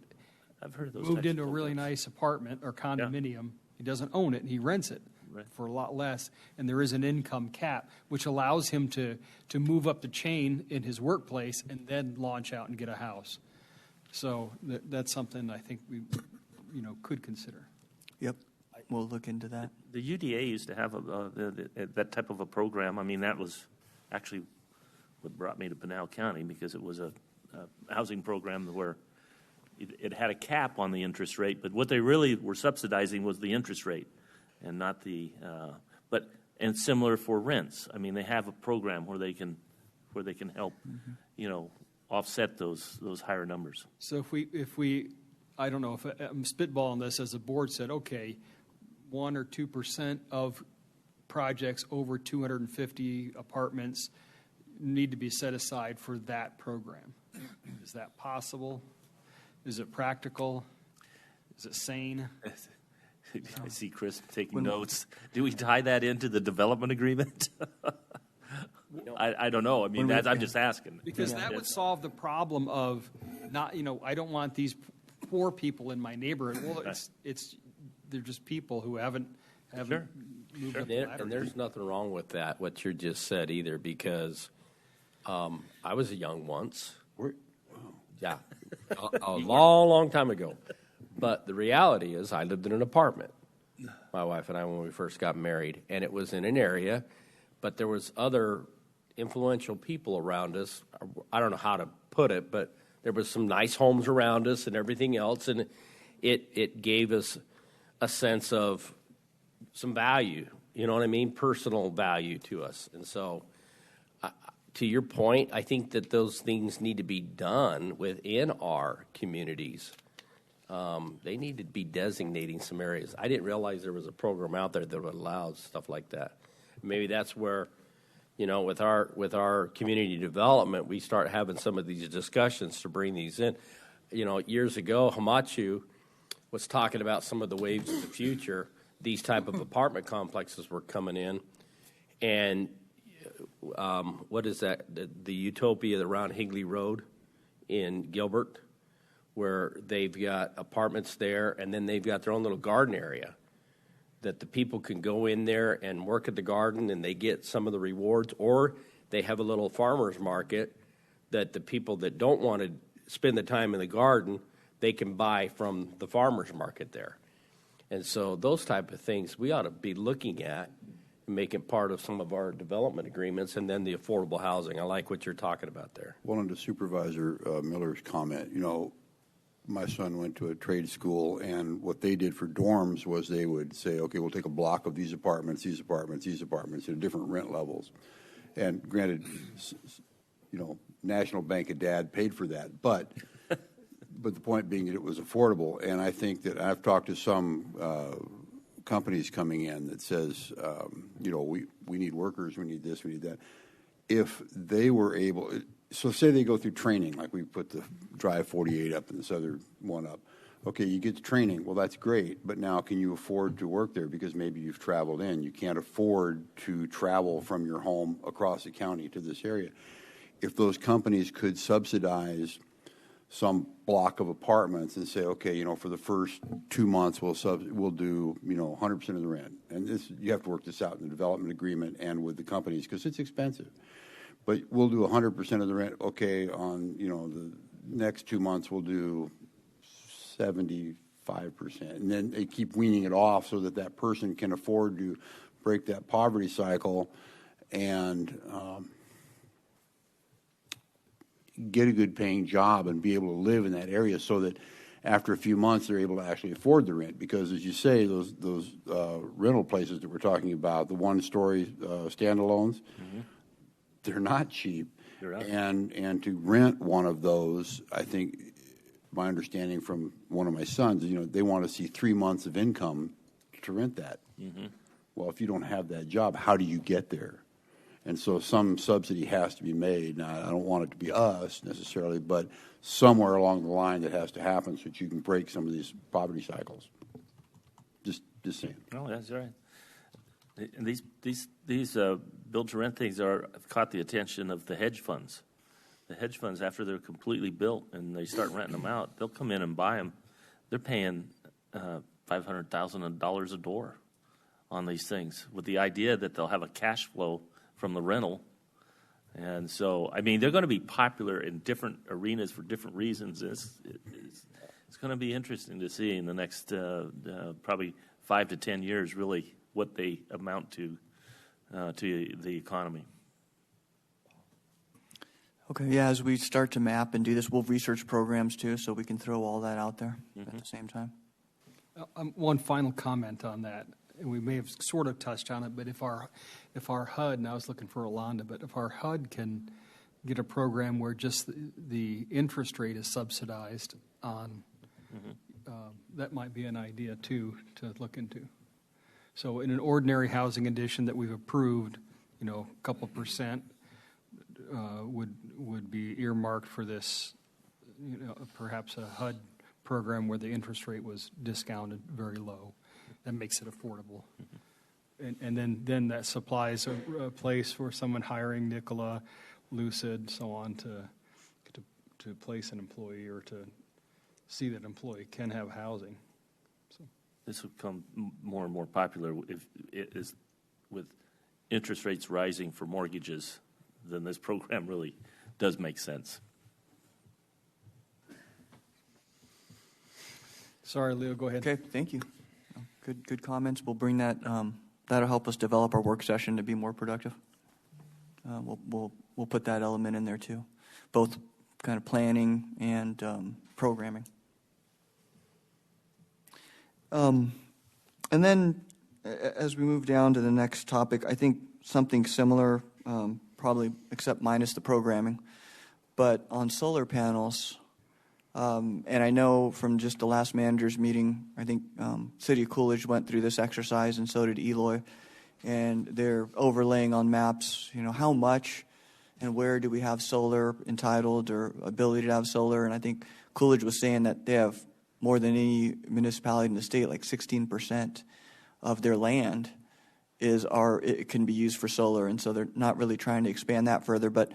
I've heard of those moved types into of a really programs. nice apartment or condominium. He doesn't own it, and he rents it for a lot less, and there is an income cap, which allows him to move up the chain in his workplace and then launch out and get a house. So that's something I think we could consider. Yep, we'll look into that. The UDA used to have that type of a program. I mean, that was actually what brought me to Pinal County, because it was a housing program where it had a cap on the interest rate, but what they really were subsidizing was the interest rate, and not the. And similar for rents. I mean, they have a program where they can where they can help, offset those higher numbers. So if we, I don't know, if I'm spitballing this, as the board said, okay, 1 or 2% of projects over 250 apartments need to be set aside for that program. Is that possible? Is it practical? Is it sane? I see Chris taking notes. Do we tie that into the development agreement? I don't know. I mean, I'm just asking. Because that would solve the problem of not, I don't want these poor people in my neighborhood. Well, they're just people who haven't Sure. moved up the ladder. And there's nothing wrong with that, what you just said either, because I was young once. Yeah, a long, long time ago. But the reality is I lived in an apartment, my wife and I, when we first got married, and it was in an area, but there was other influential people around us. I don't know how to put it, but there was some nice homes around us and everything else, and it gave us a sense of some value, you know what I mean, personal value to us. And so to your point, I think that those things need to be done within our communities. They need to be designating some areas. I didn't realize there was a program out there that would allow stuff like that. Maybe that's where, with our community development, we start having some of these discussions to bring these in. Years ago, Hamachu was talking about some of the waves of the future. These type of apartment complexes were coming in, and what is that? The Utopia around Higley Road in Gilbert, where they've got apartments there, and then they've got their own little garden area that the people can go in there and work at the garden, and they get some of the rewards, or they have a little farmer's market that the people that don't want to spend the time in the garden, they can buy from the farmer's market there. And so those type of things we ought to be looking at and making part of some of our development agreements, and then the affordable housing. I like what you're talking about there. Well, and to Supervisor Miller's comment, my son went to a trade school, and what they did for dorms was they would say, okay, we'll take a block of these apartments, these apartments, these apartments at different rent levels. And granted, National Bank of Dad paid for that, but the point being that it was affordable. And I think that I've talked to some companies coming in that says, we need workers, we need this, we need that. If they were able, so say they go through training, like we put the Drive 48 up and this other one up. Okay, you get the training. Well, that's great, but now can you afford to work there? Because maybe you've traveled in. You can't afford to travel from your home across the county to this area. If those companies could subsidize some block of apartments and say, okay, for the first 2 months we'll do 100% of the rent, and this you have to work this out in the development agreement and with the companies because it's expensive. But we'll do 100% of the rent. Okay, on the next 2 months we'll do 75%, and then they keep weaning it off so that person can afford to break that poverty cycle and get a good paying job and be able to live in that area so that after a few months they're able to actually afford the rent. Because as you say, those rental places that we're talking about, the one-story standalones, they're not cheap. They're not. And to rent one of those, I think my understanding from one of my sons, they want to see 3 months of income to rent that. Well, if you don't have that job, how do you get there? And so some subsidy has to be made. Now, I don't want it to be us necessarily, but somewhere along the line that has to happen so that you can break some of these poverty cycles. Just saying. No, that's right. And these build-to-rent things have caught the attention of the hedge funds. The hedge funds, after they're completely built and they start renting them out, they'll come in and buy them. They're paying $500,000 a door on these things with the idea that they'll have a cash flow from the rental. And so, they're going to be popular in different arenas for different reasons. It's going to be interesting to see in the next probably 5 to 10 years, really, what they amount to the economy. Okay, yeah, as we start to map and do this, we'll research programs too, so we can throw all that out there at the same time. One final comment on that, and we may have sort of touched on it, but if our HUD, and I was looking for Rolanda, but if our HUD can get a program where just the interest rate is subsidized on, that might be an idea too to look into. So in an ordinary housing addition that we've approved, a couple percent would be earmarked for this, perhaps a HUD program where the interest rate was discounted very low. That makes it affordable. And then that supplies a place for someone hiring Nikola, Lucid, so on, to place an employee or to see that employee can have housing. So This will become more and more popular if it is with interest rates rising for mortgages. Then this program really does make sense. Sorry, Leo, go ahead. Okay, thank you. Good comments. We'll bring that. That'll help us develop our work session to be more productive. We'll put that element in there too, both kind of planning and programming. And then, as we move down to the next topic, I think something similar, probably except minus the programming, but on solar panels. And I know from just the last managers meeting, I think City of Coolidge went through this exercise, and so did Eloy, and they're overlaying on maps, how much and where do we have solar entitled or ability to have solar. And I think Coolidge was saying that they have more than any municipality in the state, like 16% of their land it can be used for solar, and so they're not really trying to expand that further. But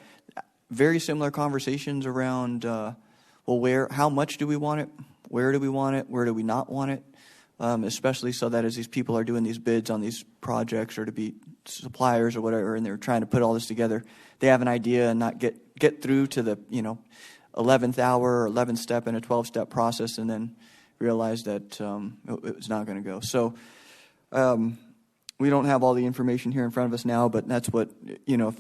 very similar conversations around, how much do we want it? Where do we want it? Where do we not want it? Especially so that as these people are doing these bids on these projects or to be suppliers or whatever, and they're trying to put all this together, they have an idea and not get through to the 11th hour or 11th step in a 12-step process and then realize that it's not going to go. So we don't have all the information here in front of us now, but that's what,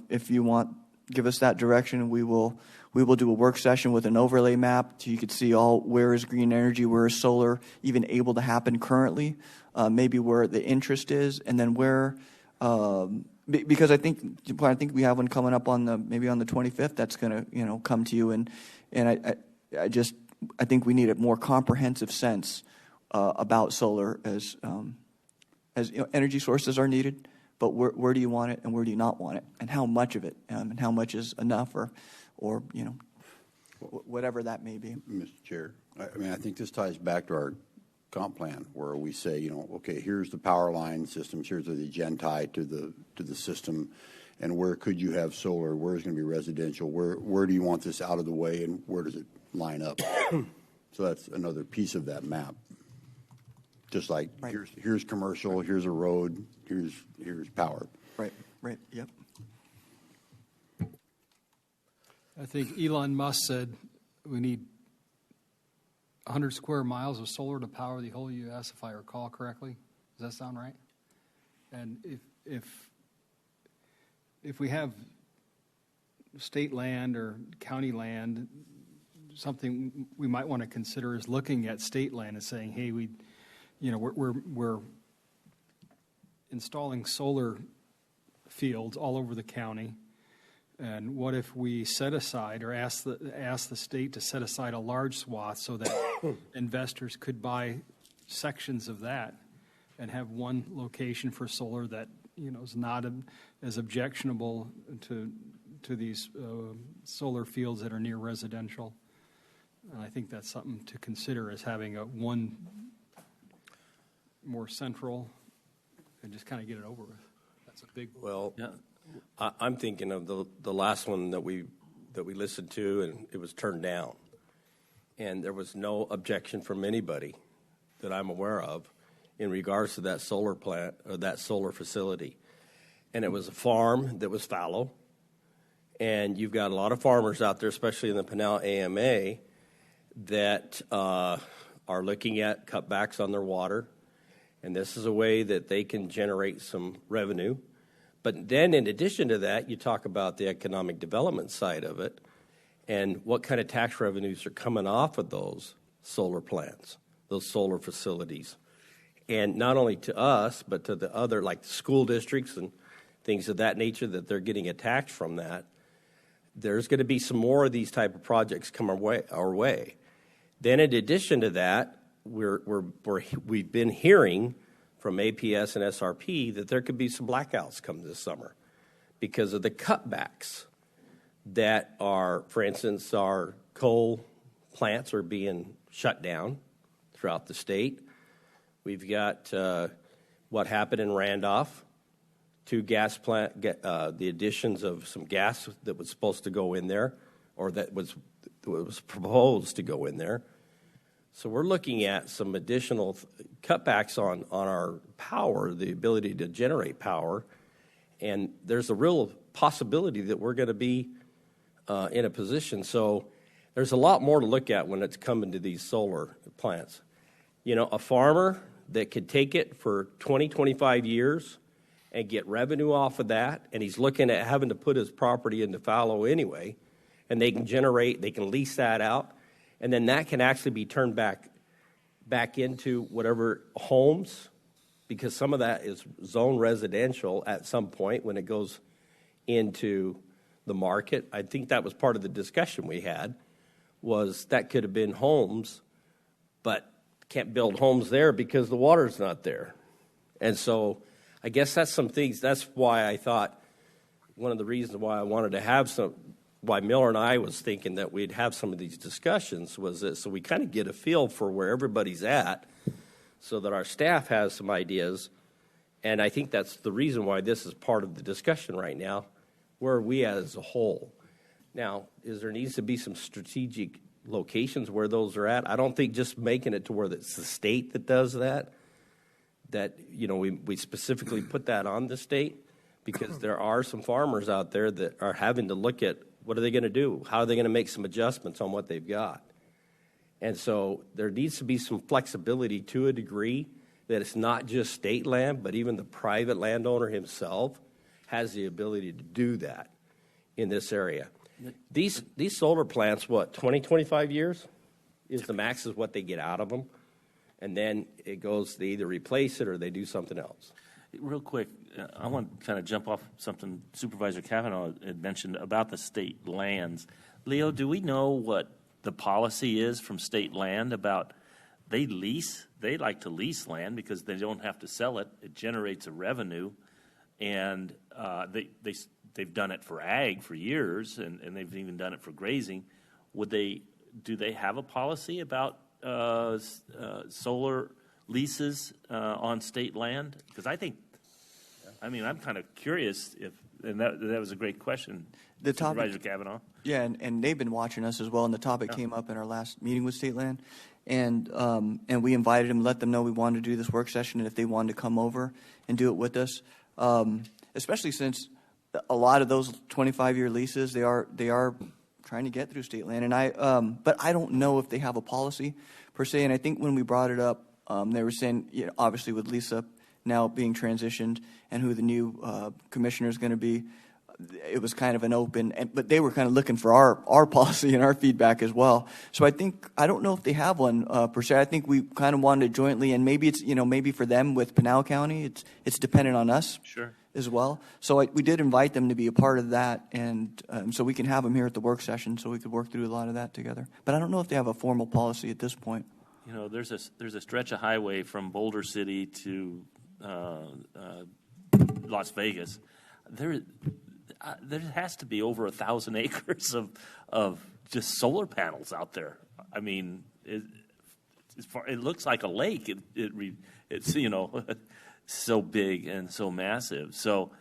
if you want, give us that direction. We will do a work session with an overlay map so you could see where is green energy, where is solar even able to happen currently, maybe where the interest is, and then where, because I think we have one coming up maybe on the 25th that's going to come to you, and I think we need a more comprehensive sense about solar as energy sources are needed, but where do you want it and where do you not want it, and how much of it, and how much is enough, or whatever that may be. Mr. Chair, I think this ties back to our comp plan where we say, okay, here's the power line systems, here's the gen tie to the system, and where could you have solar, where's going to be residential, where do you want this out of the way, and where does it line up? So that's another piece of that map. Just like right. Here's commercial, here's a road, here's power. Right, yep. I think Elon Musk said we need 100 square miles of solar to power the whole U.S., if I recall correctly. Does that sound right? And if we have state land or county land, something we might want to consider is looking at state land and saying, hey, we're installing solar fields all over the county. And what if we set aside or ask the state to set aside a large swath so that investors could buy sections of that and have one location for solar that is not as objectionable to these solar fields that are near residential. And I think that's something to consider as having one more central and just kind of get it over with. That's a big one. Well, Yeah. I'm thinking of the last one that we listened to, and it was turned down. And there was no objection from anybody that I'm aware of in regards to that solar plant or that solar facility. And it was a farm that was fallow. And you've got a lot of farmers out there, especially in the Pinal AMA, that are looking at cutbacks on their water. And this is a way that they can generate some revenue. But then in addition to that, you talk about the economic development side of it and what kind of tax revenues are coming off of those solar plants, those solar facilities. And not only to us, but to the other, like school districts and things of that nature, that they're getting a tax from that. there's going to be some more of these type of projects come our way. Then in addition to that, we've been hearing from APS and SRP that there could be some blackouts come this summer because of the cutbacks that are, for instance, our coal plants are being shut down throughout the state. We've got what happened in Randolph, 2 gas plant, the additions of some gas that was supposed to go in there, or that was proposed to go in there. So we're looking at some additional cutbacks on our power, the ability to generate power, and there's a real possibility that we're going to be in a position. So there's a lot more to look at when it's coming to these solar plants. You know, a farmer that could take it for 20, 25 years and get revenue off of that, and he's looking at having to put his property into fallow anyway, and they can lease that out, and then that can actually be turned back into whatever homes, because some of that is zone residential at some point when it goes into the market. I think that was part of the discussion we had, was that could have been homes, but can't build homes there because the water's not there. And so I guess that's some things, that's why I thought, one of the reasons why I wanted to have why Miller and I was thinking that we'd have some of these discussions was that so we kind of get a feel for where everybody's at so that our staff has some ideas. And I think that's the reason why this is part of the discussion right now. Where are we at as a whole? Now, there needs to be some strategic locations where those are at. I don't think just making it to where it's the state that does that, you know, we specifically put that on the state, because there are some farmers out there that are having to look at what are they going to do? How are they going to make some adjustments on what they've got? And so there needs to be some flexibility to a degree that it's not just state land, but even the private landowner himself has the ability to do that in this area. These solar plants, what, 20, 25 years is the max is what they get out of them. And then it goes, they either replace it or they do something else. Real quick, I want to kind of jump off something Supervisor Kavanaugh had mentioned about the state lands. Leo, do we know what the policy is from state land about they like to lease land because they don't have to sell it. It generates a revenue, and they've done it for ag for years, and they've even done it for grazing. Do they have a policy about solar leases on state land? Because I'm kind of curious and that was a great question, Supervisor Kavanaugh. Yeah, and they've been watching us as well, and the topic came up in our last meeting with state land, and we invited them, let them know we wanted to do this work session, and if they wanted to come over and do it with us, especially since a lot of those 25-year leases, they are trying to get through state land, and but I don't know if they have a policy per se, and I think when we brought it up, they were saying, obviously with Lisa now being transitioned and who the new commissioner is going to be, it was kind of an open, but they were kind of looking for our policy and our feedback as well. So I don't know if they have one per se. I think we kind of wanted to jointly, and maybe it's maybe for them with Pinal County, it's dependent on us. Sure. As well. So we did invite them to be a part of that, and so we can have them here at the work session so we could work through a lot of that together. But I don't know if they have a formal policy at this point. There's a stretch of highway from Boulder City to Las Vegas. There has to be over 1,000 acres of just solar panels out there. I mean, it looks like a lake. It's so big and so massive. So,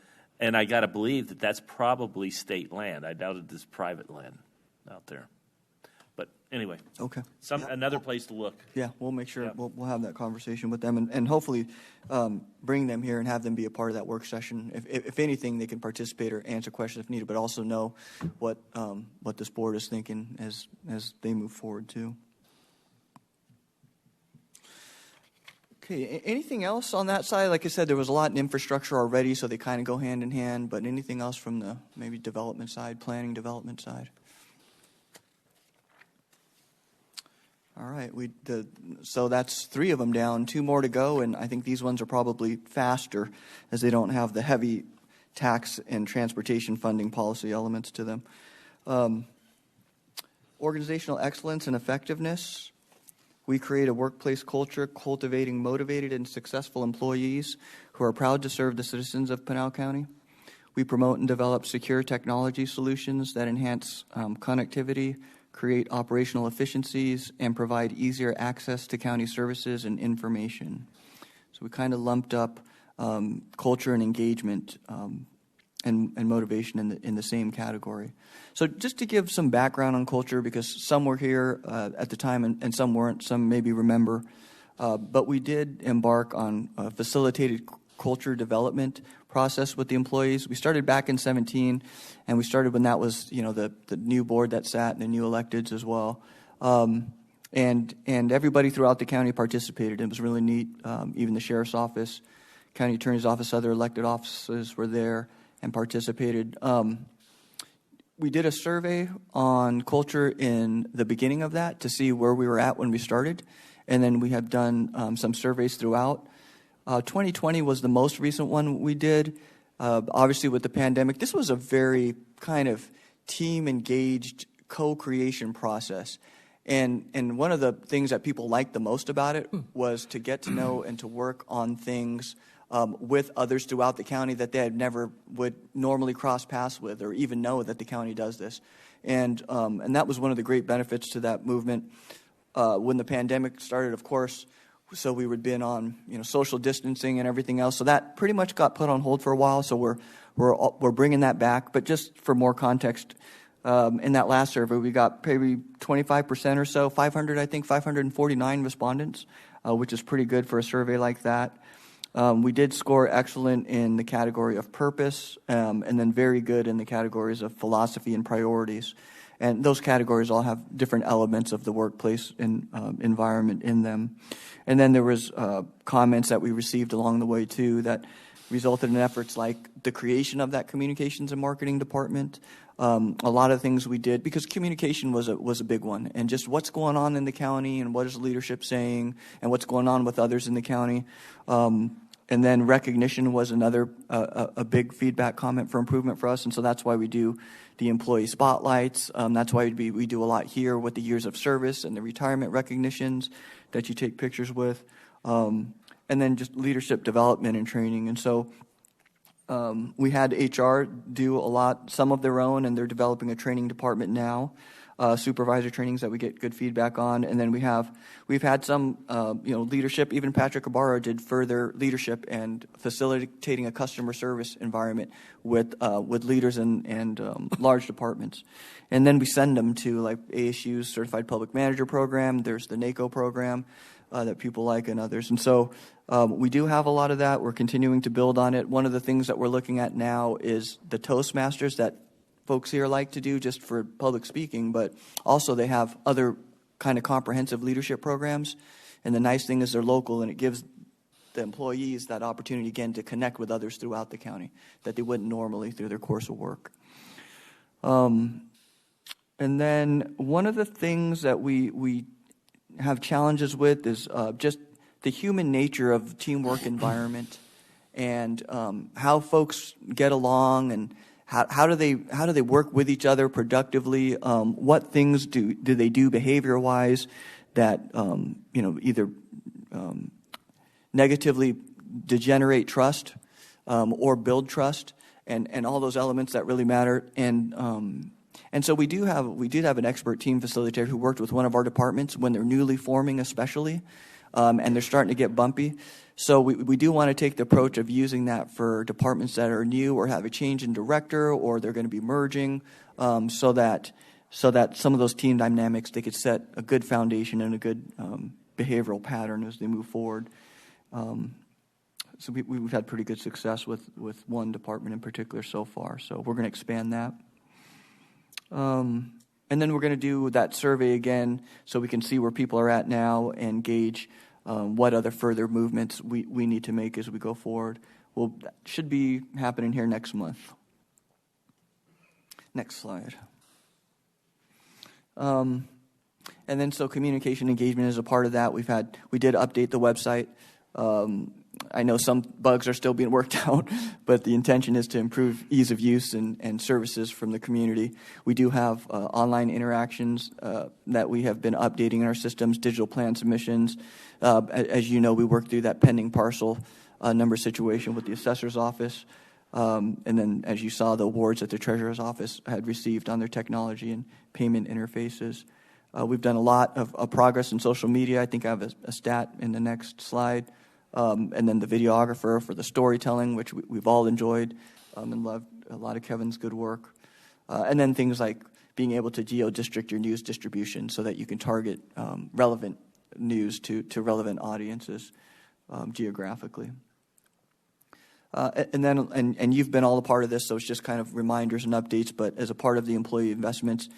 and I got to believe that that's probably state land. I doubt it's private land out there. But anyway, okay, another place to look. Yeah, we'll make sure we'll have that conversation with them, and hopefully bring them here and have them be a part of that work session. If anything, they can participate or answer questions if needed, but also know what this board is thinking as they move forward too. Okay, anything else on that side? Like I said, there was a lot in infrastructure already, so they kind of go hand in hand, but anything else from the maybe development side, planning development side? All right, so that's 3 of them down, 2 more to go, and I think these ones are probably faster as they don't have the heavy tax and transportation funding policy elements to them. Organizational excellence and effectiveness. We create a workplace culture cultivating motivated and successful employees who are proud to serve the citizens of Pinal County. We promote and develop secure technology solutions that enhance connectivity, create operational efficiencies, and provide easier access to county services and information. So we kind of lumped up culture and engagement and motivation in the same category. So just to give some background on culture, because some were here at the time and some weren't, some maybe remember, but we did embark on a facilitated culture development process with the employees. We started back in 17, and we started when that was, the new board that sat and the new electeds as well. And everybody throughout the county participated. It was really neat. Even the sheriff's office, county attorney's office, other elected offices were there and participated. We did a survey on culture in the beginning of that to see where we were at when we started, and then we have done some surveys throughout. 2020 was the most recent one we did. Obviously, with the pandemic, this was a very kind of team-engaged co-creation process. And one of the things that people liked the most about it was to get to know and to work on things with others throughout the county that they had never would normally cross paths with or even know that the county does this. And that was one of the great benefits to that movement. When the pandemic started, of course, so we would been on social distancing and everything else. So that pretty much got put on hold for a while. So we're bringing that back. But just for more context, in that last survey, we got maybe 25% or so, 549 respondents, which is pretty good for a survey like that. We did score excellent in the category of purpose, and then very good in the categories of philosophy and priorities. And those categories all have different elements of the workplace and environment in them. And then there was comments that we received along the way, too, that resulted in efforts like the creation of that communications and marketing department. A lot of things we did, because communication was a big one, and just what's going on in the county and what is leadership saying and what's going on with others in the county. And then recognition was another a big feedback comment for improvement for us, and so that's why we do the employee spotlights. That's why we do a lot here with the years of service and the retirement recognitions that you take pictures with, and then just leadership development and training. And so we had HR do a lot, some of their own, and they're developing a training department now. Supervisor trainings that we get good feedback on, and then we've had some leadership. Even Patrick Ibarra did further leadership and facilitating a customer service environment with leaders and large departments, and then we send them to like ASU's Certified Public Manager program. There's the NACO program that people like, and others, and so we do have a lot of that. We're continuing to build on it. One of the things that we're looking at now is the Toastmasters that folks here like to do just for public speaking, but also they have other kind of comprehensive leadership programs. And the nice thing is they're local, and it gives the employees that opportunity again to connect with others throughout the county that they wouldn't normally through their course of work. And then one of the things that we have challenges with is just the human nature of teamwork environment and how folks get along and how do they work with each other productively? What things do they do behavior-wise that either negatively degenerate trust or build trust, and all those elements that really matter. And so we did have an expert team facilitator who worked with one of our departments when they're newly forming, especially, and they're starting to get bumpy. So we do want to take the approach of using that for departments that are new or have a change in director or they're going to be merging, so that some of those team dynamics, they could set a good foundation and a good behavioral pattern as they move forward. So we've had pretty good success with one department in particular so far. So we're going to expand that. And then we're going to do that survey again so we can see where people are at now and gauge what other further movements we need to make as we go forward. Well, that should be happening here next month. Next slide. And then so communication engagement is a part of that. We did update the website I know some bugs are still being worked out, but the intention is to improve ease of use and services from the community. We do have online interactions that we have been updating in our systems, digital plan submissions. As you know, we worked through that pending parcel number situation with the assessor's office. And then, as you saw, the awards that the treasurer's office had received on their technology and payment interfaces. We've done a lot of progress in social media. I think I have a stat in the next slide. And then the videographer for the storytelling, which we've all enjoyed and loved a lot of Kevin's good work. And then things like being able to geo-district your news distribution so that you can target relevant news to relevant audiences geographically. And you've been all a part of this, so it's just kind of reminders and updates, but as a part of the employee investments,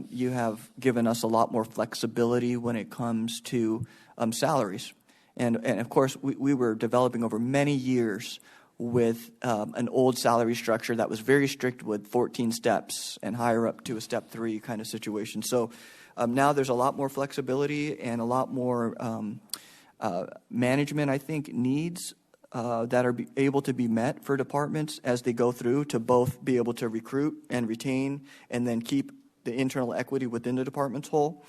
you have given us a lot more flexibility when it comes to salaries. And of course, we were developing over many years with an old salary structure that was very strict with 14 steps and higher up to a step 3 kind of situation. So now there's a lot more flexibility and a lot more management, I think, needs that are able to be met for departments as they go through to both be able to recruit and retain and then keep the internal equity within the department's whole,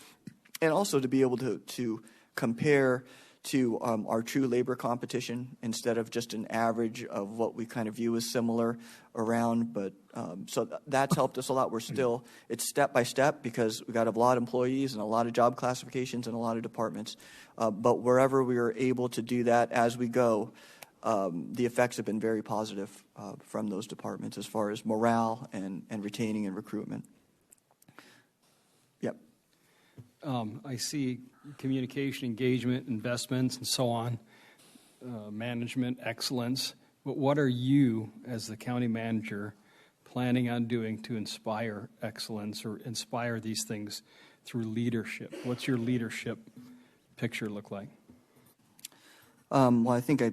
and also to be able to compare to our true labor competition instead of just an average of what we kind of view as similar around. But so that's helped us a lot. It's step by step because we've got a lot of employees and a lot of job classifications and a lot of departments. But wherever we are able to do that as we go, the effects have been very positive from those departments as far as morale and retaining and recruitment. Yep. I see communication, engagement, investments, and so on, management, excellence. But what are you, as the county manager, planning on doing to inspire excellence or inspire these things through leadership? What's your leadership picture look like? Well, I think I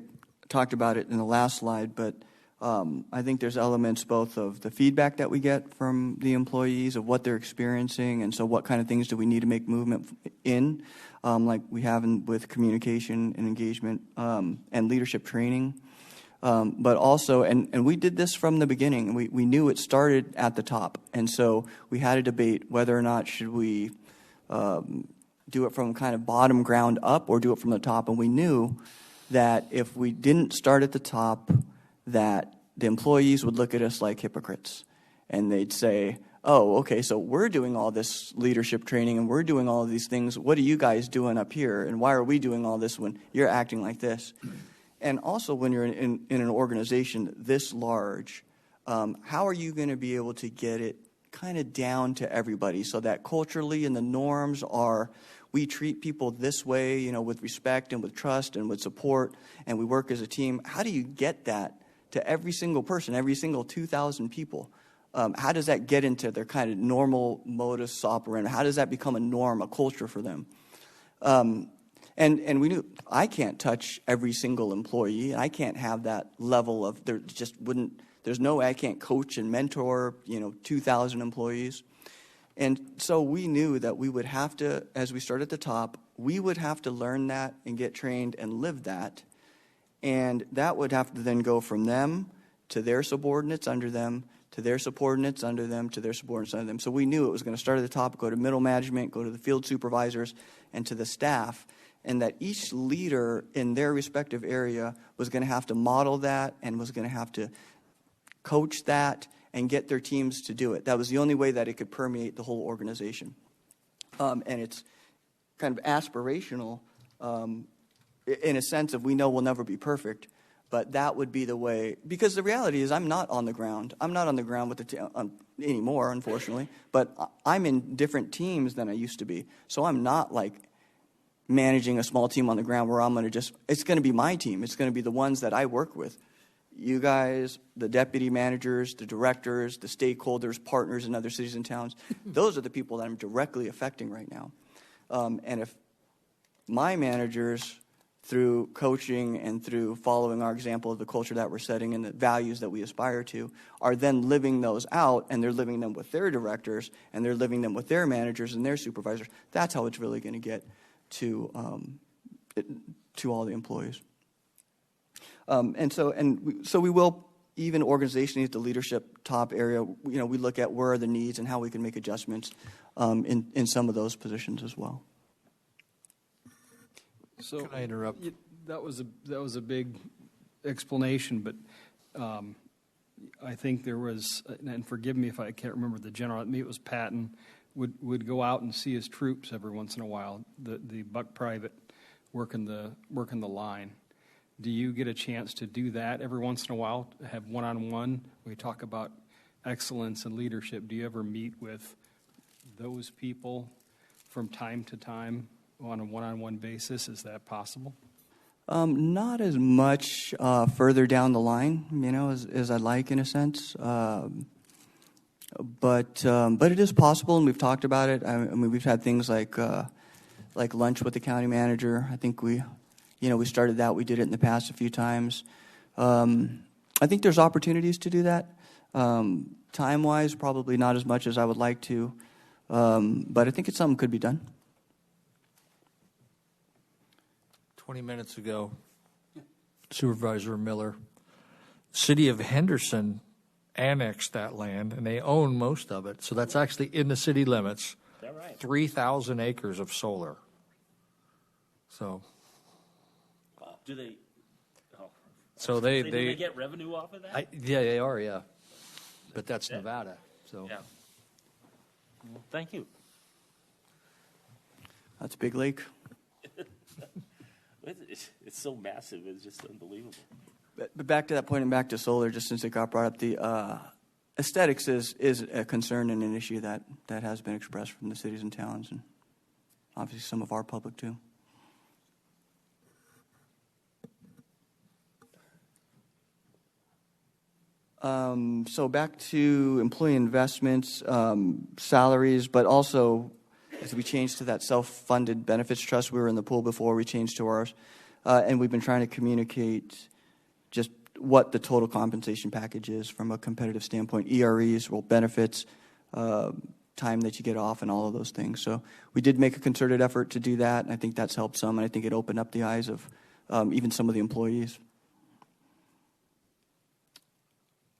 talked about it in the last slide, but I think there's elements both of the feedback that we get from the employees of what they're experiencing, and so what kind of things do we need to make movement in, like we have with communication and engagement and leadership training. But also, and we did this from the beginning, we knew it started at the top, and so we had a debate whether or not should we do it from kind of bottom ground up or do it from the top, and we knew that if we didn't start at the top, that the employees would look at us like hypocrites. And they'd say, oh, okay, so we're doing all this leadership training and we're doing all of these things. What are you guys doing up here? And why are we doing all this when you're acting like this? And also when you're in an organization this large, how are you going to be able to get it kind of down to everybody so that culturally and the norms are, we treat people this way, you know, with respect and with trust and with support, and we work as a team. How do you get that to every single person, every single 2,000 people? How does that get into their kind of normal modus operandi? How does that become a norm, a culture for them? And we knew I can't touch every single employee. I can't have that level of, there's no way I can't coach and mentor, 2,000 employees. And so we knew that we would have to, as we start at the top, we would have to learn that and get trained and live that. And that would have to then go from them to their subordinates under them, to their subordinates under them, to their subordinates under them. So we knew it was going to start at the top, go to middle management, go to the field supervisors, and to the staff. And that each leader in their respective area was going to have to model that and was going to have to coach that and get their teams to do it. That was the only way that it could permeate the whole organization. And it's kind of aspirational in a sense of we know we'll never be perfect, but that would be the way. Because the reality is I'm not on the ground. I'm not on the ground with the team anymore, unfortunately, but I'm in different teams than I used to be. So I'm not like managing a small team on the ground where I'm going to it's going to be my team. It's going to be the ones that I work with. You guys, the deputy managers, the directors, the stakeholders, partners in other cities and towns, those are the people that I'm directly affecting right now. And if my managers, through coaching and through following our example of the culture that we're setting and the values that we aspire to, are then living those out, and they're living them with their directors, and they're living them with their managers and their supervisors, that's how it's really going to get to all the employees. So we will, even organizationally at the leadership top area, we look at where are the needs and how we can make adjustments in some of those positions as well. So Can I interrupt? That was a big explanation, but I think there was, and forgive me if I can't remember the general. Maybe it was Patton would go out and see his troops every once in a while. The buck private working the line. Do you get a chance to do that every once in a while? Have one-on-one? We talk about excellence and leadership. Do you ever meet with those people from time to time on a one-on-one basis? Is that possible? Not as much further down the line, as I'd like in a sense. But it is possible, and we've talked about it. I mean, we've had things like lunch with the county manager. I think we started that. We did it in the past a few times. I think there's opportunities to do that. Time-wise, probably not as much as I would like to, but I think it's something could be done. 20 minutes ago, Supervisor Miller, City of Henderson annexed that land, and they own most of it. So that's actually in the city limits. Is that right? 3,000 acres of solar. So, Wow. Do they? Oh. so Do they they get revenue off of that? yeah, they are, yeah. But that's Nevada. So Yeah. Well, thank you. That's Big Lake. It's so massive. It's just unbelievable. But back to that point and back to solar, just since it got brought up, the aesthetics is a concern and an issue that has been expressed from the cities and towns, and obviously some of our public too. So back to employee investments, salaries, but also as we changed to that self-funded benefits trust, we were in the pool before, we changed to ours, and we've been trying to communicate just what the total compensation package is from a competitive standpoint, EREs, well, benefits, time that you get off, and all of those things. So we did make a concerted effort to do that, and I think that's helped some, and I think it opened up the eyes of even some of the employees.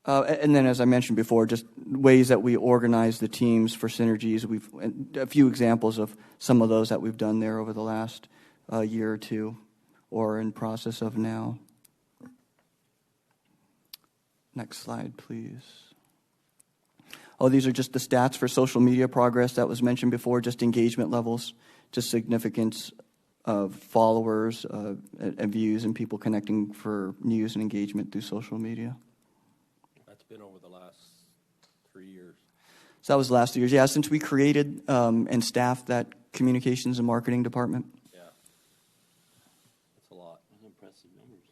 And then, as I mentioned before, just ways that we organize the teams for synergies. We've a few examples of some of those that we've done there over the last year or two, or in process of now. Next slide, please. Oh, these are just the stats for social media progress that was mentioned before, just engagement levels, just significance of followers and views and people connecting for news and engagement through social media. That's been over the last 3 years. So that was the last 2 years. Yeah, since we created and staffed that communications and marketing department. Yeah. That's a lot. Those are impressive numbers.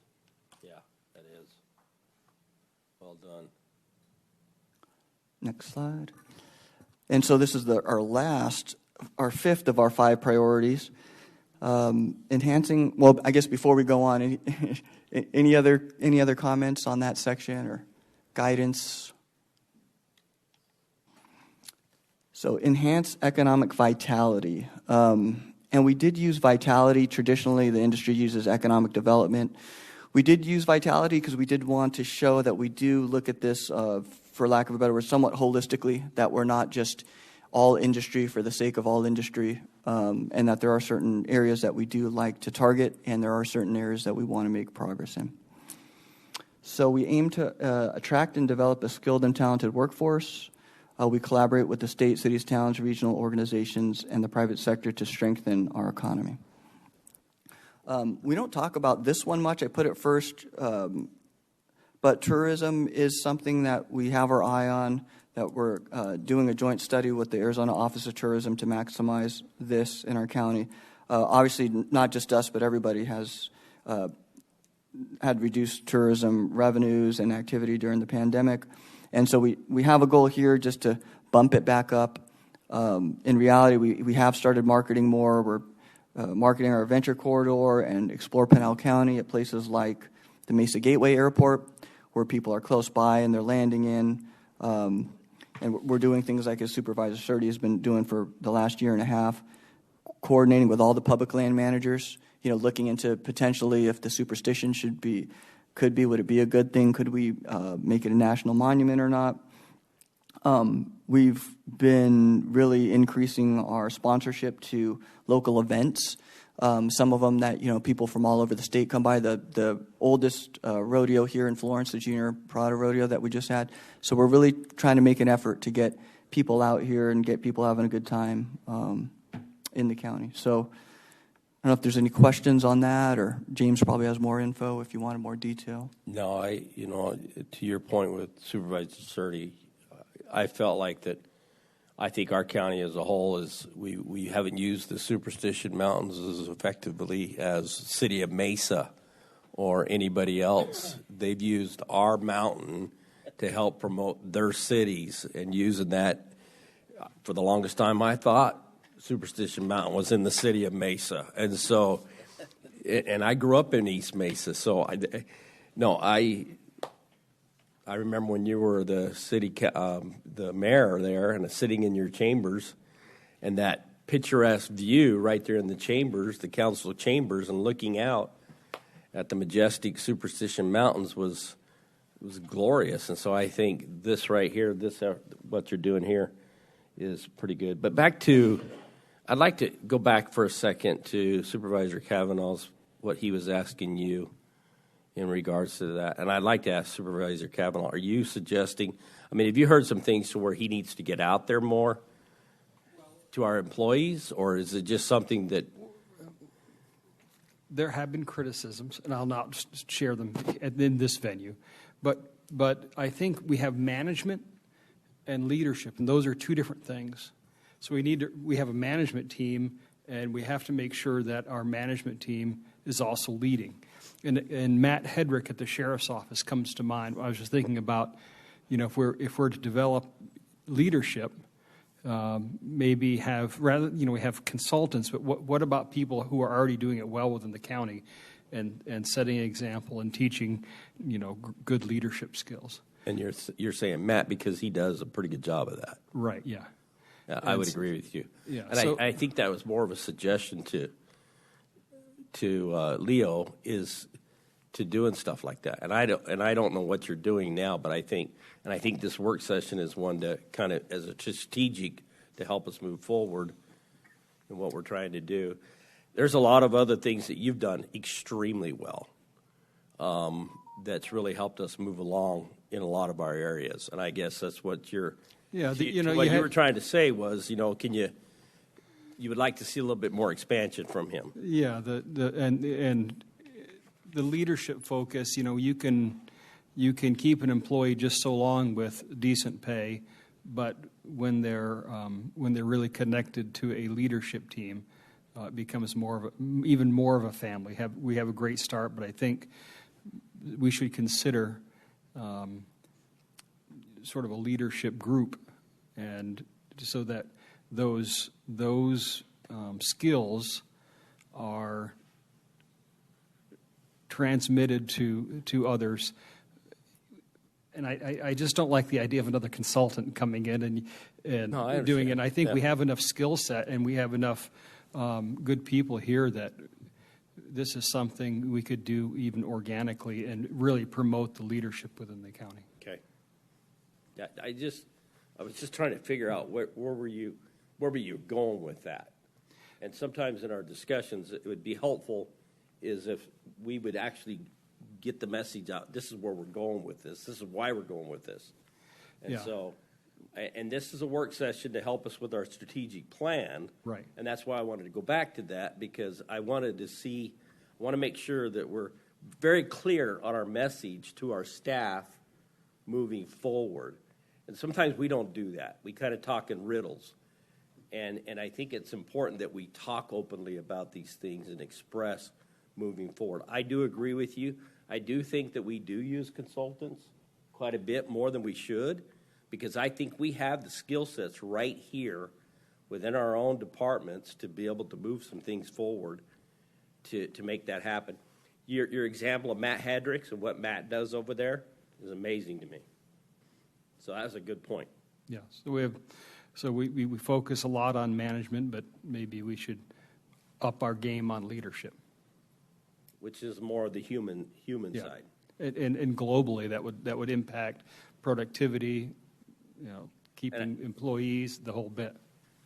Yeah, that is. Well done. Next slide. And so this is our fifth of our 5 priorities. Enhancing, well, I guess before we go on, any other comments on that section or guidance? So enhance economic vitality. And we did use vitality. Traditionally, the industry uses economic development. We did use vitality because we did want to show that we do look at this, for lack of a better word, somewhat holistically, that we're not just all industry for the sake of all industry, and that there are certain areas that we do like to target, and there are certain areas that we want to make progress in. So we aim to attract and develop a skilled and talented workforce. We collaborate with the state, cities, towns, regional organizations, and the private sector to strengthen our economy. We don't talk about this one much. I put it first, but tourism is something that we have our eye on, that we're doing a joint study with the Arizona Office of Tourism to maximize this in our county. Obviously, not just us, but everybody has had reduced tourism revenues and activity during the pandemic. And so we have a goal here just to bump it back up. In reality, we have started marketing more. We're marketing our adventure corridor and explore Pinal County at places like the Mesa Gateway Airport, where people are close by and they're landing in. And we're doing things like, as Supervisor Surdy has been doing for the last year and a half, coordinating with all the public land managers, looking into potentially if the superstition should be could be. Would it be a good thing? Could we make it a national monument or not? We've been really increasing our sponsorship to local events. Some of them that, people from all over the state come by. The oldest rodeo here in Florence, the Junior Prado Rodeo that we just had. So we're really trying to make an effort to get people out here and get people having a good time in the county. So I don't know if there's any questions on that, or James probably has more info if you wanted more detail. No, to your point with Supervisor Surtee, I felt like that. I think our county as a whole is we haven't used the Superstition Mountains as effectively as City of Mesa or anybody else. They've used our mountain to help promote their cities, and using that for the longest time, I thought Superstition Mountain was in the City of Mesa, and so, and I grew up in East Mesa, so I remember when you were the the mayor there, and sitting in your chambers, and that picturesque view right there in the chambers, the council chambers, and looking out at the majestic Superstition Mountains was glorious. And so I think this right here, what you're doing here, is pretty good. But I'd like to go back for a second to Supervisor Kavanaugh's, what he was asking you in regards to that. And I'd like to ask Supervisor Kavanaugh, are you suggesting, have you heard some things to where he needs to get out there more to our employees, or is it just something that... There have been criticisms, and I'll not share them in this venue, but I think we have management and leadership, and those are two different things. So we have a management team, and we have to make sure that our management team is also leading. And Matt Hedrick at the sheriff's office comes to mind. I was just thinking about, if we're to develop leadership, maybe we have consultants, but what about people who are already doing it well within the county, and setting an example and teaching, good leadership skills. And you're saying Matt, because he does a pretty good job of that. Right. Yeah. I would agree with you. Yeah. And I think that was more of a suggestion to Leo, is to doing stuff like that. And I don't know what you're doing now, but I think this work session is one to kind of, as a strategic, to help us move forward in what we're trying to do. There's a lot of other things that you've done extremely well, that's really helped us move along in a lot of our areas. And I guess that's what you were trying to say was, you would like to see a little bit more expansion from him. Yeah, and the leadership focus. You can keep an employee just so long with decent pay, but when they're really connected to a leadership team, it becomes even more of a family. We have a great start, but I think we should consider sort of a leadership group, and so that those skills are transmitted to others. And I just don't like the idea of another consultant coming in and doing it. And I think we have enough skill set, and we have enough good people here that this is something we could do even organically and really promote the leadership within the county. Okay. Yeah, I was just trying to figure out where were you going with that. And sometimes in our discussions, it would be helpful is if we would actually get the message out. This is where we're going with this. This is why we're going with this. And so, and this is a work session to help us with our strategic plan. Right. And that's why I wanted to go back to that, because I want to make sure that we're very clear on our message to our staff moving forward. And sometimes we don't do that. We kind of talk in riddles. And I think it's important that we talk openly about these things and express moving forward. I do agree with you. I do think that we do use consultants quite a bit more than we should, because I think we have the skill sets right here within our own departments to be able to move some things forward to make that happen. Your example of Matt Hedricks and what Matt does over there is amazing to me. So that's a good point. Yeah. So we focus a lot on management, but maybe we should up our game on leadership. Which is more the human Yeah. side. And globally, that would impact productivity, keeping employees, the whole bit.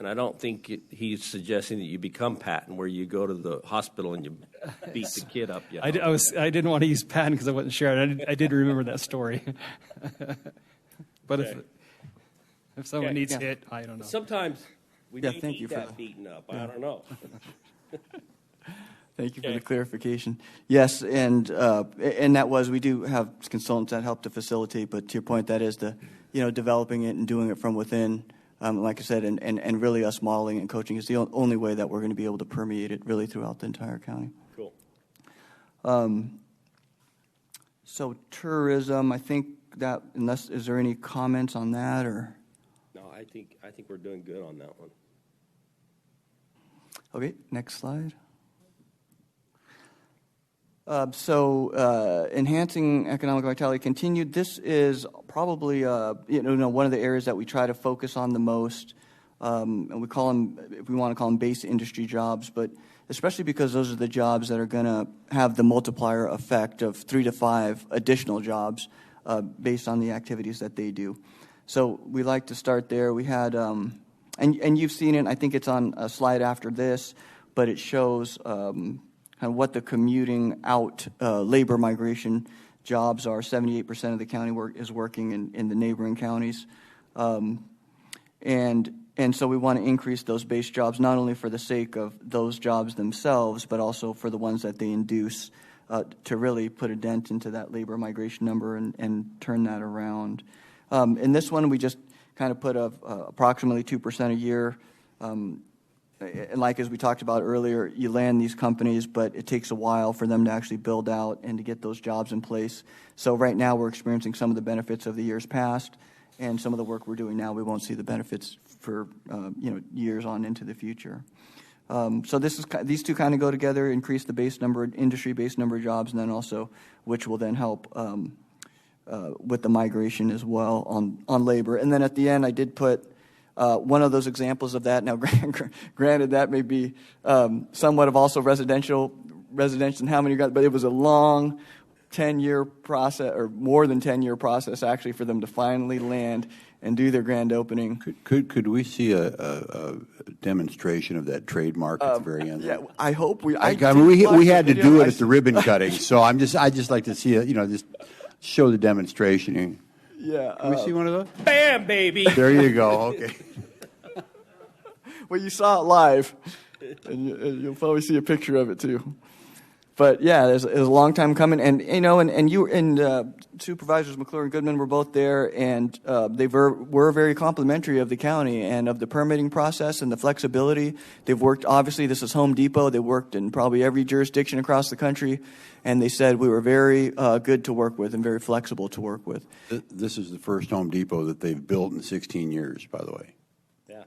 And I don't think he's suggesting that you become Patton, where you go to the hospital and you beat the kid up. I didn't want to use Patton because I wasn't sure. I did remember that story. But Okay. if someone Okay. needs hit, I don't know. Sometimes we Yeah, need thank you for that that. beaten up. I don't know. Thank you for Okay. the clarification. Yes, and that was, we do have consultants that help to facilitate, but to your point, that is developing it and doing it from within. Like I said, and really us modeling and coaching is the only way that we're going to be able to permeate it really throughout the entire county. Cool. So tourism, I think that, is there any comments on that, or? No, I think we're doing good on that one. Okay, next slide. So enhancing economic vitality continued. This is probably one of the areas that we try to focus on the most, and we call them, if we want to call them, base industry jobs, but especially because those are the jobs that are going to have the multiplier effect of 3 to 5 additional jobs based on the activities that they do. So we like to start there. We had, and you've seen it. I think it's on a slide after this, but it shows kind of what the commuting out labor migration jobs are. 78% of the county is working in the neighboring counties. And so we want to increase those base jobs, not only for the sake of those jobs themselves, but also for the ones that they induce to really put a dent into that labor migration number and turn that around. In this one, we just kind of put approximately 2% a year. And like as we talked about earlier, you land these companies, but it takes a while for them to actually build out and to get those jobs in place. So right now we're experiencing some of the benefits of the years past, and some of the work we're doing now, we won't see the benefits for years on into the future. So these two kind of go together, increase the industry-based number of jobs, and then also which will then help with the migration as well on labor. And then at the end, I did put one of those examples of that. Now, granted, that may be somewhat of also residential and how many you got, but it was a long 10-year process, or more than 10-year process, actually, for them to finally land and do their grand opening. Could we see a demonstration of that trademark at the very end? Yeah, I hope we. I mean, we had to do it at the ribbon cutting, so I just like to see it. Just show the demonstration. Yeah. Can we see one of those? Bam, baby. There you go. Okay. Well, you saw it live, and you'll probably see a picture of it too. But yeah, it was a long time coming, and you and Supervisors McClure and Goodman were both there, and they were very complimentary of the county and of the permitting process and the flexibility. They've worked, obviously, this is Home Depot. They worked in probably every jurisdiction across the country, and they said we were very good to work with and very flexible to work with. This is the first Home Depot that they've built in 16 years, by the way. Yeah.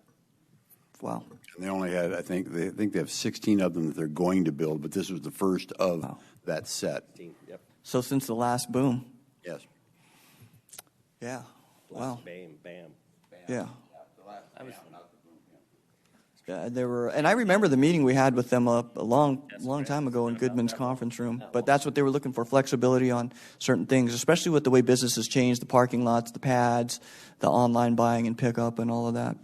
Wow. And they only had, I think they have 16 of them that they're going to build, but this was the first of that set. Yep. So since the last boom. Yes. Yeah. Wow. Bam, bam. Yeah. Yeah, and I remember the meeting we had with them a long time ago in Goodman's conference room. But that's what they were looking for: flexibility on certain things, especially with the way business has changed, the parking lots, the pads, the online buying and pickup, and all of that.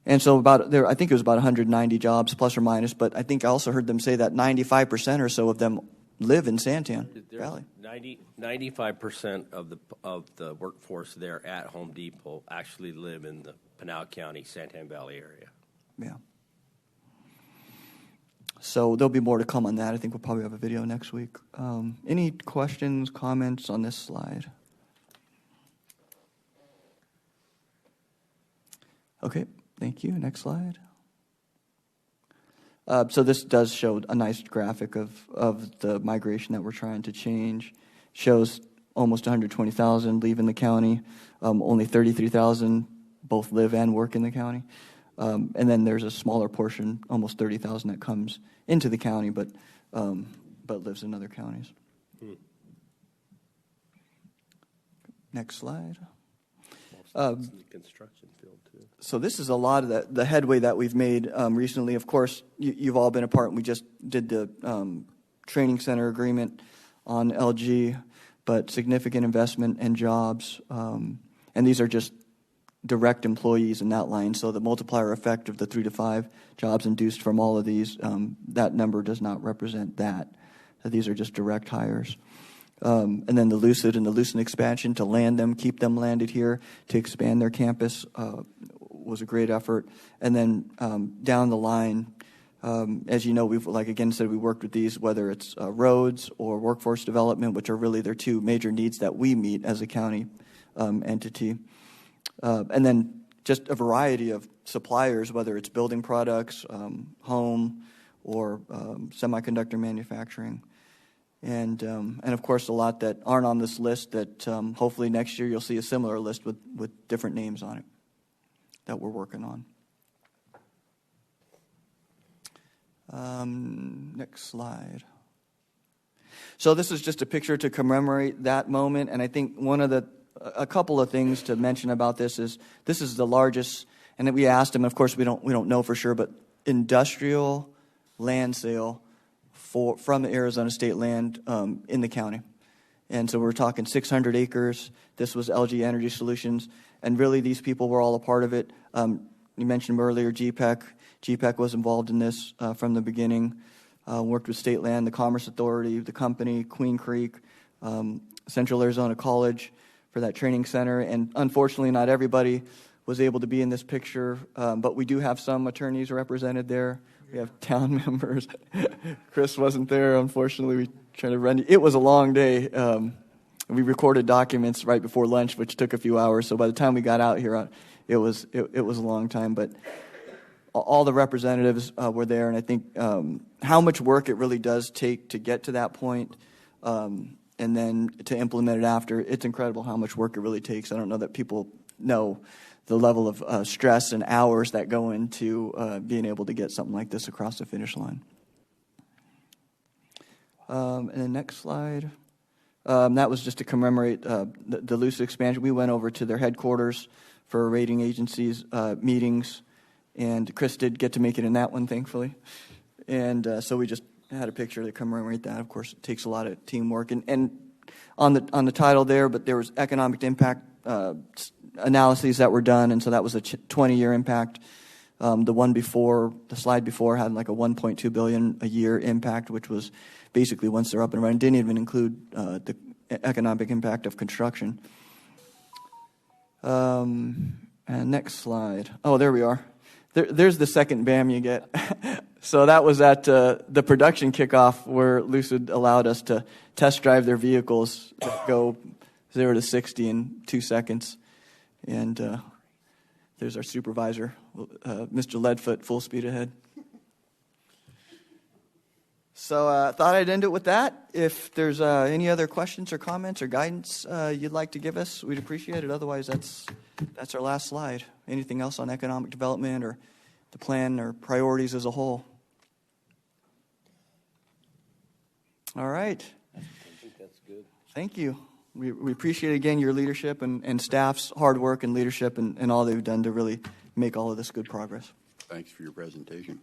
And so I think it was about 190 jobs plus or minus. But I think I also heard them say that 95% or so of them live in Santan Valley. 95% of the workforce there at Home Depot actually live in the Pinal County, Santan Valley area. Yeah. So there'll be more to come on that. I think we'll probably have a video next week. Any questions, comments on this slide? Okay, thank you. Next slide. So this does show a nice graphic of the migration that we're trying to change. Shows almost 120,000 leave in the county. Only 33,000 both live and work in the county. And then there's a smaller portion, almost 30,000, that comes into the county but lives in other counties. Next slide. In the construction field too. So this is a lot of the headway that we've made recently. Of course, you've all been a part. We just did the training center agreement on LG, but significant investment and jobs. And these are just direct employees in that line. So the multiplier effect of the 3 to 5 jobs induced from all of these, that number does not represent that. These are just direct hires. And then the Lucid and the Lucid expansion to land them, keep them landed here, to expand their campus was a great effort. And then down the line, as you know, we've, like again said, we worked with these, whether it's roads or workforce development, which are really their two major needs that we meet as a county entity. And then just a variety of suppliers, whether it's building products, home, or semiconductor manufacturing. And of course, a lot that aren't on this list that hopefully next year you'll see a similar list with different names on it that we're working on. Next slide. So this is just a picture to commemorate that moment, and I think a couple of things to mention about this is the largest, and we asked him, of course we don't know for sure, but industrial land sale from the Arizona state land in the county. And so we're talking 600 acres. This was LG Energy Solutions, and really these people were all a part of it. You mentioned earlier GPEC. GPEC was involved in this from the beginning, worked with state land, the Commerce Authority, the company, Queen Creek, Central Arizona College for that training center. And unfortunately, not everybody was able to be in this picture, but we do have some attorneys represented there. We have town members. Chris wasn't there, unfortunately. We tried to run. It was a long day. We recorded documents right before lunch, which took a few hours. So by the time we got out here, it was a long time. But all the representatives were there, and I think how much work it really does take to get to that point, and then to implement it after. It's incredible how much work it really takes. I don't know that people know the level of stress and hours that go into being able to get something like this across the finish line. And the next slide. That was just to commemorate the Lucid expansion. We went over to their headquarters for rating agencies meetings, and Chris did get to make it in that one, thankfully. And so we just had a picture to commemorate that. Of course, it takes a lot of teamwork. And on the title there, but there was economic impact analyses that were done, and so that was a 20-year impact. The slide before had like a $1.2 billion a year impact, which was basically once they're up and running. Didn't even include the economic impact of construction. And next slide. Oh, there we are. There's the second BAM you get. So that was at the production kickoff where Lucid allowed us to test drive their vehicles, go 0 to 60 in 2 seconds. And there's our supervisor, Mr. Leadfoot, full speed ahead. So I thought I'd end it with that. If there's any other questions or comments or guidance you'd like to give us, we'd appreciate it. Otherwise, that's our last slide. Anything else on economic development or the plan or priorities as a whole? All right. I think that's good. Thank you. We appreciate, again, your leadership and staff's hard work and leadership and all they've done to really make all of this good progress. Thanks for your presentation.